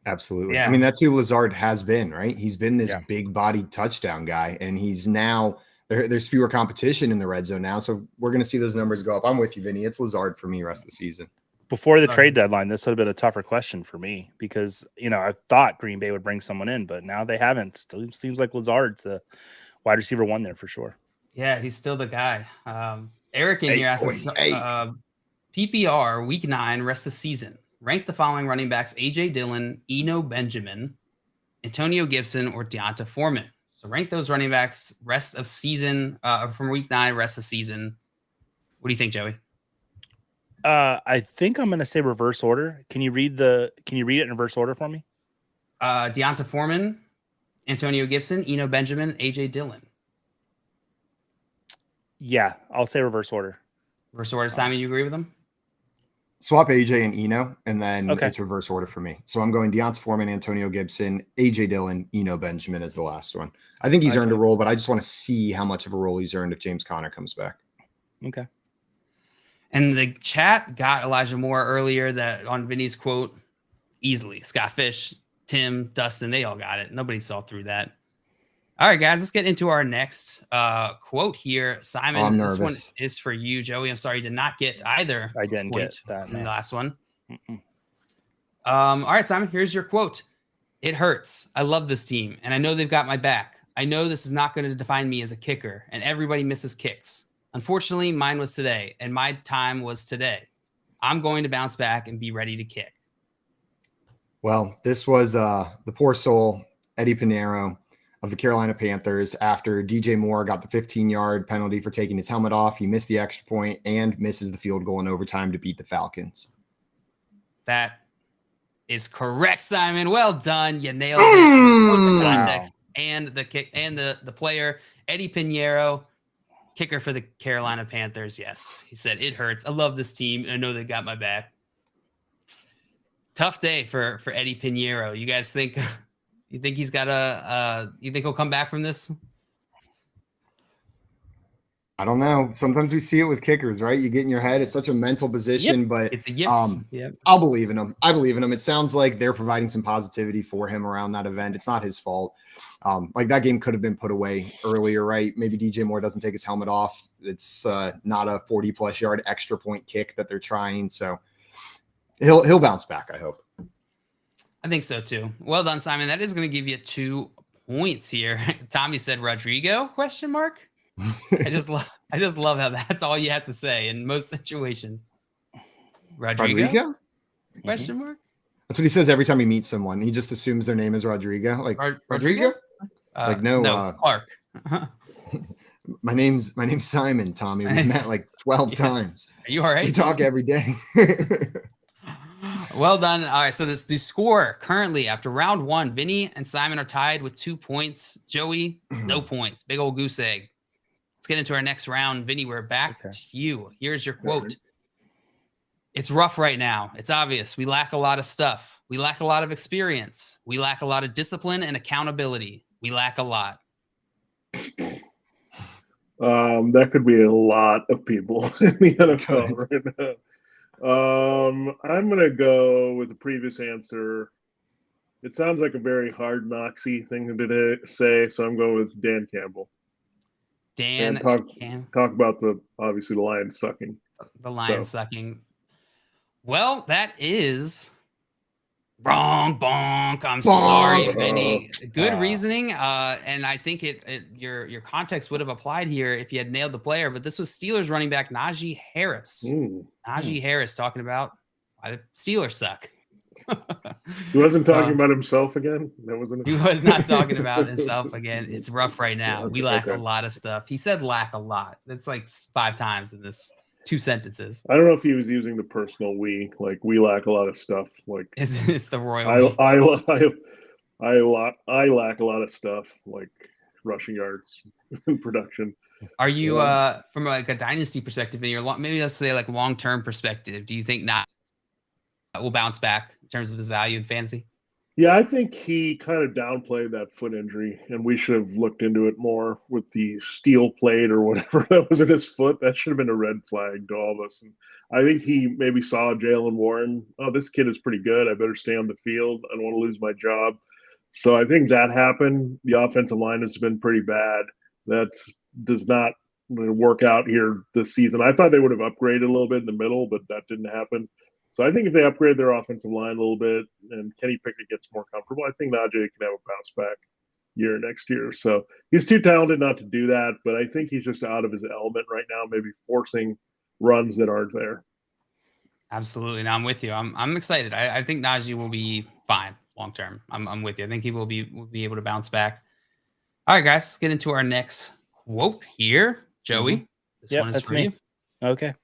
Absolutely. Yeah. I mean, that's who Lazard has been, right? He's been this big-bodied touchdown guy, and he's now there's fewer competition in the red zone now, so we're going to see those numbers go up. I'm with you, Vinny. It's Lazard for me rest of the season. Before the trade deadline, this would have been a tougher question for me because, I thought Green Bay would bring someone in, but now they haven't. Still seems like Lazard's the wide receiver 1 there for sure. Yeah, he's still the guy. Eric in here asks, PPR week 9 rest of season. Rank the following running backs: AJ Dillon, Eno Benjamin, Antonio Gibson, or Deonta Foreman. So rank those running backs rest of season from week 9 rest of season. What do you think, Joey? I think I'm going to say reverse order. Can you read it in reverse order for me? Deonta Foreman, Antonio Gibson, Eno Benjamin, AJ Dillon. Yeah, I'll say reverse order. Reverse order. Simon, you agree with them? Swap AJ and Eno, and then it's reverse order for me. So I'm going Deonta Foreman, Antonio Gibson, AJ Dillon, Eno Benjamin as the last one. I think he's earned a role, but I just want to see how much of a role he's earned if James Conner comes back. Okay. And the chat got Elijah Moore earlier that on Vinny's quote easily. Scott Fish, Tim, Dustin, they all got it. Nobody saw through that. All right, guys, let's get into our next quote here. Simon, this one is for you. Joey, I'm sorry you did not get either. I didn't get that. The last one. All right, Simon, here's your quote. It hurts. I love this team, and I know they've got my back. I know this is not going to define me as a kicker, and everybody misses kicks. Unfortunately, mine was today, and my time was today. I'm going to bounce back and be ready to kick. Well, this was the poor soul, Eddie Pinheiro of the Carolina Panthers after DJ Moore got the 15-yard penalty for taking his helmet off. He missed the extra point and misses the field goal in overtime to beat the Falcons. That is correct, Simon. Well done. You nailed it. Both the context and the kick and the player, Eddie Pinheiro, kicker for the Carolina Panthers. Yes, he said it hurts. I love this team, and I know they got my back. Tough day for Eddie Pinheiro. You guys think? You think he's got you think he'll come back from this? I don't know. Sometimes we see it with kickers, right? You get in your head. It's such a mental position, but I'll believe in him. I believe in him. It sounds like they're providing some positivity for him around that event. It's not his fault. Like that game could have been put away earlier, right? Maybe DJ Moore doesn't take his helmet off. It's not a 40+ yard extra point kick that they're trying. So he'll bounce back, I hope. I think so too. Well done, Simon. That is going to give you 2 points here. Tommy said Rodrigo ? I just love how that's all you have to say in most situations. Rodrigo? ? That's what he says every time he meets someone. He just assumes their name is Rodrigo. Like Rodrigo? Like no, Clark. My name's Simon, Tommy. We met like 12 times. Are you all right? We talk every day. Well done. All right, so the score currently after round 1, Vinnie and Simon are tied with 2 points. Joey, no points. Big old goose egg. Let's get into our next round. Vinnie, we're back to you. Here's your quote. It's rough right now. It's obvious. We lack a lot of stuff. We lack a lot of experience. We lack a lot of discipline and accountability. We lack a lot. That could be a lot of people in the NFL right now. I'm going to go with the previous answer. It sounds like a very hard Knoxy thing to say, so I'm going with Dan Campbell. Dan talk about obviously the Lions sucking. The Lions sucking. Well, that is wrong. Bonk. I'm sorry, Vinnie. Good reasoning. And I think your context would have applied here if you had nailed the player. But this was Steelers running back Najee Harris. Najee Harris talking about why the Steelers suck. He wasn't talking about himself again. That wasn't. He was not talking about himself again. It's rough right now. We lack a lot of stuff. He said lack a lot. That's like 5 times in this 2 sentences. I don't know if he was using the personal we, like we lack a lot of stuff. Like it's the royal. I lack a lot of stuff, like rushing yards, production. Are you from like a dynasty perspective, and maybe let's say like long-term perspective? Do you think not will bounce back in terms of his value in fantasy? Yeah, I think he kind of downplayed that foot injury, and we should have looked into it more with the steel plate or whatever that was in his foot. That should have been a red flag to all of us. And I think he maybe saw Jalen Warren. Oh, this kid is pretty good. I better stay on the field. I don't want to lose my job. So I think that happened. The offensive line has been pretty bad. That does not work out here this season. I thought they would have upgraded a little bit in the middle, but that didn't happen. So I think if they upgrade their offensive line a little bit and Kenny Pickett gets more comfortable, I think Najee can have a bounce back year next year. So he's too talented not to do that, but I think he's just out of his element right now, maybe forcing runs that aren't there. Absolutely. Now I'm with you. I'm excited. I think Najee will be fine long term. I'm with you. I think he will be able to bounce back. All right, guys, let's get into our next quote here. Joey, this one is for you. Okay.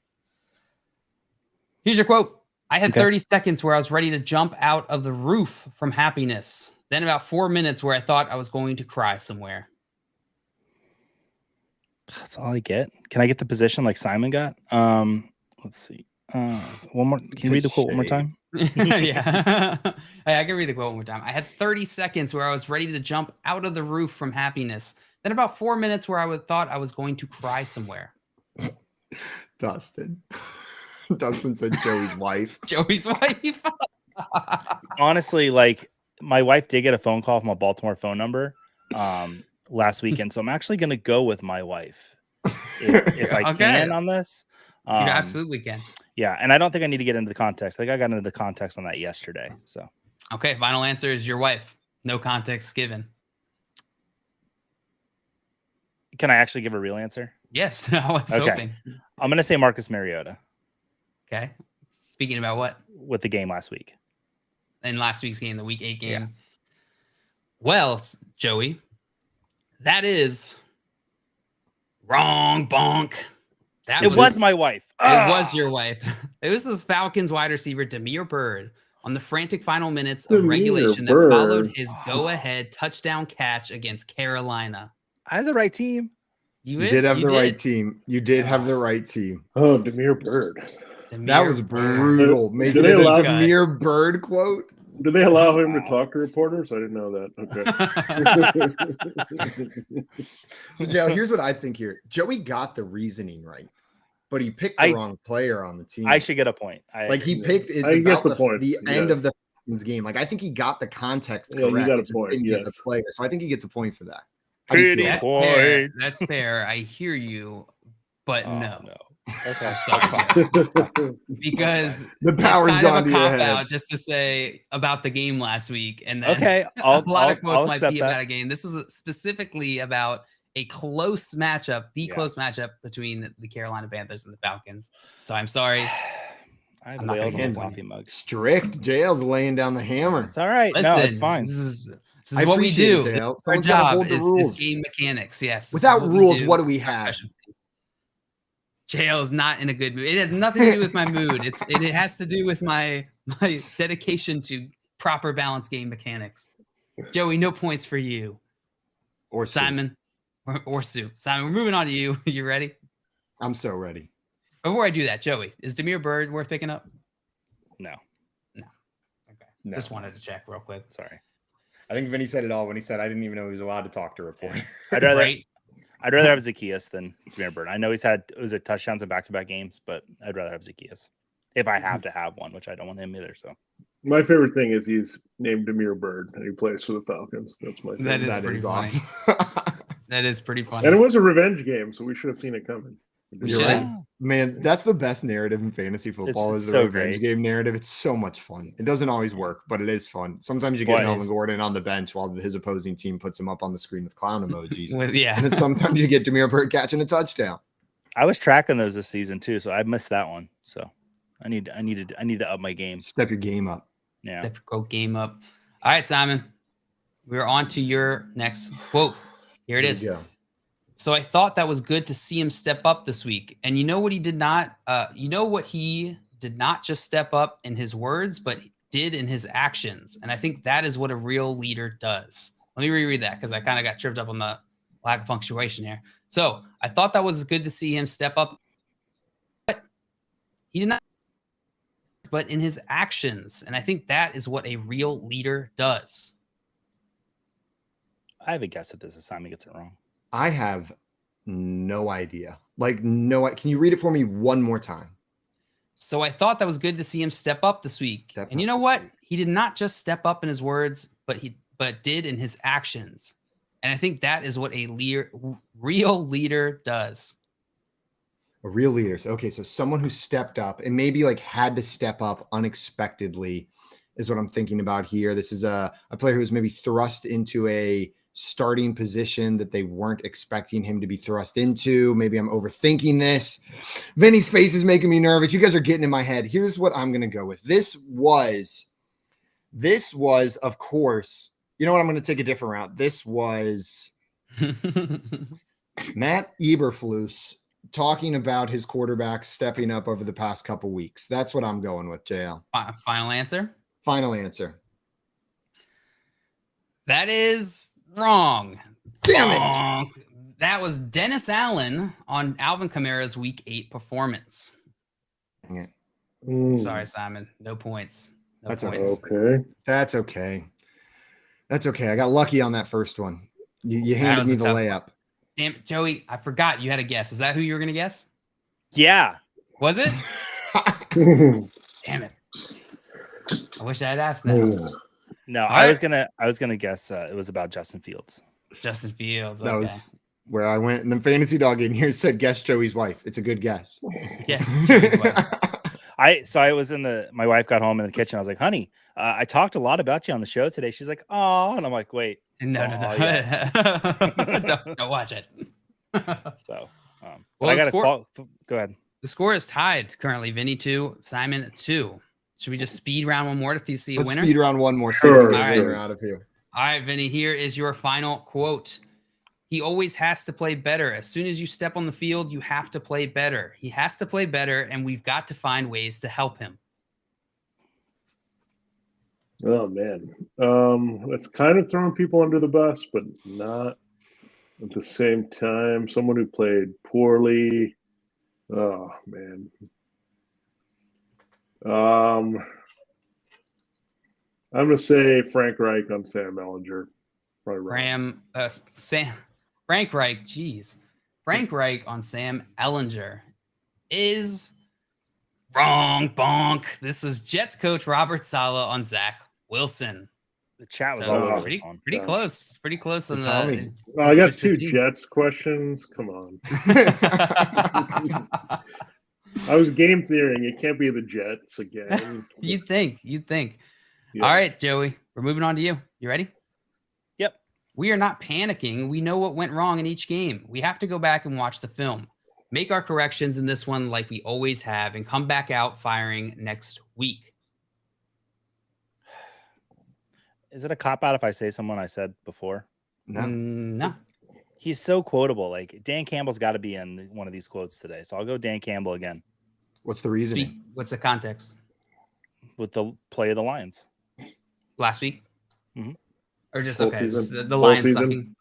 Here's your quote. I had 30 seconds where I was ready to jump out of the roof from happiness. Then about 4 minutes where I thought I was going to cry somewhere. That's all I get. Can I get the position like Simon got? Let's see. One more. Can you read the quote one more time? Yeah. Hey, I can read the quote one more time. I had 30 seconds where I was ready to jump out of the roof from happiness. Then about 4 minutes where I thought I was going to cry somewhere. Dustin said Joey's wife. Joey's wife. Honestly, like my wife did get a phone call from a Baltimore phone number last weekend, so I'm actually going to go with my wife if I can on this. You absolutely can. Yeah, and I don't think I need to get into the context. Like I got into the context on that yesterday. So okay, final answer is your wife. No context given. Can I actually give a real answer? Yes, I was hoping. I'm going to say Marcus Mariota. Okay. Speaking about what? With the game last week. In last week's game, the week 8 game. Yeah. Well, Joey, that is wrong. Bonk. It was my wife. It was your wife. It was this Falcons wide receiver, Damiere Byrd, on the frantic final minutes of regulation that followed his go-ahead touchdown catch against Carolina. I had the right team. You did have the right team. You did have the right team. Oh, Damiere Byrd. That was brutal. Making it a Damiere Byrd quote. Did they allow him to talk to reporters? I didn't know that. Okay. So, Joe, here's what I think here. Joey got the reasoning right, but he picked the wrong player on the team. I should get a point. He picked it's about the end of the game. Like I think he got the context correct. You got a point. Didn't get the player. So I think he gets a point for that. That's fair. I hear you, but no. Okay. Because the power's gone to your head. Out just to say about the game last week, and then a lot of quotes might be about a game. This was specifically about a close matchup, close matchup between the Carolina Panthers and the Falcons. So I'm sorry. I have whales on my coffee mug. Strict. JL's laying down the hammer. It's all right. Listen, no, it's fine. This is what we do. Our job is game mechanics. Yes. Without rules, what do we have? JL is not in a good mood. It has nothing to do with my mood. It has to do with my dedication to proper balanced game mechanics. Joey, no points for you. Or Simon, or Sue. Simon, we're moving on to you. You ready? I'm so ready. Before I do that, Joey, is Demir Bird worth picking up? No. Okay. No. Just wanted to check real quick. Sorry. I think Vinny said it all when he said I didn't even know he was allowed to talk to reporters. I'd rather have Zacchaeus than Demir Bird. I know he's had touchdowns in back-to-back games, but I'd rather have Zacchaeus if I have to have one, which I don't want him either. So My favorite thing is he's named Demir Bird and he plays for the Falcons. That's my favorite. That is awesome. That is pretty funny. And it was a revenge game, so we should have seen it coming. You're right. Man, that's the best narrative in fantasy football is the so revenge game narrative. It's so much fun. It doesn't always work, but it is fun. Sometimes you get Melvin Gordon on the bench while his opposing team puts him up on the screen with clown emojis. And then sometimes you get Demir Bird catching a touchdown. I was tracking those this season too, so I missed that one. So I need to up my game. Step your game up. Yeah. Step your game up. All right, Simon. We're on to your next quote. Here it is. So I thought that was good to see him step up this week. And you know what he did not? He did not just step up in his words, but did in his actions. And I think that is what a real leader does. Let me reread that because I kind of got tripped up on the lack of punctuation here. So I thought that was good to see him step up. But he did not, but in his actions. And I think that is what a real leader does. I have a guess at this if Simon gets it wrong. I have no idea. Can you read it for me one more time? So I thought that was good to see him step up this week. And you know what? He did not just step up in his words, but did in his actions. And I think that is what a real leader does. A real leader. Okay, so someone who stepped up and maybe had to step up unexpectedly is what I'm thinking about here. This is a player who was maybe thrust into a starting position that they weren't expecting him to be thrust into. Maybe I'm overthinking this. Vinny's face is making me nervous. You guys are getting in my head. Here's what I'm going to go with. This was, of course, you know what? I'm going to take a different route. This was Matt Eberflus talking about his quarterback stepping up over the past couple weeks. That's what I'm going with, JL. Final answer? Final answer. That is wrong. Damn it. That was Dennis Allen on Alvin Kamara's Week 8 performance. Sorry, Simon. No points. That's points. Okay. That's okay. That's okay. I got lucky on that first one. You handed me the layup. Damn it, Joey. I forgot you had a guess. Was that who you were going to guess? Yeah. Was it? Damn it. I wish I had asked that. No, I was gonna guess it was about Justin Fields. Justin Fields. That was where I went. And then Fantasy Dog in here said, guess Joey's wife. It's a good guess. Yes. Joey's wife. I was my wife got home in the kitchen. I was like, honey, I talked a lot about you on the show today. She's like, oh, and I'm like, wait. No. Yeah. don't watch it. So, well, I got go ahead. The score is tied currently. Vinny 2, Simon 2. Should we just speed round one more to see a winner? Speed round one more. Sure. All right. Out of here. All right, Vinny, here is your final quote. He always has to play better. As soon as you step on the field, you have to play better. He has to play better, and we've got to find ways to help him. Oh, man. That's kind of throwing people under the bus, but not at the same time. Someone who played poorly. Oh, man. I'm going to say Frank Reich on Sam Ellinger. Frank Reich, geez. Frank Reich on Sam Ellinger is wrong. Bonk. This was Jets coach Robert Saleh on Zach Wilson. The chat was all over pretty close. Pretty close on the. I got two Jets questions. Come on. I was game theorying. It can't be the Jets again. You'd think. Yeah. All right, Joey. We're moving on to you. You ready? Yep. We are not panicking. We know what went wrong in each game. We have to go back and watch the film. Make our corrections in this one like we always have and come back out firing next week. Is it a cop-out if I say someone I said before? No. He's so quotable. Like Dan Campbell's got to be in one of these quotes today. So I'll go Dan Campbell again. What's the reasoning? What's the context? With the play of the Lions. Last week? Mm-hmm. Or just, Whole okay, just season. the Whole Lions season. sucking?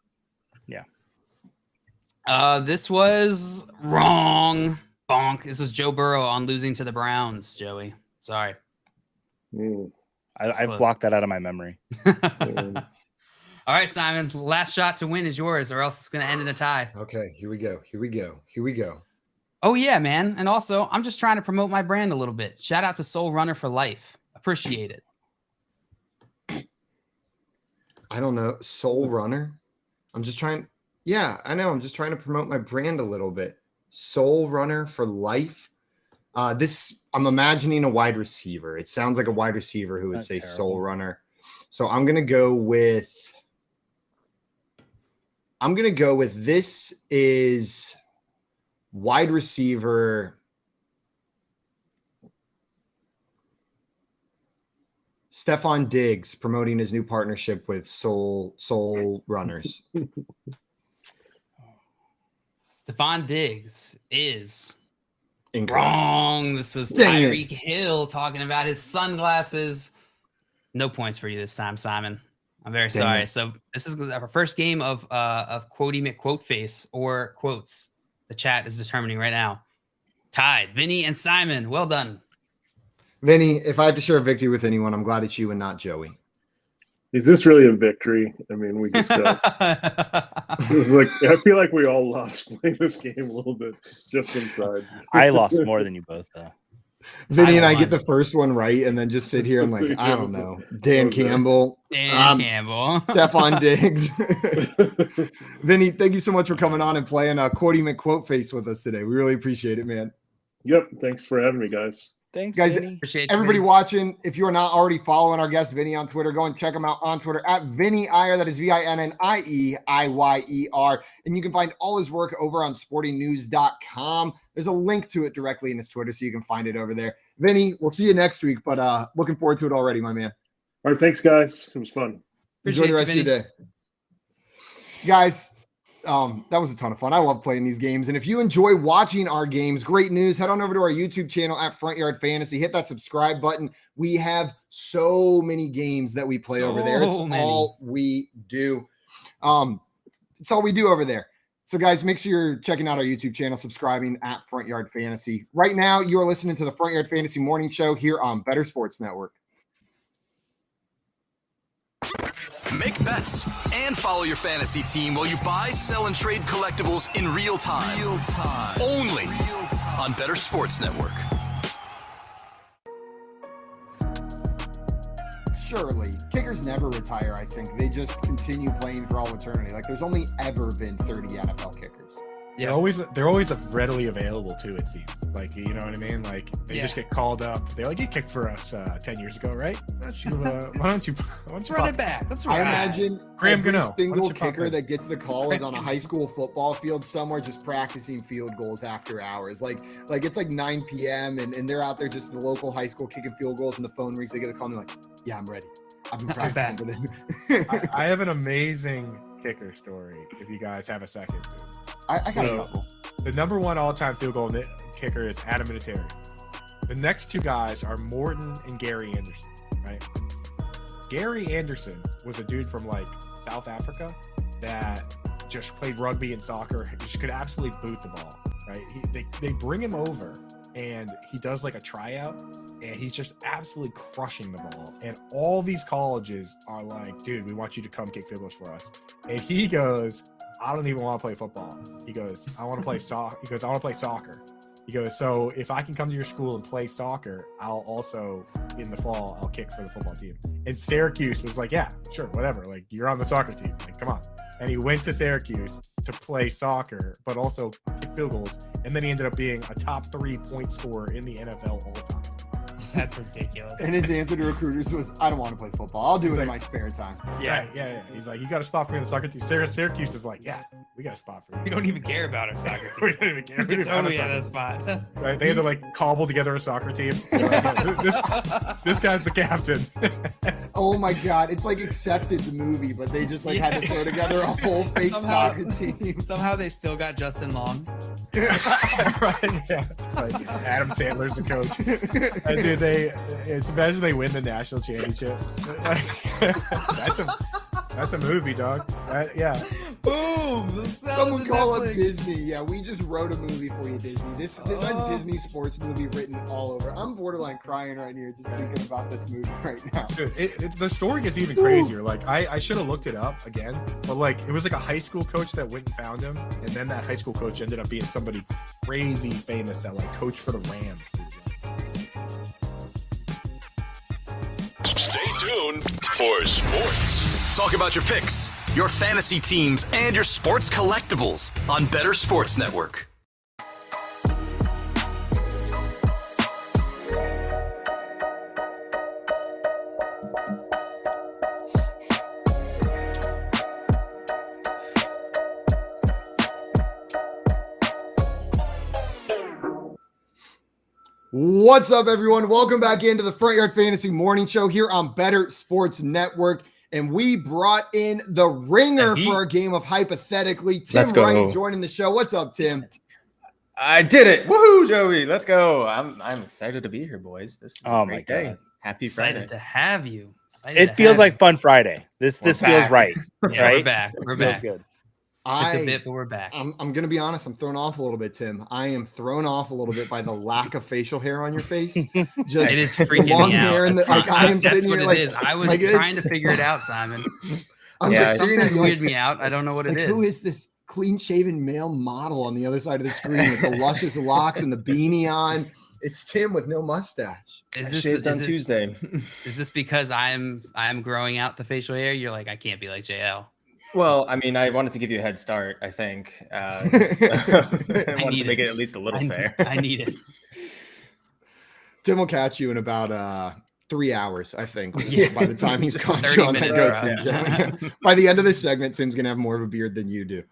Yeah. This was wrong. Bonk. This was Joe Burrow on losing to the Browns, Joey. Sorry. I blocked that out of my memory. All right, Simon. Last shot to win is yours, or else it's going to end in a tie. Okay, here we go. Oh, yeah, man. And also, I'm just trying to promote my brand a little bit. Shout out to Soul Runner for Life. Appreciate it. I don't know. Soul Runner? I'm just trying. Yeah, I know. I'm just trying to promote my brand a little bit. Soul Runner for Life. I'm imagining a wide receiver. It sounds like a wide receiver who would say terrible. Soul Runner. So I'm going to go with this is wide receiver Stephon Diggs promoting his new partnership with Soul Runners. Stephon Diggs is Incorrect. wrong. This was Dang it. Tyreek Hill talking about his sunglasses. No points for you this time, Simon. I'm very Dang sorry. it. So this is our first game of Quotey McQuoteface or quotes. The chat is determining right now. Tied. Vinny and Simon. Well done. Vinny, if I have to share a victory with anyone, I'm glad it's you and not Joey. Is this really a victory? I mean, we just got. It was like I feel like we all lost playing this game a little bit just inside. I lost more than you both, though. Vinny and I won. get the first one right, and then just sit here and like, I don't know. Dan Campbell. Campbell. Stephon Diggs. Vinny, thank you so much for coming on and playing Quotey McQuoteface with us today. We really appreciate it, man. Yep. Thanks for having me, guys. Thanks, Guys, Vinny. Appreciate you, everybody Vinny. watching, if you are not already following our guest Vinny on Twitter, go and check him out on Twitter at Vinnie Iyer. That is VINNIEIYER. And you can find all his work over on sportingnews.com. There's a link to it directly in his Twitter, so you can find it over there. Vinny, we'll see you next week, but looking forward to it already, my man. All right. Thanks, guys. It was fun. Enjoy the rest of your day. Guys, that was a ton of fun. I love playing these games. And if you enjoy watching our games, great news. Head on over to our YouTube channel at Front Yard Fantasy. Hit that subscribe button. We have so many games that we play over there. It's all we do. It's all we do over there. So, guys, make sure you're checking out our YouTube channel, subscribing at Front Yard Fantasy. Right now, you are listening to the Front Yard Fantasy Morning Show here on Better Sports Network. Make bets and follow your fantasy team while you buy, sell, and trade collectibles in real time. Only on Better Sports Network. Surely. Kickers never retire, I think. They just continue playing for all eternity. Like, there's only ever been 30 NFL kickers. They're always readily available too, it seems. Like, you know what I mean? Like, they just get called up. They're like, you kicked for us 10 years ago, right? Why don't you run it back? That's right. I imagine Graham every Gano. single kicker that gets the call is on a high school football field somewhere just practicing field goals after hours. Like it's like 9 p.m. and they're out there just the local high school kicking field goals, and the phone rings. They get the call and they're like, yeah, I'm ready. I've been practicing for this. I have an amazing kicker story if you guys have a second. I got a couple. The number one all-time field goal kicker is Adam Vinatieri. The next two guys are Morton and Gary Anderson, right? Gary Anderson was a dude from like South Africa that just played rugby and soccer. He just could absolutely boot the ball, right? They bring him over and he does like a tryout and he's just absolutely crushing the ball. And all these colleges are like, dude, we want you to come kick field goals for us. And he goes, I don't even want to play football. He goes, I want to play soccer. He goes, I want to play soccer. He goes, so if I can come to your school and play soccer, I'll also, in the fall, I'll kick for the football team. And Syracuse was like, yeah, sure, whatever. Like, you're on the soccer team. Like, come on. And he went to Syracuse to play soccer, but also kick field goals. And then he ended up being a top 3 point scorer in the NFL all the time. That's ridiculous. And his answer to recruiters was, I don't want to play football. I'll do it in my spare time. Yeah. He's like, you got a spot for me in the soccer team. Syracuse is like, yeah, we got a spot for you. We don't even care about our soccer team. We don't even care. We totally have that spot. Right? They had to like cobble together a soccer team. This guy's the captain. Oh my god, it's like Accepted, the movie, but they just like had to throw together a whole fake soccer team. Somehow they still got Justin Long. Right, yeah. Like Adam Sandler's the coach. And dude, imagine they win the national championship. That's a movie, dog. Yeah. Boom! Someone call up Disney. Yeah, we just wrote a movie for you, Disney. This has Disney sports movie written all over. I'm borderline crying right here just thinking about this movie right now. Dude, the story gets even crazier. Like I should have looked it up again, but like it was like a high school coach that went and found him, and then that high school coach ended up being somebody crazy famous that like coached for the Rams. Stay tuned for sports. Talk about your picks, your fantasy teams, and your sports collectibles on Better Sports Network. What's up, everyone? Welcome back into the Front Yard Fantasy Morning Show here on Better Sports Network. And we brought in the ringer for our game of Hypothetically. Tim Wright joining the show. What's up, Tim? I did it. Woohoo, Joey. Let's go. I'm excited to be here, boys. This is a great day. Happy Excited Friday. to have you. It feels like Fun Friday. This feels right. Yeah, right? We're back. We're back. Good. Took a bit, but we're back. I'm going to be honest. I'm thrown off a little bit, Tim. I am thrown off a little bit by the lack of facial hair on your face. Just it is freaking me out. Hair and I am that's sitting what here it like, is. I was like trying to figure it out, Simon. I'm just something like, weirded me out. I don't know what it is. Who is this clean-shaven male model on the other side of the screen with the luscious locks and the beanie on? It's Tim with no mustache. Shaved on Tuesday. Is this because I'm growing out the facial hair? You're like, I can't be like JL. Well, I mean, I wanted to give you a head start, I think. I wanted to make it at least a little fair. I need it. Tim will catch you in about 3 hours, I think, by the time he's caught you on that go-to. By the end of this segment, Tim's going to have more of a beard than you do.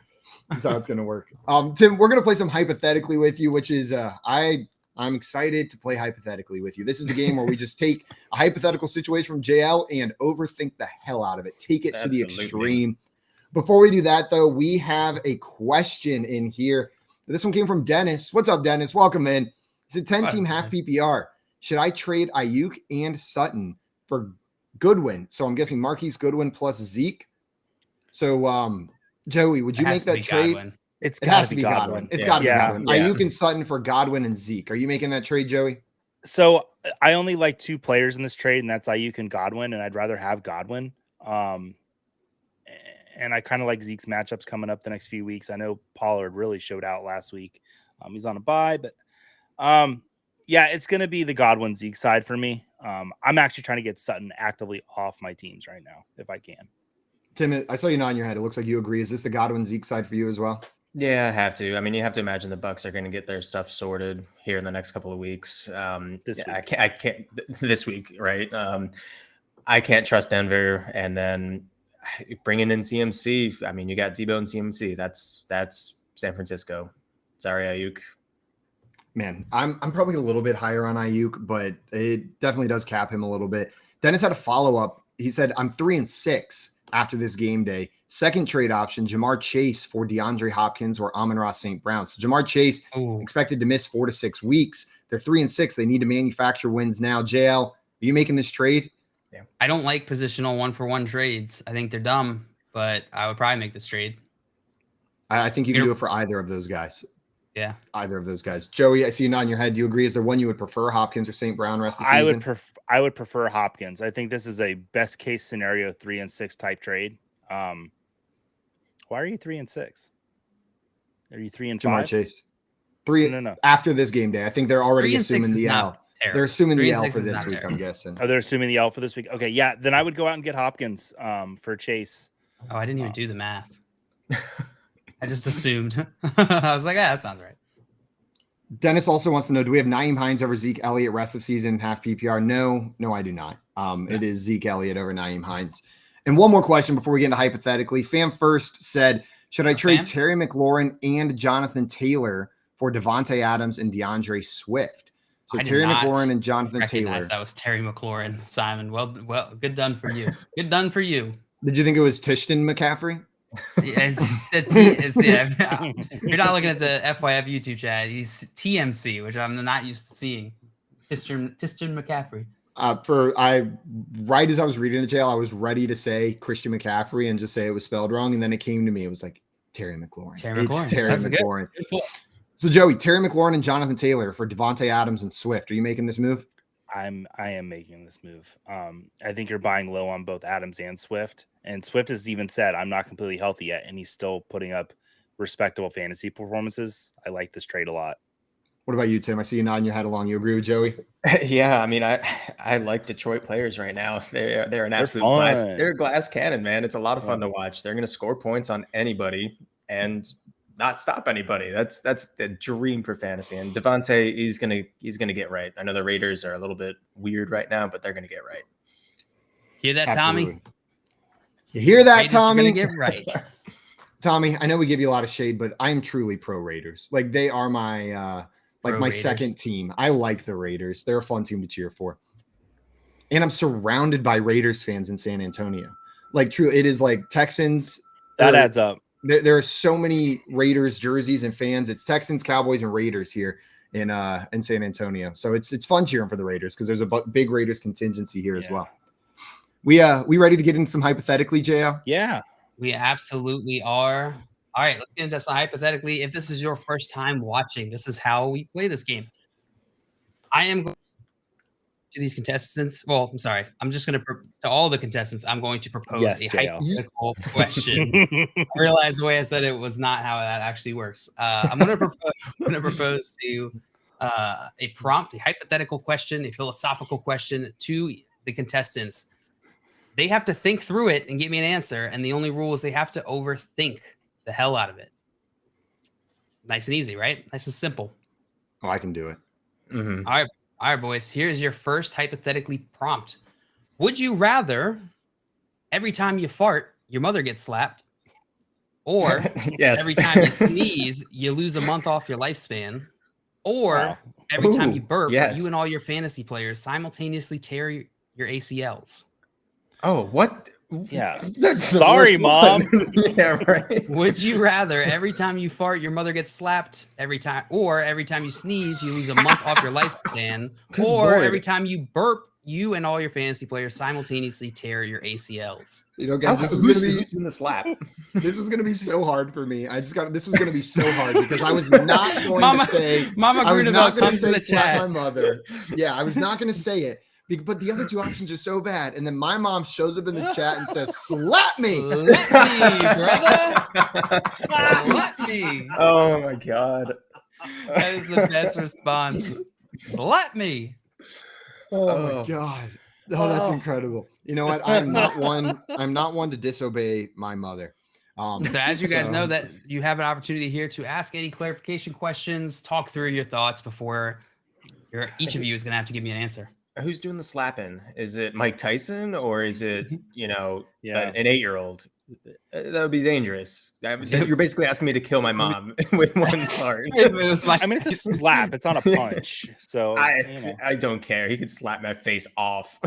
That's how it's going to work. Tim, we're going to play some Hypothetically with you, which is I'm excited to play Hypothetically with you. This is the game where we just take a hypothetical situation from JL and overthink the hell out of it. Take it to the extreme. Before we do that, though, we have a question in here. This one came from Dennis. What's up, Dennis? Welcome in. He said 10-team half PPR. Should I trade Ayuk and Sutton for Goodwin? So I'm guessing Marquise Goodwin plus Zeke. So, Joey, would you make that trade? Godwin. It has to be Godwin. It's got to be Godwin. Yeah. Ayuk and Sutton for Godwin and Zeke. Are you making that trade, Joey? So I only like two players in this trade, and that's Ayuk and Godwin, and I'd rather have Godwin. And I kind of like Zeke's matchups coming up the next few weeks. I know Pollard really showed out last week. He's on a bye, but yeah, it's going to be the Godwin Zeke side for me. I'm actually trying to get Sutton actively off my teams right now, if I can. Tim, I saw you nod in your head. It looks like you agree. Is this the Godwin Zeke side for you as well? Yeah, I have to. I mean, you have to imagine the Bucs are going to get their stuff sorted here in the next couple of weeks. I can't this week, right? I can't trust Denver, and then bringing in CMC. I mean, you got Debo and CMC. That's San Francisco. Sorry, Ayuk. Man, I'm probably a little bit higher on Ayuk, but it definitely does cap him a little bit. Dennis had a follow-up. He said, I'm 3-6 after this game day. Second trade option, Jamar Chase for DeAndre Hopkins or Amon-Ra St. Brown. So Jamar Chase expected to miss 4 to 6 weeks. They're 3-6. They need to manufacture wins now. JL, are you making this trade? Yeah. I don't like positional 1-for-1 trades. I think they're dumb, but I would probably make this trade. I think you can do it for either of those guys. Yeah. Either of those guys. Joey, I see you nodding your head. Do you agree? Is there one you would prefer, Hopkins or St. Brown rest of the season? I would prefer Hopkins. I think this is a best case scenario 3-6 type trade. Why are you 3-6? Are you 3-5? Jamar Chase. No. After this game day. I think they're already assuming the L. They're assuming the L for this week, I'm guessing. Oh, they're assuming the L for this week. Okay, yeah. Then I would go out and get Hopkins for Chase. Oh, I didn't even do the math. I just assumed. I was like, that sounds right. Dennis also wants to know, do we have Nyheim Hines over Zeke Elliott rest of season, half PPR? No, I do not. It is Zeke Elliott over Nyheim Hines. And one more question before we get into hypothetically. Fam First said, should I trade Terry McLaurin and Jonathan Taylor for Devontae Adams and DeAndre Swift? So I did Terry not McLaurin and Jonathan recognize Taylor. That was Terry McLaurin, Simon. Well, good done for you. Good done for you. Did you think it was Tishton McCaffrey? Yeah, you're not looking at the FYF YouTube chat. He's TMC, which I'm not used to seeing. Tishton McCaffrey. Right as I was reading the jail, I was ready to say Christian McCaffrey and just say it was spelled wrong, and then it came to me. It was like Terry McLaurin. It's Terry McLaurin. Good. So Joey, Terry McLaurin and Jonathan Taylor for Devontae Adams and Swift. Are you making this move? I am making this move. I think you're buying low on both Adams and Swift. And Swift has even said, I'm not completely healthy yet, and he's still putting up respectable fantasy performances. I like this trade a lot. What about you, Tim? I see you nodding your head along. You agree with Joey? Yeah, I mean, I like Detroit players right now. They're an absolute glass cannon, man. It's a lot of fun to watch. They're going to score points on anybody and not stop anybody. That's the dream for fantasy. And Devontae, he's gonna get right. I know the Raiders are a little bit weird right now, but they're gonna get right. Hear that, Absolutely. Tommy? You hear that, Raiders Tommy? Get right. Tommy, I know we give you a lot of shade, but I'm truly pro Raiders. Like they are my my Raiders. second team. I like the Raiders. They're a fun team to cheer for. And I'm surrounded by Raiders fans in San Antonio. Like true, it is like Texans. That adds up. There are so many Raiders jerseys and fans. It's Texans, Cowboys, and Raiders here in San Antonio. So it's fun cheering for the Raiders because there's a big Raiders contingency here as well. We ready to get into some hypothetically, JL? Yeah, we absolutely are. All right, let's get into some hypothetically. If this is your first time watching, this is how we play this game. I am going to these contestants. Well, I'm sorry. I'm just going to all the contestants. I'm going to propose a hypothetical question. I realized the way I said it was not how that actually works. I'm going to propose to a prompt, a hypothetical question, a philosophical question to the contestants. They have to think through it and give me an answer. And the only rule is they have to overthink the hell out of it. Nice and easy, right? Nice and simple. Oh, I can do it. Mm-hmm. All right, boys. Here's your first hypothetically prompt. Would you rather every time you fart, your mother gets slapped, or every time you sneeze, you lose a month off your lifespan, or every time you burp, you and all your fantasy players simultaneously tear your ACLs? Oh, what? Yeah. Sorry, Mom. Yeah, right. Would you rather every time you fart, your mother gets slapped every time, or every time you sneeze, you lose a month off your lifespan, or every time you burp, you and all your fantasy players simultaneously tear your ACLs? You know, guys, this was going to be in the slap. This was going to be so hard for me. This was going to be so hard because I was not going to say. Mama Grunewald comes to the chat. My mother. Yeah, I was not going to say it. But the other two options are so bad. And then my mom shows up in the chat and says, slap me. Slap me, brother. Slap me. Oh, my God. That is the best response. Slap me. Oh, my God. Oh, that's incredible. You know what? I'm not one to disobey my mother. So as you guys know, that you have an opportunity here to ask any clarification questions, talk through your thoughts before each of you is going to have to give me an answer. Who's doing the slapping? Is it Mike Tyson or is it, an 8-year-old? That would be dangerous. You're basically asking me to kill my mom with one card. I mean, it's a slap. It's not a punch. So I don't care. He could slap my face off.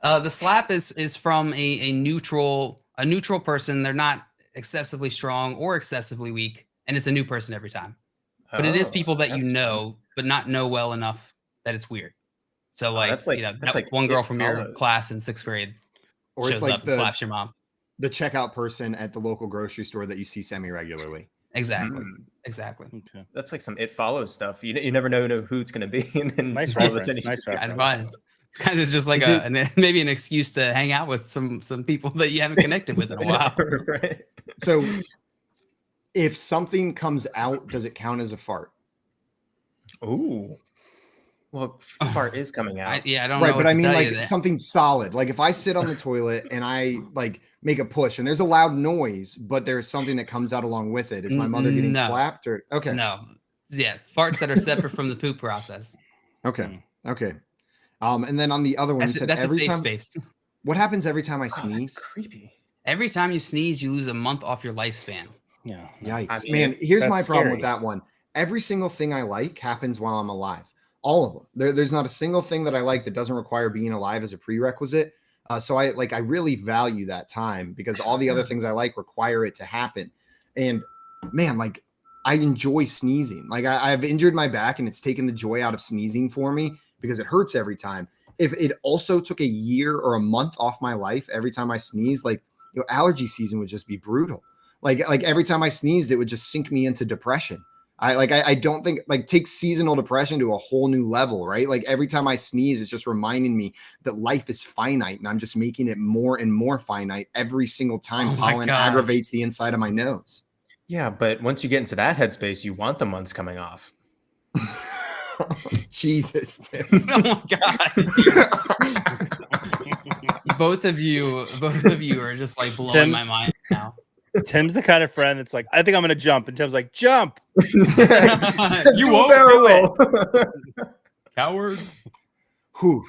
The slap is from a neutral person. They're not excessively strong or excessively weak, and it's a new person every time. But it is people that you know, but not know well enough that it's weird. So that's like one girl from your class in 6th grade or shows up and slaps your mom. The checkout person at the local grocery store that you see semi-regularly. Exactly. Exactly. Okay. That's like some It Follows stuff. You never know who it's going to be. And then nice reference. Nice reference. It's kind of just like maybe an excuse to hang out with some people that you haven't connected with in a while. Right. So if something comes out, does it count as a fart? Ooh. Well, fart is coming out. I don't know. Right, but I mean, like something solid. Like if I sit on the toilet and I like make a push and there's a loud noise, but there's something that comes out along with it. Is my mother getting slapped or okay? No, yeah, farts that are separate from the poop process. Okay. And then on the other one, you said that's every a safe time. Space. What happens every time I sneeze? That's creepy. Every time you sneeze, you lose a month off your lifespan. Yeah. Yikes, man. Here's my problem with that one. every single thing I like happens while I'm alive. All of them. There's not a single thing that I like that doesn't require being alive as a prerequisite. So I really value that time because all the other things I like require it to happen. And man, like I enjoy sneezing. Like I've injured my back and it's taken the joy out of sneezing for me because it hurts every time. If it also took a year or a month off my life every time I sneezed, like allergy season would just be brutal. Like every time I sneezed, it would just sink me into depression. I don't think like take seasonal depression to a whole new level, right? Like every time I sneeze, it's just reminding me that life is finite and I'm just making it more and more finite every single time pollen aggravates the inside of my nose. Yeah, but once you get into that headspace, you want the months coming off. Jesus, Tim. Oh my God. Both of you are just like blowing my mind now. Tim's the kind of friend that's like, I think I'm gonna jump, and Tim's like, jump. You won't do it. Coward. Whew.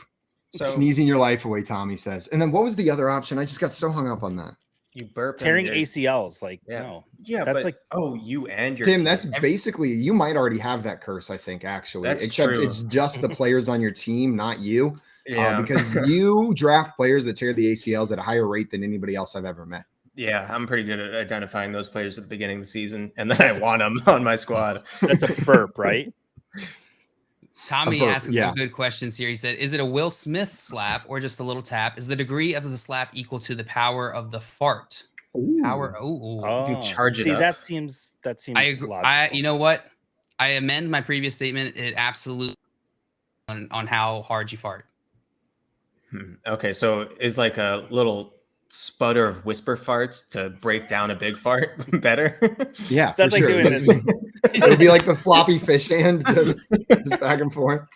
So- Sneezing your life away, Tommy says. And then what was the other option? I just got so hung up on that. You burp. Tearing ACLs, like no. Yeah, that's but, like you and your Tim, team. that's basically you might already have that curse, I think, actually. That's Except true. it's just the players on your team, not you. Yeah. Because you draft players that tear the ACLs at a higher rate than anybody else I've ever met. Yeah, I'm pretty good at identifying those players at the beginning of the season, and then I want them on my squad. That's a burp, right? Tommy asking some good questions here. He said, is it a Will Smith slap or just a little tap? Is the degree of the slap equal to the power of the fart? Power. Oh, you charge it see, up. that seems I agree. logical. You know what? I amend my previous statement. It absolutely on how hard you fart. Okay, so is like a little sputter of whisper farts to break down a big fart better? Yeah, That's for like sure. doing this. It would be like the floppy fish hand, just back and forth.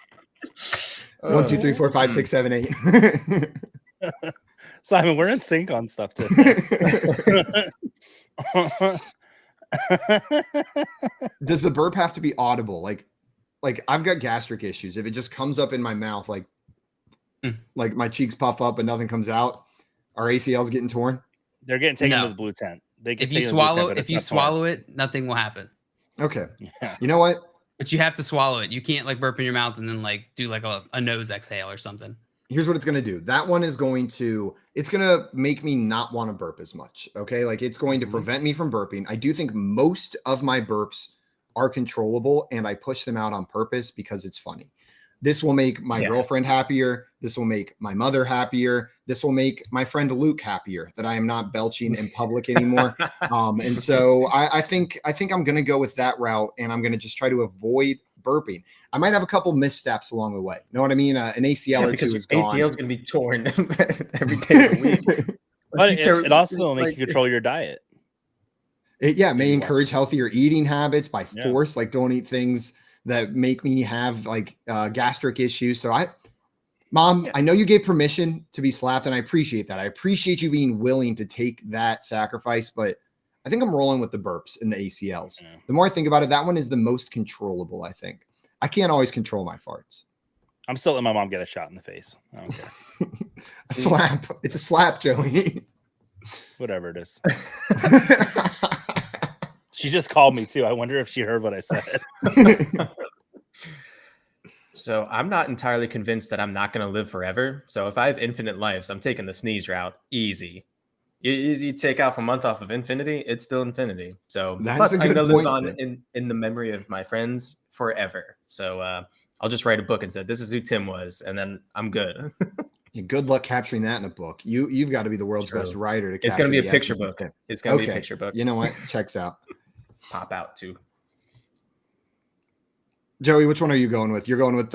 1, 2, 3, 4, 5, 6, 7, 8. Simon, we're in sync on stuff today. Does the burp have to be audible? Like I've got gastric issues. If it just comes up in my mouth, like my cheeks puff up and nothing comes out, are ACLs getting torn? They're getting taken to the blue tent. If you swallow it, nothing will happen. Okay. Yeah. You know what? But you have to swallow it. You can't like burp in your mouth and then like do like a nose exhale or something. Here's what it's going to do. That one is it's going to make me not want to burp as much. Okay. Like it's going to prevent me from burping. I do think most of my burps are controllable and I push them out on purpose because it's funny. This will make my girlfriend happier. This will make my mother happier. This will make my friend Luke happier that I am not belching in public anymore. And so I think I'm going to go with that route and I'm going to just try to avoid burping. I might have a couple missteps along the way. Know what I mean? An ACL or two is gone. ACL is going to be torn every day of the week. But it also will make you control your diet. It may encourage healthier eating habits by force. Like don't eat things that make me have like gastric issues. So Mom, I know you gave permission to be slapped and I appreciate that. I appreciate you being willing to take that sacrifice, but I think I'm rolling with the burps and the ACLs. Yeah. The more I think about it, that one is the most controllable, I think. I can't always control my farts. I'm still letting my mom get a shot in the face. I don't care. A slap. It's a slap, Joey. Whatever it is. She just called me too. I wonder if she heard what I said. So I'm not entirely convinced that I'm not going to live forever. So if I have infinite lives, I'm taking the sneeze route. Easy. You take off a month off of infinity, it's still infinity. So plus, I'm going to live on in the memory of my friends forever. So I'll just write a book and say, this is who Tim was. And then I'm good. Good luck capturing that in a book. You've got to be the world's best writer to capture. It's going to be a picture book. It's going to be a picture book. You know what? Checks out. Pop out too. Joey, which one are you going with? You're going with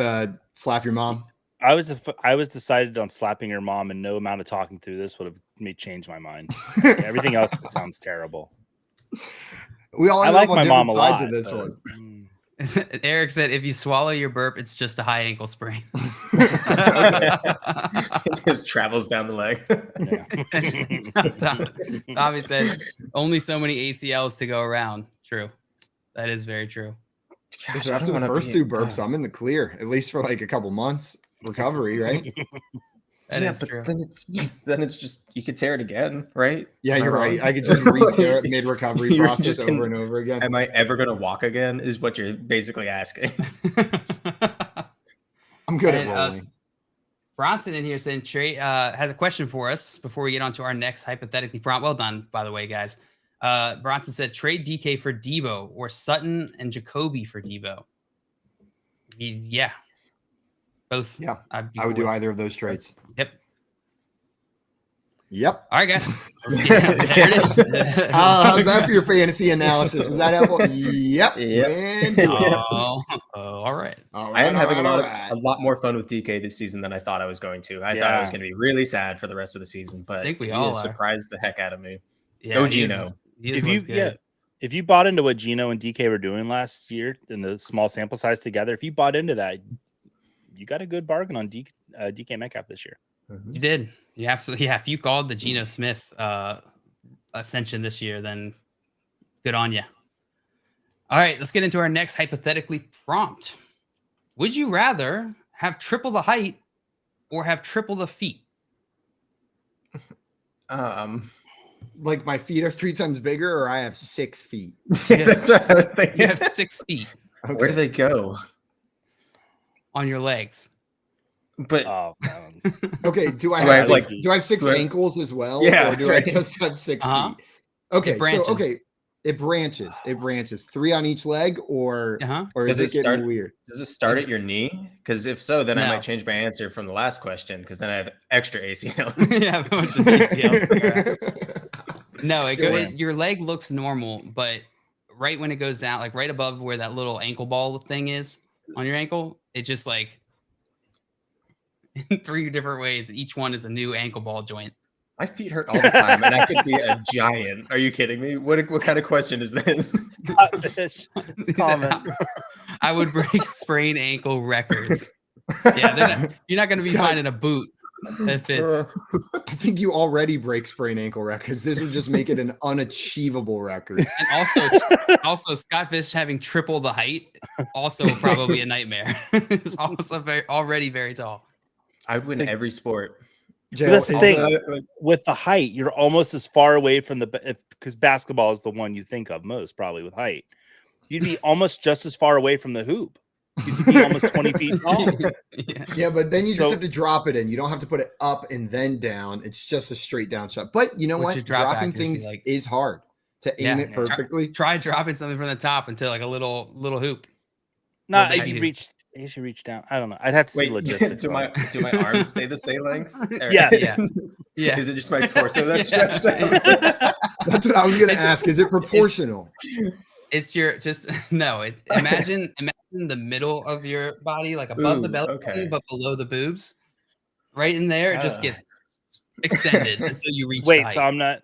slap your mom? I was decided on slapping your mom, and no amount of talking through this would have made change my mind. Everything else sounds terrible. We all I like on my mom a sides lot. Of this one. Eric said, if you swallow your burp, it's just a high ankle sprain. It just travels down the leg. Tommy said, only so many ACLs to go around. True. That is very true. Gosh, after the first two burps, I'm in the clear, at least for like a couple months recovery, right? That is true. Then it's just you could tear it again, right? Yeah, Am I you're right. wrong? I could just re-tear it mid-recovery You're process just over and over again. Am I ever going to walk again? Is what you're basically asking. I'm good And, at rolling. Bronson in here saying Trey has a question for us before we get on to our next hypothetically prompt. Well done, by the way, guys. Bronson said trade DK for Debo or Sutton and Jacoby for Debo. Yeah. Both. Yeah. I would do either of those trades. Yep. Yep. All right, guys. There it is. How's that for your fantasy analysis? Was that helpful? Yep. Yep. All right. I am having a lot more fun with DK this season than I thought I was going to. I thought I was going to be really sad for the rest of the season, but I think we he all has are. surprised the heck out of me. Yeah, Go Gino. If you bought into what Gino and DK were doing last year in the small sample size together, if you bought into that, you got a good bargain on DK Metcalf this year. You did. You absolutely. Yeah. If you called the Geno Smith ascension this year, then good on you. All right, let's get into our next hypothetically prompt. Would you rather have triple the height or have triple the feet? Like my feet are 3 times bigger, or I have 6 feet. That's what I was thinking. You have 6 feet. Okay. Where do they go? On your legs. But okay, do I So have 6 ankles as well? Yeah, Or do I just have 6 feet? Okay, it branches. It branches 3 on each leg, or is it getting weird? Does it start at your knee? Because if so, then I No. might change my answer from the last question, because then I have extra ACLs. Yeah, a bunch of ACLs. No, your leg looks normal, but right when it goes down, like right above where that little ankle ball thing is on your ankle, it just like in 3 different ways. Each one is a new ankle ball joint. My feet hurt all the time, and I could be a giant. Are you kidding me? What kind of question is this? I would break sprain ankle records. Yeah, you're not going to be finding a boot that fits. I think you already break sprain ankle records. This would just make it an unachievable record. And also Scott Fish having triple the height, also probably a nightmare. It's also already very tall. I would win every sport. That's the thing with the height, you're almost as far away from because basketball is the one you think of most, probably with height. You'd be almost just as far away from the hoop. You'd be almost 20 feet tall. Yeah, but then you just have to drop it in. You don't have to put it up and then down. It's just a straight down shot. But you know what? Dropping things is hard to aim it perfectly. Try dropping something from the top into like a little hoop. No, if you reach down. I don't know. I'd have to see logistics. do my arms stay the same length? Yeah. Is it just my torso that's stretched out? That's what I was going to ask. Is it proportional? It's your imagine the middle of your body, like above the belly button, but below the boobs. Right in there, it just gets extended until you reach. Wait, so I'm not.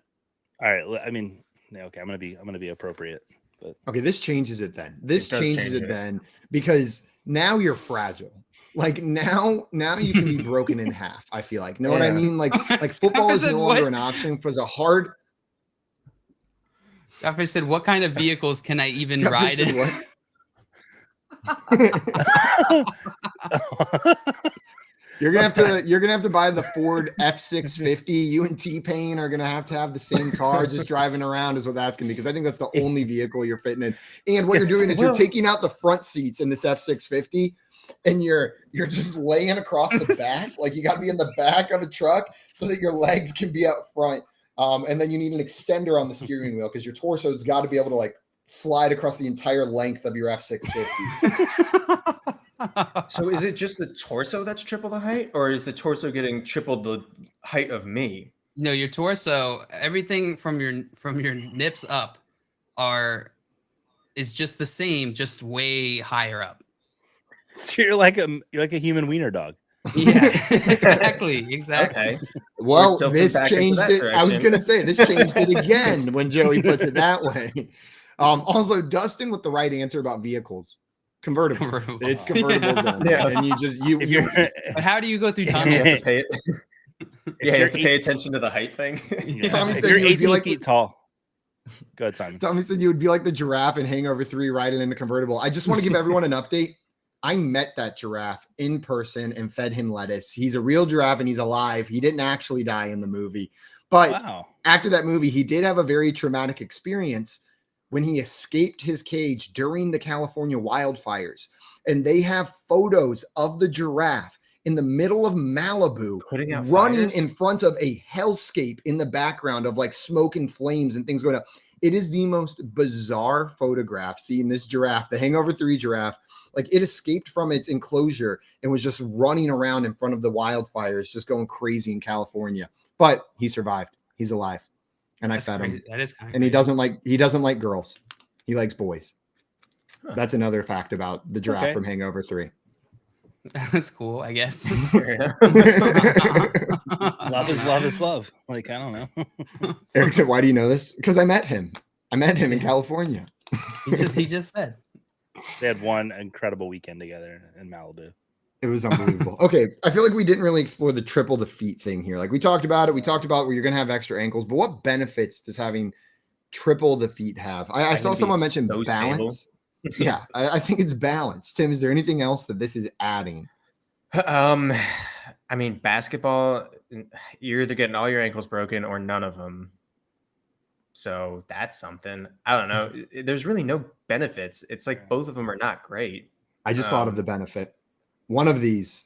All right. I mean, okay. I'm gonna be appropriate. But okay, this changes it then. This changes it then because now you're fragile. Like now you can be broken in half. I feel like. Know what I mean? Like football is no longer an option because a hard. Scott Fish said, "What kind of vehicles can I even ride in?" You're gonna have to buy the Ford F650. You and T-Pain are gonna have the same car, just driving around is what that's gonna be. Because I think that's the only vehicle you're fitting in. And what you're doing is you're taking out the front seats in this F650, and you're just laying across the back. Like you got to be in the back of the truck so that your legs can be out front. And then you need an extender on the steering wheel because your torso's got to be able to like slide across the entire length of your F650. So is it just the torso that's triple the height, or is the torso getting triple the height of me? No, your torso, everything from your nips up is just the same, just way higher up. So you're like a human wiener dog. Yeah, exactly. Okay. Well, this changed it. I was gonna say this changed it again when Joey puts it that way. Also, Dustin with the right answer about vehicles. Convertibles. It's convertibles. Yeah. And But how do you go through tunnels? You have to pay you have to pay attention to the height thing. Tommy said you're you would be 18 feet tall. Go ahead, Simon. Tommy said you would be like the giraffe in Hangover 3 riding in a convertible. I just want to give everyone an update. I met that giraffe in person and fed him lettuce. He's a real giraffe and he's alive. He didn't actually die in the movie. But after that movie, he did have a very traumatic experience when he escaped his cage during the California wildfires. And they have photos of the giraffe in the middle of Malibu running in front of a hellscape in the background of like smoke and flames and things going up. It is the most bizarre photograph seeing this giraffe, the Hangover 3 giraffe. Like it escaped from its enclosure and was just running around in front of the wildfires, just going crazy in California. But he survived. He's alive. And I fed him. That is kind of and he doesn't like girls. He likes boys. Huh. That's another fact about the giraffe from Hangover 3. That's cool, I guess. Love is love. Like, I don't know. Eric said, why do you know this? Because I met him. I met him in California. He just said. They had one incredible weekend together in Malibu. It was unbelievable. Okay, I feel like we didn't really explore the triple the feet thing here. Like we talked about it. We talked about where you're going to have extra ankles, but what benefits does having triple the feet have? I saw someone mention balance. Yeah, I think it's balance. Tim, is there anything else that this is adding? I mean, basketball, you're either getting all your ankles broken or none of them. So that's something. I don't know. There's really no benefits. It's like both of them are not great. I just thought of the benefit. One of these,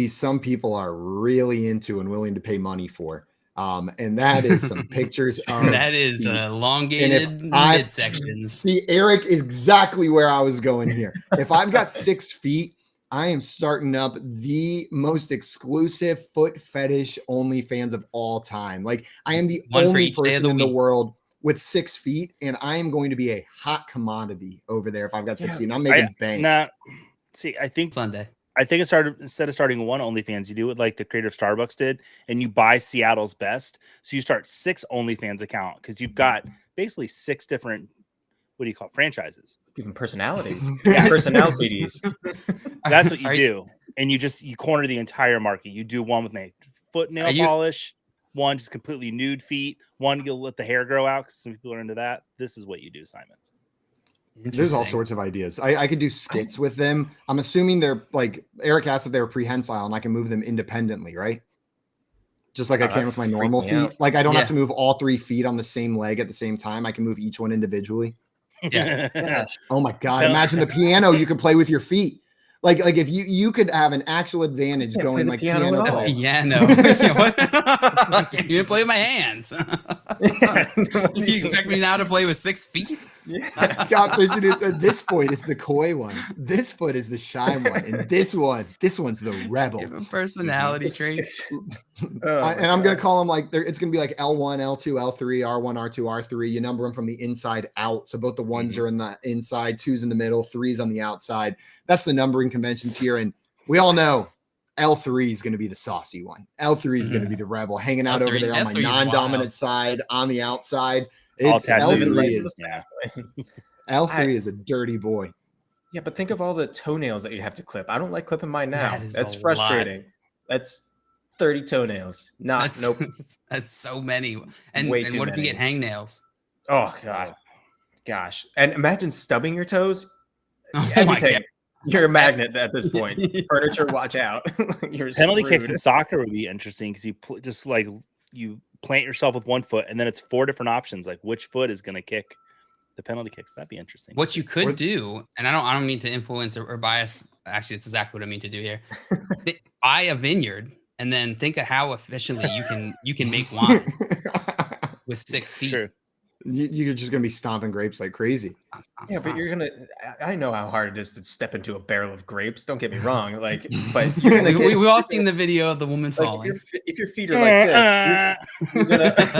some people are really into and willing to pay money for. And that is some pictures of that is elongated midsections. See, Eric is exactly where I was going here. If I've got 6 feet, I am starting up the most exclusive foot fetish OnlyFans of all time. Like I am the only person in the world with 6 feet, and I am going to be a hot commodity over there if I've got 6 feet. And I'm making bank. See, I think Sunday. I think it started instead of starting one OnlyFans, you do it like the creator of Starbucks did, and you buy Seattle's best. So you start 6 OnlyFans account because you've got basically 6 different, what do you call it, franchises? Even personalities. Yeah, personalities. That's what you do. And you corner the entire market. You do one with foot nail polish, one just completely nude feet, one you'll let the hair grow out because some people are into that. This is what you do, Simon. There's all sorts of ideas. I could do skits with them. I'm assuming they're like Eric asked if they were prehensile and I can move them independently, right? Just like I can with my normal feet. Out. Like I don't have to move all 3 feet on the same leg at the same time. I can move each one individually. Yeah. Oh my God. Imagine the piano you could play with your feet. Like if you could have an actual advantage going like piano play. Yeah, no. I can't even play with my hands. You expect me now to play with 6 feet? Yeah. Scott Fishing is at this point is the coy one. This foot is the shy one, and this one's the rebel. Give him personality traits. And I'm gonna call them like it's gonna be like L1, L2, L3, R1, R2, R3. You number them from the inside out, so both the ones are in the inside, 2's in the middle, 3's on the outside. That's the numbering conventions here, and we all know L3 is going to be the saucy one. L3 is going to be the rebel, hanging out over there on my non-dominant side, on the outside. L3 is a dirty boy. Yeah, but think of all the toenails that you have to clip. I don't like clipping mine now. That's frustrating. Lot. That's 30 toenails. Nope. That's so many. And what if you get hangnails? Oh God, gosh! And imagine stubbing your toes. Oh Everything. my God. You're a magnet at this point. Furniture, watch out. You're penalty screwed. kicks in soccer would be interesting because you plant yourself with one foot and then it's 4 different options, like which foot is going to kick the penalty kicks. That'd be interesting. What you could do, and I don't mean to influence or bias. Actually, it's exactly what I mean to do here. Buy a vineyard and then think of how efficiently you can make wine with 6 feet. True. You're just going to be stomping grapes like crazy. Yeah, but I know how hard it is to step into a barrel of grapes. Don't get me wrong. But you're gonna we've all seen the video of the woman falling. If your feet are like this,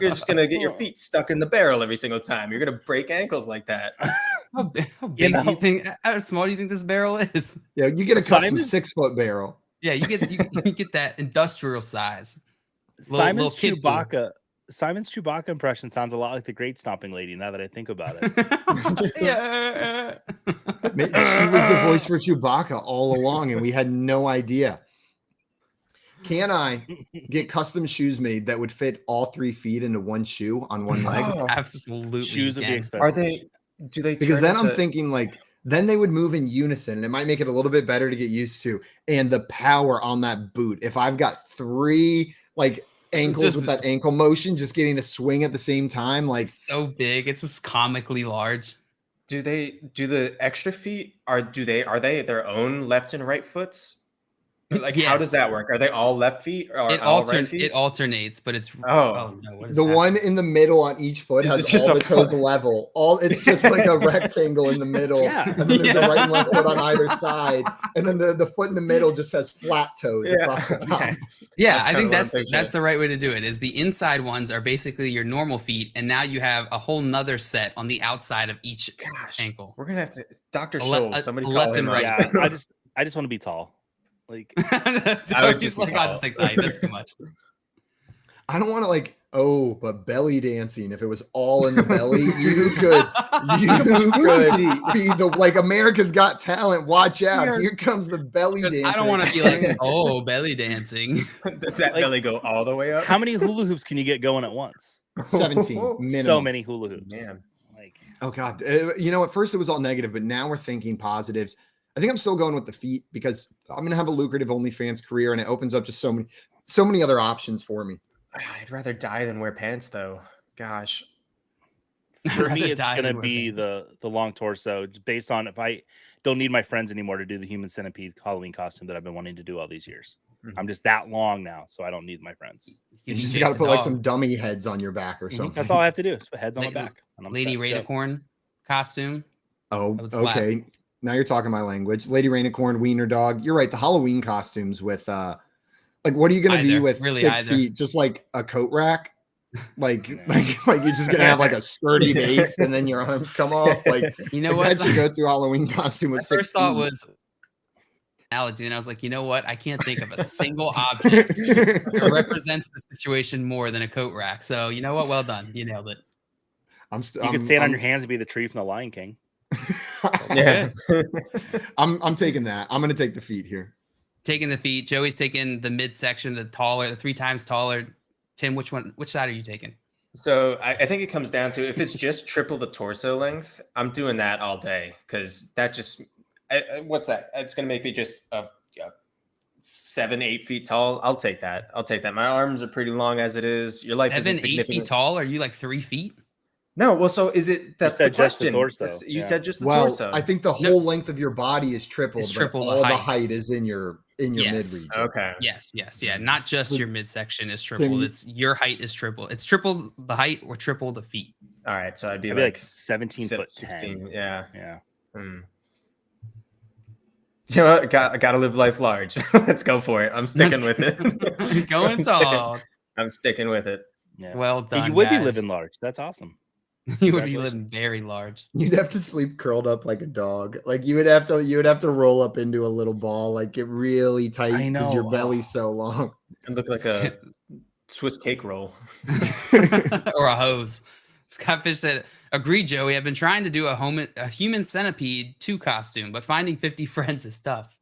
you're just going to get your feet stuck in the barrel every single time. You're going to break ankles like that. How big do you think, how small do you think this barrel is? Yeah, you get a custom 6-foot barrel. Yeah, you get that industrial size. Simon's Chewbacca impression sounds a lot like the Great Stomping Lady now that I think about it. Yeah. She was the voice for Chewbacca all along, and we had no idea. Can I get custom shoes made that would fit all 3 feet into one shoe on one leg? Absolutely. Shoes would be expensive. Are they? Do they? Because then I'm thinking like then they would move in unison, and it might make it a little bit better to get used to. And the power on that boot, if I've got 3 like ankles with that ankle motion, just getting a swing at the same time, like It's so big. It's just comically large. Do the extra feet are they their own left and right foots? Like how does Yes. that work? Are they all left feet or It all right feet? it alternates, but it's Oh. no, what is the that? one in the middle on each foot Is has it just all a the toes foot? level. It's just like a rectangle in the middle. Yeah. And then there's a right and left foot on either side. And then the foot in the middle just has flat toes across the top. Okay. Yeah, That's I kinda think what I'm that's picturing. the right way to do it. Is the inside ones are basically your normal feet, and now you have a whole nother set on the outside of each ankle. We're gonna have to Dr. A le- Scholl, a- somebody a call left him and right. up. Yeah, I just want to be tall. Like I would Just just like I'll just take the height. That's too much. I don't want to but belly dancing. If it was all in the belly, you could be the America's Got Talent. Watch out. Here comes the belly Because dancer. I don't want to be like, oh, belly dancing. Does that belly go all the way up? how many hula hoops can you get going at once? 17 minimum. So many hula hoops. Man. Like Oh God. At first it was all negative, but now we're thinking positives. I think I'm still going with the feet because I'm going to have a lucrative OnlyFans career, and it opens up just so many other options for me. I'd rather die than wear pants, though. Gosh. for me, rather it's die gonna than wear be the long torso, just based on if I don't need my friends anymore to do the human centipede Halloween costume that I've been wanting to do all these years. Mm-hmm. I'm just that long now, so I don't need my friends. You just got to put some dummy heads on your back or something. That's all I have to do. Is put heads on my back. And I'm Lady set to go. Rainicorn costume. Oh, That would slap. okay. Now you're talking my language. Lady Rainicorn, Wiener Dog. You're right. The Halloween costumes with what are you gonna be Either. with Really 6 either. feet? Just like a coat rack? Like you're just gonna have like a sturdy base and then your arms come off. Like You know what? that's your go-to Halloween costume with My 6 first thought feet. was analogy, and I was like, you know what? I can't think of a single object that represents the situation more than a coat rack. So you know what? Well done. You nailed it. You could stand on your hands and be the tree from the Lion King. Yeah. I'm taking that. I'm gonna take the feet here. Taking the feet. Joey's taking the midsection, the 3 times taller. Tim, which side are you taking? So I think it comes down to if it's just triple the torso length, I'm doing that all day because that just what's that? It's gonna make me just 7-8 feet tall. I'll take that. My arms are pretty long as it is. Your life 7, is 8 feet tall. Are you like 3 feet? No, well, so is it? That's said the just the question. torso, You yeah. said just the Well, torso. I think the whole length of your body is tripled, It's but triple the all the height. height is in your mid Yes. region. Okay. Yes, yeah. Not just your midsection is tripled. It's your height is triple. It's triple the height or triple the feet. All right, so I'd be I'd like, be like 17 foot 16. 10. Yeah. Yeah. Hmm. You know what? I gotta live life large. Let's go for it. I'm sticking with it. Going tall. I'm sticking with it. Yeah. Well Hey, done. you would be guys. living large. That's awesome. You would be Congratulations. living very large. You'd have to sleep curled up like a dog. Like you would have to roll up into a little ball, like get really tight I because your know. belly's so long. It look like a Swiss cake roll. Or a hose. Scott Fish said, "Agree, Joey. I've been trying to do a human centipede 2 costume, but finding 50 friends is tough."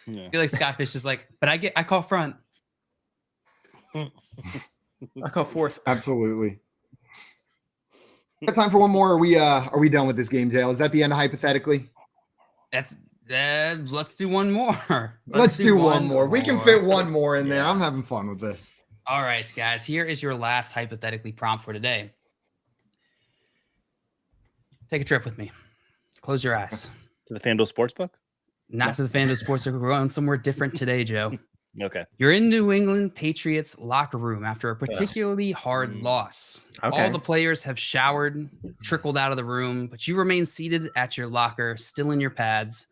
Yeah. I feel like Scott Fish is like, but I call front. I call fourth. Absolutely. Got time for one more? Are we done with this game, Dale? Is that the end of hypothetically? That's let's do one more. Let's do one more. We can fit one more in there. I'm having fun with this. All right, guys. Here is your last hypothetically prompt for today. Take a trip with me. Close your eyes. To the FanDuel Sportsbook? Not to the FanDuel Sportsbook. We're going somewhere different today, Joe. Okay. You're in New England Patriots locker room after a particularly hard loss. Okay. All the players have showered, trickled out of the room, but you remain seated at your locker, still in your pads.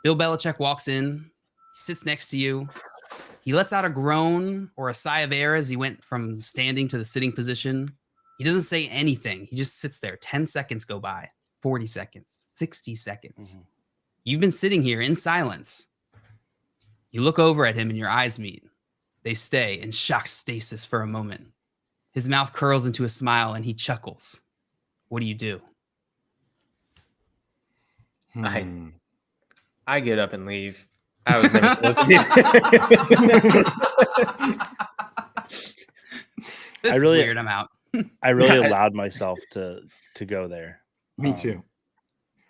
Bill Belichick walks in, sits next to you. He lets out a groan or a sigh of air as he went from standing to the sitting position. He doesn't say anything. He just sits there. 10 seconds go by, 40 seconds, 60 seconds. Mm-hmm. You've been sitting here in silence. You look over at him and your eyes meet. They stay in shocked stasis for a moment. His mouth curls into a smile and he chuckles. What do you do? I get up and leave. I was never supposed to be. This is weird. I'm out. I really allowed myself to go there. Me too.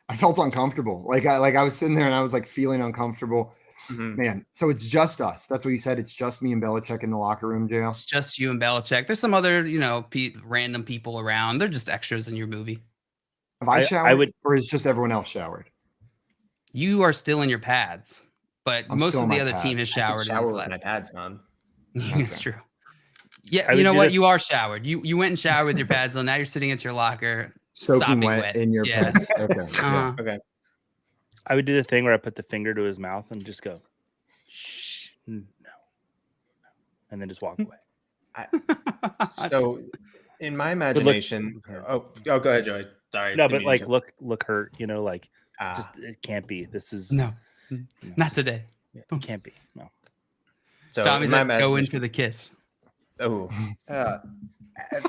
I felt uncomfortable. Like I was sitting there and I was like feeling uncomfortable. Man, so it's just us. That's what you said. It's just me and Belichick in the locker room, JL. It's just you and Belichick. There's some other, random people around. They're just extras in your movie. Have I showered, or is just everyone else showered? You are still in your pads, but most of the other team has showered. Shower with my pads on. It's true. Yeah, you know what? You are showered. You went and showered with your pads on. Now you're sitting at your locker, soaking wet in your pads. Okay. Okay. I would do the thing where I put the finger to his mouth and just go, shh, no, and then just walk away. So, in my imagination, go ahead, Joey. Sorry. No, but like, look hurt. Just it can't be. This is not today. It can't be. No. So Tommy's go in for the kiss. Oh.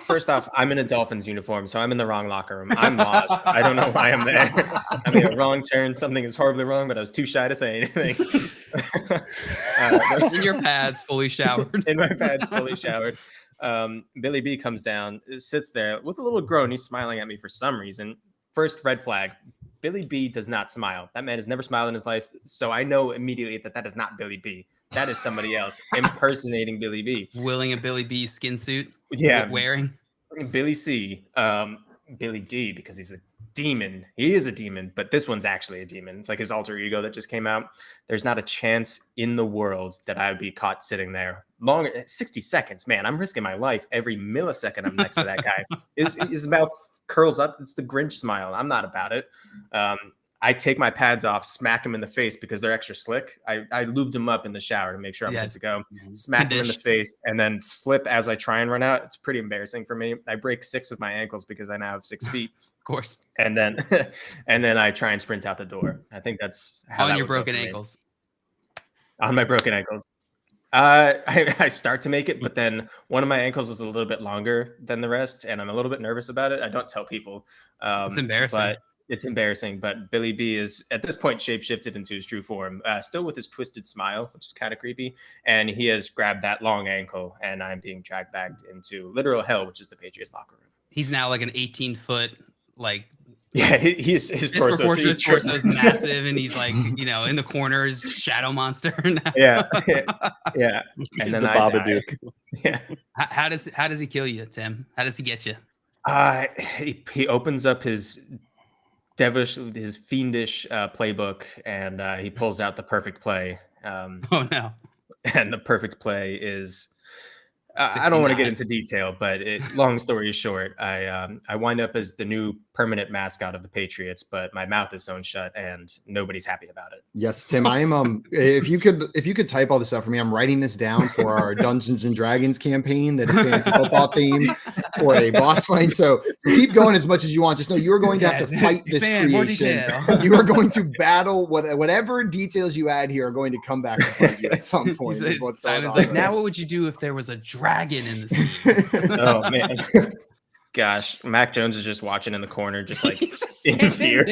First off, I'm in a Dolphins uniform, so I'm in the wrong locker room. I'm lost. I don't know why I'm there. I made a wrong turn. Something is horribly wrong, but I was too shy to say anything. In your pads, fully showered. In my pads, fully showered. Billy B comes down, sits there with a little groan. He's smiling at me for some reason. First red flag. Billy B does not smile. That man has never smiled in his life. So I know immediately that is not Billy B. That is somebody else impersonating Billy B. Willing a Billy B skin suit. Yeah. Wearing. Billy C. Billy D, because he's a demon. He is a demon, but this one's actually a demon. It's like his alter ego that just came out. There's not a chance in the world that I would be caught sitting there longer. 60 seconds, man. I'm risking my life every millisecond I'm next to that guy. His mouth curls up. It's the Grinch smile. I'm not about it. I take my pads off, smack him in the face because they're extra slick. I lubed him up in the shower to make sure I'm good to go. Smack him in the face and then slip as I try and run out. It's pretty embarrassing for me. I break 6 of my ankles because I now have 6 feet. Of course. And then I try and sprint out the door. I think that's how on your broken ankles. On my broken ankles. I start to make it, but then one of my ankles is a little bit longer than the rest, and I'm a little bit nervous about it. I don't tell people. It's embarrassing. But it's embarrassing. But Billy B is at this point shapeshifted into his true form, still with his twisted smile, which is kind of creepy. And he has grabbed that long ankle, and I'm being dragged back into literal hell, which is the Patriots locker room. He's now like an 18-foot, his torso is massive, and he's like, in the corner is Shadow Monster. yeah. And then the Babadook. Yeah. How does he kill you, Tim? How does he get you? He opens up his fiendish playbook, and he pulls out the perfect play. Oh no! And the perfect play is. I don't want to get into detail, but long story short, I wind up as the new permanent mascot of the Patriots, but my mouth is sewn shut and nobody's happy about it. Yes, Tim, I am. If you could type all this stuff for me, I'm writing this down for our Dungeons and Dragons campaign that is fantasy football themed for a boss fight. So keep going as much as you want. Just know you are going to have to fight this creation. You are going to battle whatever details you add here are going to come back to fight you at some point. Simon's like, now what would you do if there was a dragon in this? Oh man. Gosh, Mac Jones is just watching in the corner, just like in fear.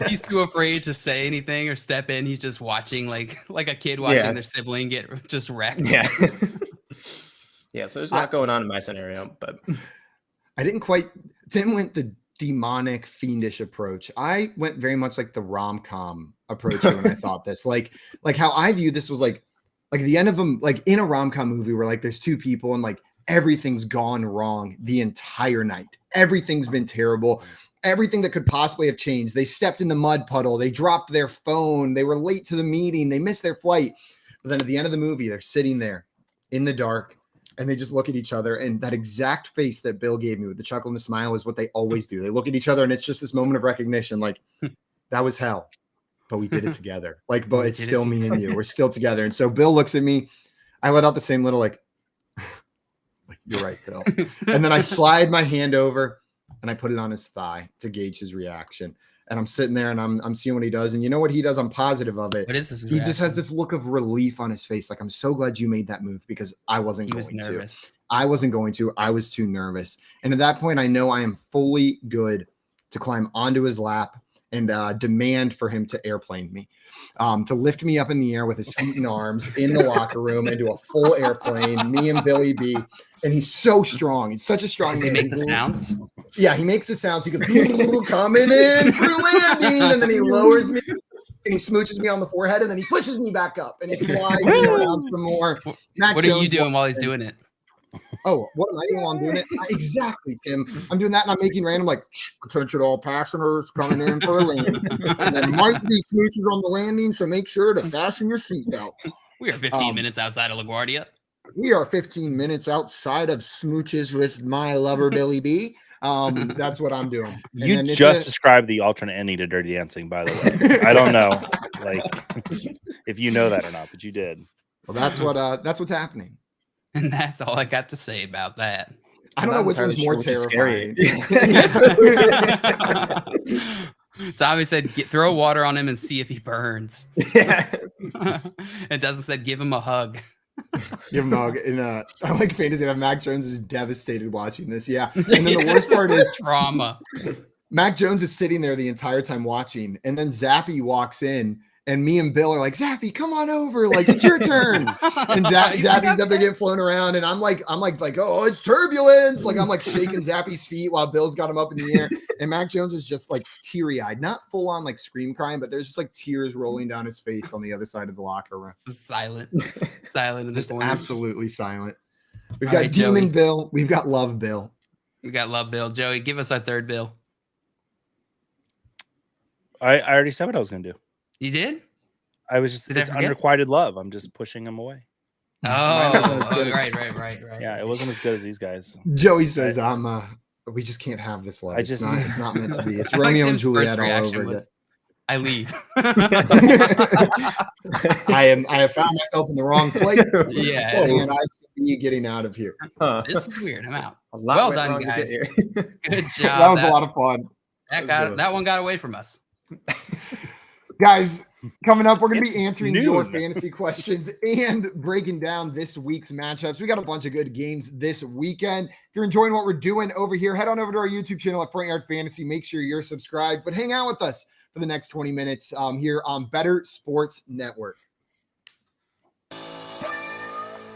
He's too afraid to say anything or step in. He's just watching like a kid watching their sibling get just wrecked. Yeah. Yeah, so there's a lot going on in my scenario, but I didn't quite. Tim went the demonic, fiendish approach. I went very much like the rom-com approach when I thought this. Like how I view this was like the end of them, like in a rom-com movie where like there's two people and like everything's gone wrong the entire night. Everything's been terrible. Everything that could possibly have changed. They stepped in the mud puddle. They dropped their phone. They were late to the meeting. They missed their flight. But then at the end of the movie, they're sitting there in the dark and they just look at each other. And that exact face that Bill gave me with the chuckle and the smile is what they always do. They look at each other and it's just this moment of recognition. Like that was hell, but we did it together. Like, but it's still me and you. We're still together. And so Bill looks at me. I let out the same little like you're right, Bill. And then I slide my hand over and I put it on his thigh to gauge his reaction. And I'm sitting there and I'm seeing what he does. And you know what he does? I'm positive of it. What is this? He just has this look of relief on his face. Like, I'm so glad you made that move because I wasn't going to. I wasn't going to. I was too nervous. And at that point, I know I am fully good to climb onto his lap and demand for him to airplane me, to lift me up in the air with his feet and arms in the locker room and do a full airplane, me and Billy B. And he's so strong. He's such a strong man. Does he make the sounds? Yeah, he makes the sounds. He goes, coming in for landing, and then he lowers me, and he smooches me on the forehead, and then he pushes me back up, and he flies me around some more. What are you doing while he's doing it? Oh, what am I doing while I'm doing it? Exactly, Tim. I'm doing that, and I'm making random, like, attention all passengers coming in for a landing. And there might be smooches on the landing, so make sure to fasten your seatbelts. We are 15 minutes outside of LaGuardia. We are 15 minutes outside of smooches with my lover, Billy B. That's what I'm doing. And You just described the alternate ending to Dirty Dancing, by the way. I don't know, like, if you know that or not, but you did. Well, that's what's happening. And that's all I got to say about that. I don't know which one's more terrifying. Tommy said, throw water on him and see if he burns. It doesn't say give him a hug. Give him a hug. And I like fantasy that Mac Jones is devastated watching this. Yeah. And then the worst part is trauma. Mac Jones is sitting there the entire time watching, and then Zappy walks in, and me and Bill are like, Zappy, come on over. Like, it's your turn. And Zappy's up there getting flown around. And I'm like, oh, it's turbulence. Like, I'm like shaking Zappy's feet while Bill's got him up in the air. And Mac Jones is just like teary eyed, not full on like scream crying, but there's just like tears rolling down his face on the other side of the locker room. Silent in the Just corner. absolutely silent. We've All got right, Demon Joey. Bill. We've got Love Bill. We got love Bill. Joey, give us our third Bill. I already said what I was going to do. You did? I was just, Did I it's forget? unrequited love. I'm just pushing him away. Right. Yeah, it wasn't as good as these guys. Joey says, we just can't have this love. I It's just- not meant to be. It's I like Romeo and Tim's first Juliet all reaction over was, again. I leave. I have found myself in the wrong place. Yeah. And I should be getting out of here. This is weird. I'm out. A lot Well went done, wrong to get guys. here. Good job. That was a lot of fun. That one got away from us. Guys, coming up, we're going to It's be answering your noon. fantasy questions and breaking down this week's matchups. We got a bunch of good games this weekend. If you're enjoying what we're doing over here, head on over to our YouTube channel at Front Yard Fantasy. Make sure you're subscribed, but hang out with us for the next 20 minutes here on Better Sports Network.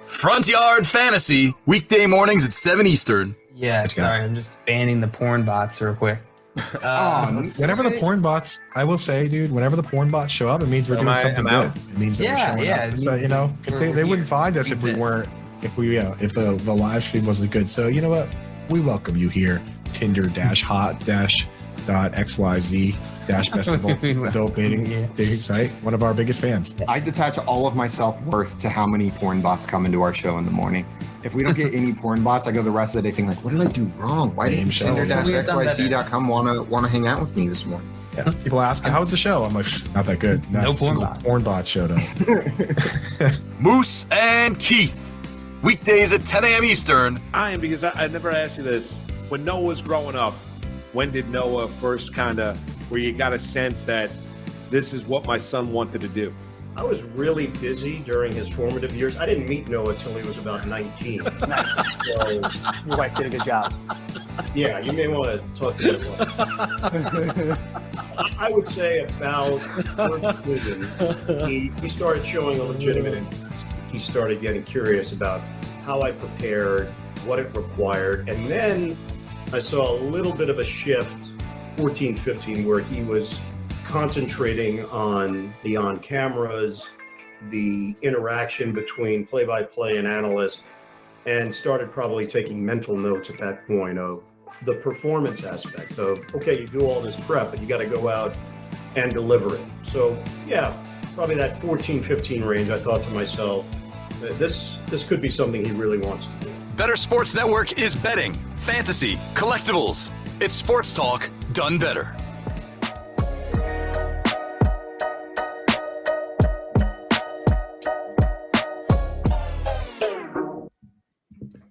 Front Yard Fantasy, weekday mornings at 7 Eastern. Yeah, sorry. I'm just banning the porn bots real quick. Whenever the porn bots, I will say, dude, whenever the porn bots show up, it means we're doing something good. It means that we're showing up. So, you know, they wouldn't find us if we weren't, if the live stream wasn't good. So, you know what? We welcome you here. Tinder-hot-.xyz basketball adult dating site. One of our biggest fans. I detach all of my self-worth to how many porn bots come into our show in the morning. If we don't get any porn bots, I go the rest of the day thinking like, what did I do wrong? Why didn't Tinder-xyz.com want to hang out with me this morning? Yeah. People ask, how was the show? I'm like, not that good. No porn bots. Porn bots showed up. Moose and Keith, weekdays at 10 a.m. Eastern. Because I never asked you this. When Noah was growing up, when did Noah first where you got a sense that this is what my son wanted to do? I was really busy during his formative years. I didn't meet Noah till he was about 19. Nice. So, Your wife did a good job. yeah, you may want to talk to him. I would say about first vision, he started showing a legitimate interest. He started getting curious about how I prepared, what it required, and then I saw a little bit of a shift, 14, 15, where he was concentrating on the on-cameras, the interaction between play-by-play and analyst, and started probably taking mental notes at that point of the performance aspect of, okay, you do all this prep, but you got to go out and deliver it. So, yeah, probably that 14, 15 range, I thought to myself, this could be something he really wants to do. Better Sports Network is betting, fantasy, collectibles. It's sports talk done better.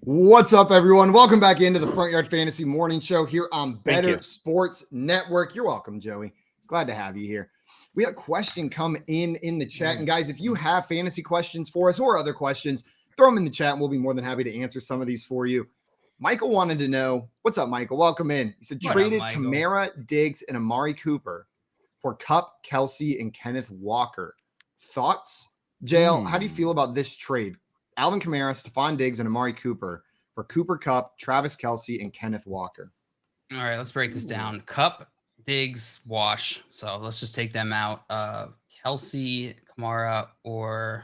What's up, everyone? Welcome back into the Front Yard Fantasy Morning Show here on Better Sports Network. You're welcome, Joey. Glad to have you here. We had a question come in the chat. And guys, if you have fantasy questions for us or other questions, throw them in the chat and we'll be more than happy to answer some of these for you. Michael wanted to know, what's up, Michael? Welcome in. He said, traded Kamara, Diggs, and Amari Cooper for Kupp, Kelsey, and Kenneth Walker. Thoughts? JL, how do you feel about this trade? Alvin Kamara, Stephon Diggs, and Amari Cooper for Cooper Kupp, Travis Kelsey, and Kenneth Walker. All right, let's break this down. Cup, Diggs, Wash. So let's just take them out. Kelsey, Kamara, or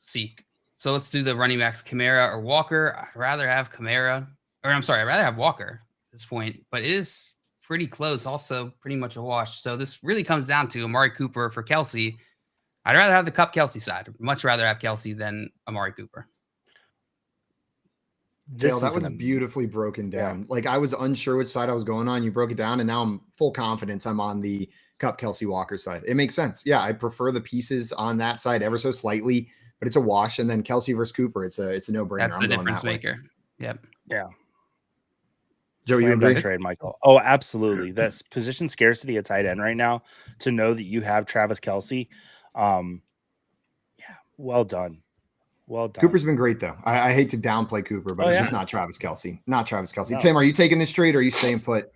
Zeke. So let's do the running backs, Kamara or Walker. I'd rather have Kamara, or I'm sorry, I'd rather have Walker at this point, but it is pretty close, also pretty much a wash. So this really comes down to Amari Cooper for Kelsey. I'd rather have the Cup Kelsey side. Much rather have Kelsey than Amari Cooper. Dale, that was beautifully broken down. Yeah. Like I was unsure which side I was going on. You broke it down, and now I'm full confidence I'm on the Cup Kelsey Walker side. It makes sense. Yeah, I prefer the pieces on that side ever so slightly, but it's a wash. And then Kelsey versus Cooper, it's a no-brainer. That's the difference maker. Yep. Yeah. Joe, you agree? Trade, Michael. Oh, absolutely. That's position scarcity at tight end right now. To know that you have Travis Kelsey, well done. Well done. Cooper's been great though. I hate to downplay Cooper, but it's just not Travis Kelsey. Not Travis Kelsey. No. Tim, are you taking this trade or are you staying put?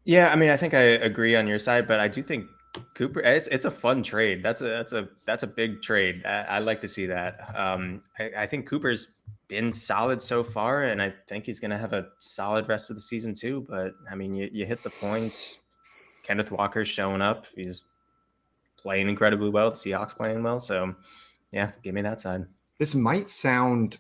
Yeah, I mean, I think I agree on your side, but I do think Cooper. It's a fun trade. That's a big trade. I like to see that. I think Cooper's been solid so far, and I think he's going to have a solid rest of the season too. But I mean, you hit the points. Kenneth Walker's showing up. He's playing incredibly well. The Seahawks playing well. So yeah, give me that side. This might sound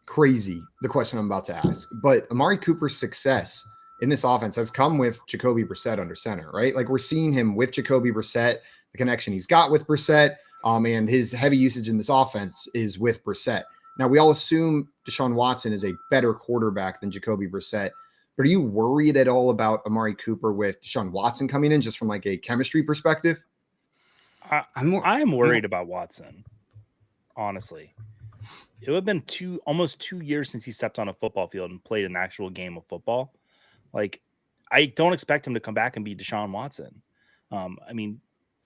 crazy, the question I'm about to ask, but Amari Cooper's success in this offense has come with Jacoby Brissett under center, right? Like we're seeing him with Jacoby Brissett, the connection he's got with Brissett, and his heavy usage in this offense is with Brissett. Now, we all assume Deshaun Watson is a better quarterback than Jacoby Brissett, but are you worried at all about Amari Cooper with Deshaun Watson coming in just from like a chemistry perspective? I'm worried about Watson. Honestly, it would have been almost 2 years since he stepped on a football field and played an actual game of football. Like, I don't expect him to come back and be Deshaun Watson. I mean,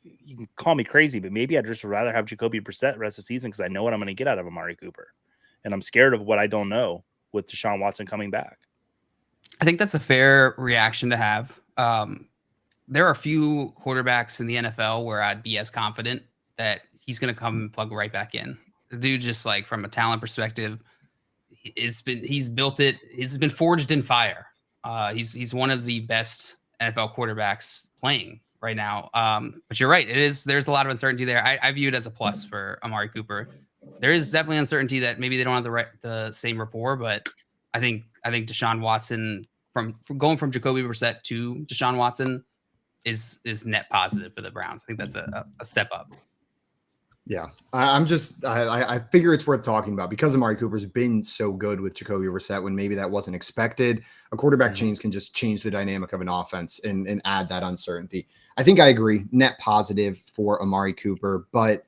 you can call me crazy, but maybe I'd just rather have Jacoby Brissett the rest of the season because I know what I'm going to get out of Amari Cooper. And I'm scared of what I don't know with Deshaun Watson coming back. I think that's a fair reaction to have. There are a few quarterbacks in the NFL where I'd be as confident that he's going to come and plug right back in. The dude, just like from a talent perspective, he's built it. It's been forged in fire. He's one of the best NFL quarterbacks playing right now. But you're right. There's a lot of uncertainty there. I view it as a plus for Amari Cooper. There is definitely uncertainty that maybe they don't have the same rapport, but I think Deshaun Watson from going from Jacoby Brissett to Deshaun Watson is net positive for the Browns. I think that's a step up. Yeah, I figure it's worth talking about because Amari Cooper's been so good with Jacoby Brissett when maybe that wasn't expected. A quarterback change can just change the dynamic of an offense and add that uncertainty. I think I agree, net positive for Amari Cooper, but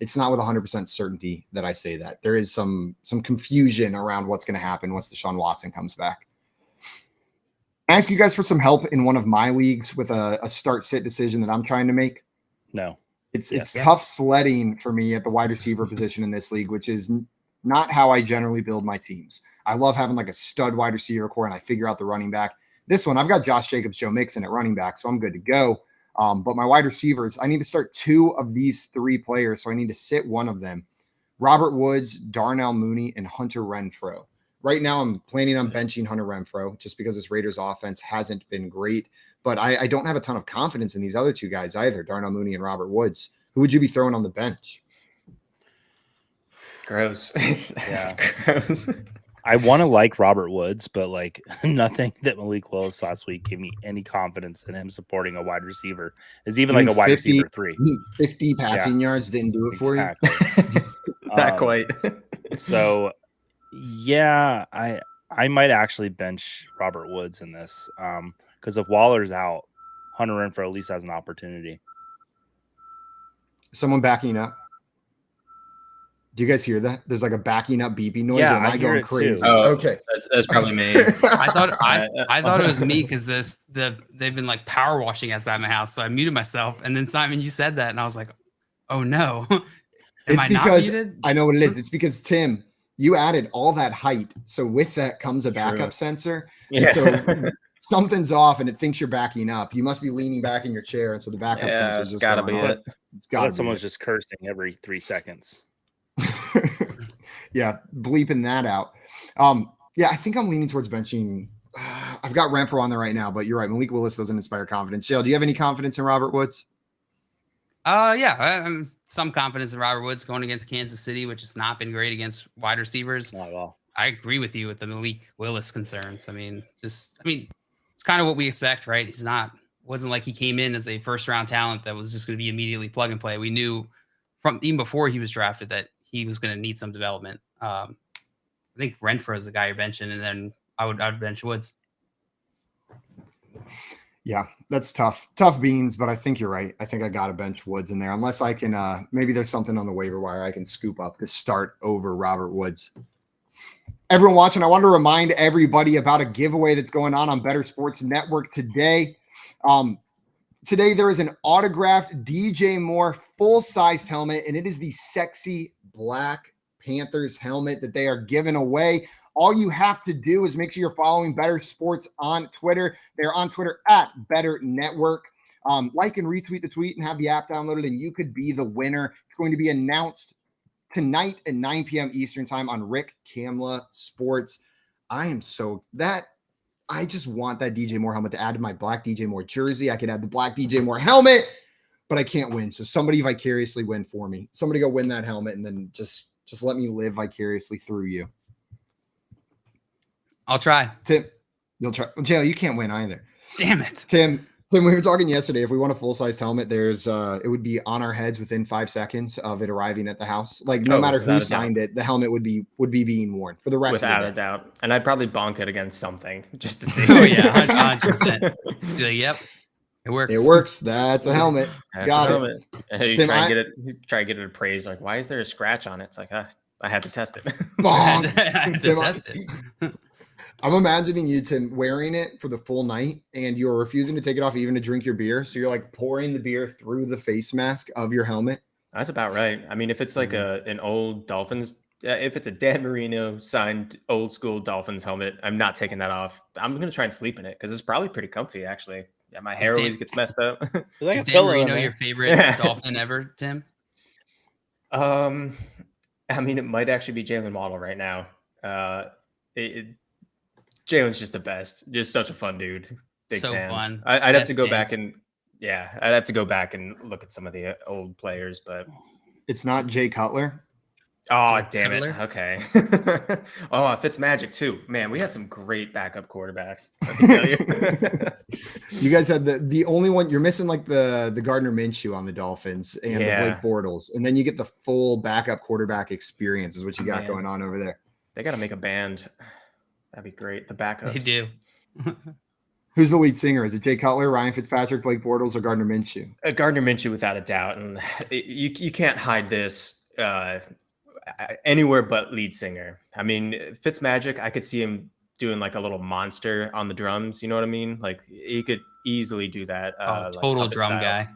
it's not with 100% certainty that I say that. There is some confusion around what's going to happen once Deshaun Watson comes back. I ask you guys for some help in one of my leagues with a start-sit decision that I'm trying to make. No. It's tough sledding for me at the wide receiver position in this league, which is not how I generally build my teams. I love having like a stud wide receiver core and I figure out the running back. This one, I've got Josh Jacobs, Joe Mixon at running back, so I'm good to go. But my wide receivers, I need to start 2 of these 3 players, so I need to sit one of them. Robert Woods, Darnell Mooney, and Hunter Renfrow. Right now, I'm planning on benching Hunter Renfrow just because this Raiders offense hasn't been great. But I don't have a ton of confidence in these other 2 guys either, Darnell Mooney and Robert Woods. Who would you be throwing on the bench? Gross. That's gross. I want to like Robert Woods, but like nothing that Malik Willis last week gave me any confidence in him supporting a wide receiver. Is even like a wide receiver 3. 50 passing yards didn't do it for you? Not quite. So, yeah, I might actually bench Robert Woods in this because if Waller's out, Hunter Renfrow at least has an opportunity. Someone backing up. Do you guys hear that? There's like a backing up beeping noise. Yeah, or am I going crazy? Oh, okay, that's probably me. I thought it was me because they've been like power washing outside my house, so I muted myself. And then Simon, you said that, and I was like, "Oh no, it's because I know what it is. It's because Tim, you added all that height, so with that comes a backup sensor. Yeah. And so something's off, and it thinks you're backing up. You must be leaning back in your chair, and so the backup sensor is just gotta be it. It's got to be. Someone's just cursing every 3 seconds. Yeah, bleeping that out. Yeah, I think I'm leaning towards benching I've got Renfro on there right now, but you're right. Malik Willis doesn't inspire confidence. Jill, do you have any confidence in Robert Woods? Yeah, I'm some confidence in Robert Woods going against Kansas City, which has not been great against wide receivers. Not at all. I agree with you with the Malik Willis concerns. I mean, it's kind of what we expect, right? Wasn't like he came in as a first round talent that was just going to be immediately plug and play. We knew from even before he was drafted that he was going to need some development. I think Renfro is the guy you're benching, and then I would bench Woods. Yeah, that's tough beans, but I think you're right. I think I got to bench Woods in there unless I can, maybe there's something on the waiver wire I can scoop up to start over Robert Woods. Everyone watching, I want to remind everybody about a giveaway that's going on Better Sports Network today. Today there is an autographed DJ Moore full-sized helmet, and it is the sexy Black Panthers helmet that they are giving away. All you have to do is make sure you're following Better Sports on Twitter. They're on Twitter at Better Network. Like and retweet the tweet and have the app downloaded, and you could be the winner. It's going to be announced tonight at 9 p.m. Eastern time on Rick Kamla Sports. I just want that DJ Moore helmet to add to my black DJ Moore jersey. I could add the black DJ Moore helmet, but I can't win. So somebody vicariously win for me. Somebody go win that helmet, and then just let me live vicariously through you. I'll try. Tim, you'll try. Jail, you can't win either. Damn it. Tim, we were talking yesterday. If we want a full-sized helmet, it would be on our heads within 5 seconds of it arriving at the house. Like no matter who signed it, the helmet would be being worn for the rest without of the day. a doubt. And I'd probably bonk it against something just to see. Oh yeah, 100%. Just be like, yep, it works. It works. That's a helmet. Got it. And you Tim, try to get it appraised. Like, why is there a scratch on it? It's like, I had to test it. I had to test it. I'm imagining you, Tim, wearing it for the full night, and you're refusing to take it off even to drink your beer. So you're like pouring the beer through the face mask of your helmet. That's about right. I mean, if it's like an old Dolphins, if it's a Dan Marino signed old school Dolphins helmet, I'm not taking that off. I'm going to try and sleep in it because it's probably pretty comfy, actually. Yeah, my hair always gets messed up. Is Dan Marino your favorite Dolphin ever, Tim? I mean, it might actually be Jalen Waddle right now. Jalen's just the best. Just such a fun dude. Big so fan. Fun. I'd have to go back and look at some of the old players, but it's not Jay Cutler. Oh, damn it. Okay. Oh, Fitzmagic too. Man, we had some great backup quarterbacks. I can tell you. You guys had the only one you're missing, like the Gardner Minshew on the Dolphins and the Blake Bortles, and then you get the full backup quarterback experience is what you got going on over there. They got to make a band. That'd be great. The backups. They do. Who's the lead singer? Is it Jay Cutler, Ryan Fitzpatrick, Blake Bortles, or Gardner Minshew? Gardner Minshew, without a doubt. And you can't hide this anywhere but lead singer. I mean, Fitzmagic, I could see him doing like a little monster on the drums. You know what I mean? Like he could easily do that. Total like drum style. guy.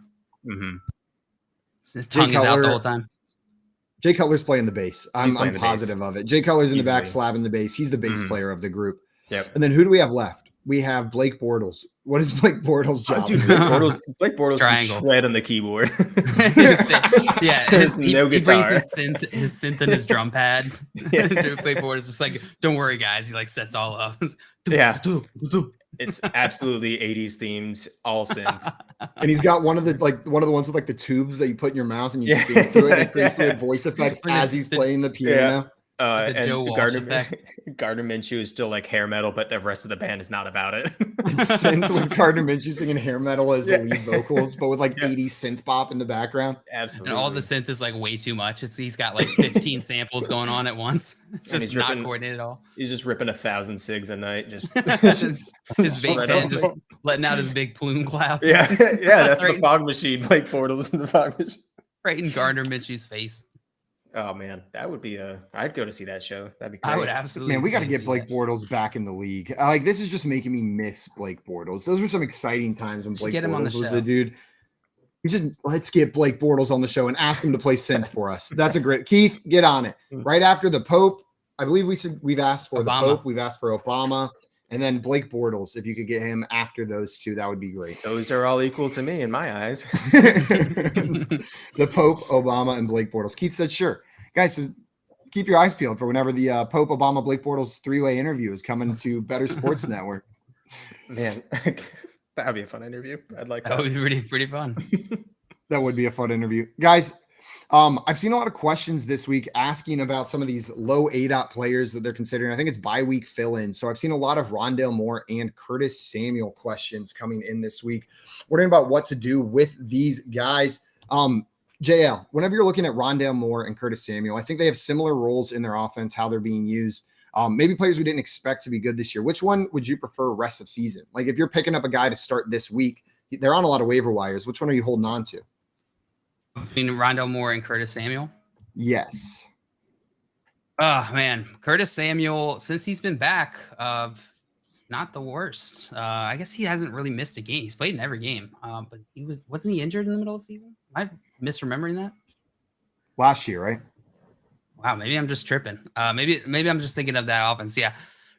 Mm-hmm. His tongue is out the whole time. Jay Cutler's playing the bass. I'm positive of it. Jay Cutler's in the back slapping the bass. He's the bass player of the group. Yep. And then who do we have left? We have Blake Bortles. What is Blake Bortles' job? Dude, Blake Bortles can shred on the keyboard. He no guitar. brings his synth and his drum pad. Blake Bortles is just like, don't worry, guys. He like sets all up. Yeah. It's absolutely 80s themes, all synth. And he's got one of the ones with like the tubes that you put in your mouth and you sing through it. It creates weird voice effects as he's playing the piano. And Joe Walsh Gardner Minshew is still like hair metal, but the rest of the band is not about it. It's synth with Gardner Minshew singing hair metal as the lead vocals, but with like 80s synth pop in the background. Absolutely. And all the synth is like way too much. He's got like 15 samples going on at once. It's just not coordinated at all. He's just ripping 1,000 cigs a night. Just vape pen, just letting out his big plume cloud. Yeah, that's the fog machine. Blake Bortles in the fog machine. Right in Gardner Minshew's face. Oh man, that would be I'd go to see that show. That'd be great. I would absolutely. Man, we got to get Blake Bortles back in the league. Like this is just making me miss Blake Bortles. Those were some exciting times when Blake Bortles was the dude. Let's get Blake Bortles on the show and ask him to play synth for us. That's a great Keith. Get on it right after the Pope. I believe we've asked for Obama. The Pope. We've asked for Obama, and then Blake Bortles. If you could get him after those two, that would be great. Those are all equal to me in my eyes. The Pope, Obama, and Blake Bortles. Keith said, "Sure, guys." So keep your eyes peeled for whenever the Pope, Obama, Blake Bortles 3-way interview is coming to Better Sports Network. Man, that would be a fun interview. I'd like that. That would be pretty fun. That would be a fun interview. Guys, I've seen a lot of questions this week asking about some of these low ADOT players that they're considering. I think it's bye-week fill-in. So I've seen a lot of Rondale Moore and Curtis Samuel questions coming in this week. Wondering about what to do with these guys. JL, whenever you're looking at Rondale Moore and Curtis Samuel, I think they have similar roles in their offense, how they're being used. Maybe players we didn't expect to be good this year. Which one would you prefer rest of season? Like if you're picking up a guy to start this week, they're on a lot of waiver wires. Which one are you holding on to? Between Rondale Moore and Curtis Samuel? Yes. Oh, man. Curtis Samuel, since he's been back, it's not the worst. I guess he hasn't really missed a game. He's played in every game. But wasn't he injured in the middle of the season? Am I misremembering that? Last year, right? Wow, maybe I'm just tripping. Maybe I'm just thinking of that offense. Yeah.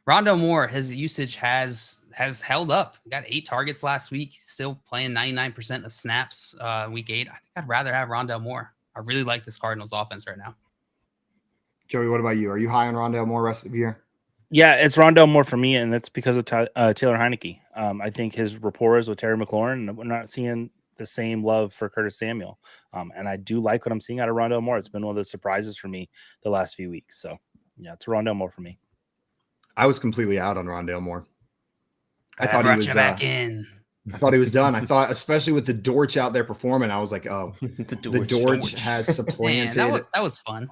Rondale Moore, his usage has held up. He got 8 targets last week, still playing 99% of snaps week 8. I think I'd rather have Rondale Moore. I really like this Cardinals offense right now. Joey, what about you? Are you high on Rondale Moore rest of the year? Yeah, it's Rondale Moore for me, and that's because of Taylor Heineke. I think his rapport is with Terry McLaurin, and we're not seeing the same love for Curtis Samuel. And I do like what I'm seeing out of Rondale Moore. It's been one of the surprises for me the last few weeks. So, yeah, it's Rondale Moore for me. I was completely out on Rondale Moore. I thought he was back in. I thought he was done. I thought, especially with the Dortch out there performing, I was like, oh, the Dortch has supplanted. Man, that was fun.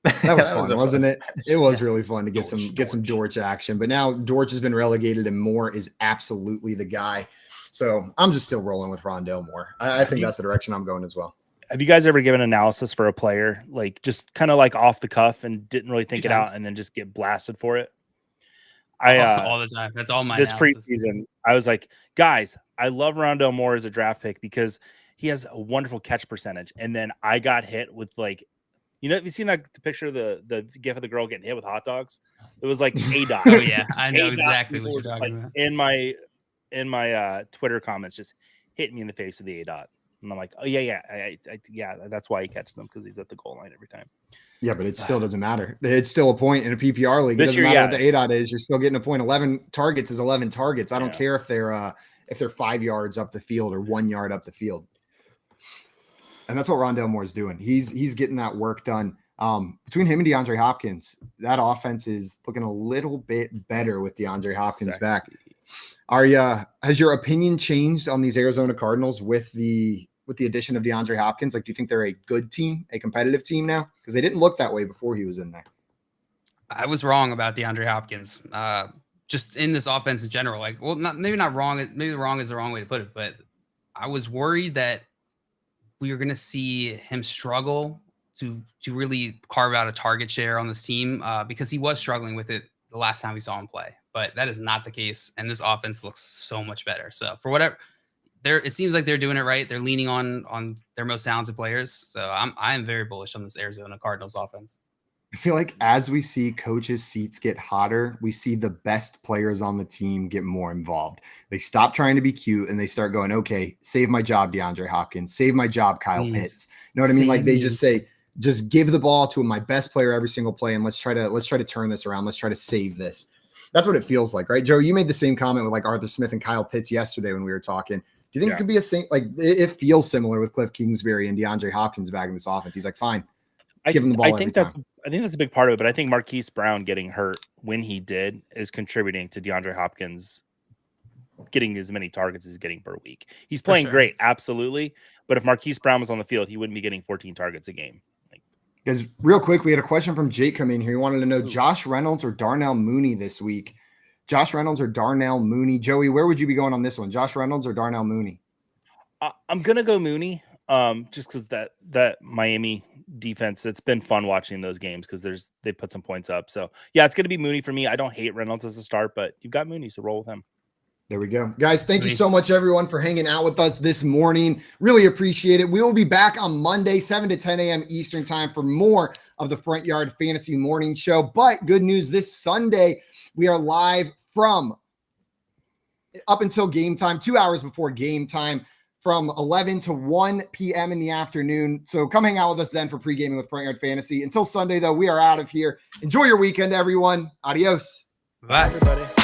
That was fun, wasn't it? It was really fun to get some Dortch action. But now Dortch has been relegated and Moore is absolutely the guy. So I'm just still rolling with Rondale Moore. I think that's the direction I'm going as well. Have you guys ever given analysis for a player, like just kind of like off the cuff and didn't really think it out and then just get blasted for it? All the time. That's all my this analysis. preseason. I was like, guys, I love Rondale Moore as a draft pick because he has a wonderful catch percentage. And then I got hit with like, have you seen the picture of the gif of the girl getting hit with hot dogs? It was like ADOT. Oh yeah, I know exactly what you're talking about. In my Twitter comments, just hit me in the face with the ADOT. And I'm like, oh yeah, that's why he catches them, because he's at the goal line every time. Yeah, but it still doesn't matter. It's still a point in a PPR league. It doesn't matter what the ADOT is. You're still getting a point. 11 targets is 11 targets. I don't care if they're 5 yards up the field or 1 yard up the field. And that's what Rondale Moore is doing. He's getting that work done. Between him and DeAndre Hopkins, that offense is looking a little bit better with DeAndre Hopkins back. Has your opinion changed on these Arizona Cardinals with the addition of DeAndre Hopkins? Like, do you think they're a good team, a competitive team now? Because they didn't look that way before he was in there. I was wrong about DeAndre Hopkins. Just in this offense in general. Like, well, maybe not wrong. Maybe wrong is the wrong way to put it. But I was worried that we were going to see him struggle to really carve out a target share on this team because he was struggling with it the last time we saw him play. But that is not the case, and this offense looks so much better. So for whatever, it seems like they're doing it right. They're leaning on their most talented players. So I am very bullish on this Arizona Cardinals offense. I feel like as we see coaches' seats get hotter, we see the best players on the team get more involved. They stop trying to be cute and they start going, okay, save my job, DeAndre Hopkins, save my job, Kyle Pitts. You know what I mean? Like they just say, just give the ball to my best player every single play, and let's try to turn this around. Let's try to save this. That's what it feels like, right? Joe, you made the same comment with like Arthur Smith and Kyle Pitts yesterday when we were talking. Do you think it could be a same, like it feels similar with Cliff Kingsbury and DeAndre Hopkins back in this offense? He's like, fine. Give him the ball. I think that's a big part of it, but I think Marquise Brown getting hurt when he did is contributing to DeAndre Hopkins getting as many targets as he's getting per week. He's playing great, absolutely. But if Marquise Brown was on the field, he wouldn't be getting 14 targets a game. Because real quick, we had a question from Jake come in here. He wanted to know Josh Reynolds or Darnell Mooney this week. Josh Reynolds or Darnell Mooney. Joey, where would you be going on this one? Josh Reynolds or Darnell Mooney? I'm gonna go Mooney. Just because that Miami defense, it's been fun watching those games because they put some points up. So yeah, it's gonna be Mooney for me. I don't hate Reynolds as a start, but you've got Mooney, so roll with him. There we go. Guys, thank you so much, everyone, for hanging out with us this morning. Really appreciate it. We will be back on Monday, 7 to 10 a.m. Eastern time for more of the Front Yard Fantasy Morning Show. But good news, this Sunday, we are live from up until game time, 2 hours before game time, from 11 to 1 p.m. in the afternoon. So come hang out with us then for pre-gaming with Front Yard Fantasy. Until Sunday, though, we are out of here. Enjoy your weekend, everyone. Adios. Bye, everybody.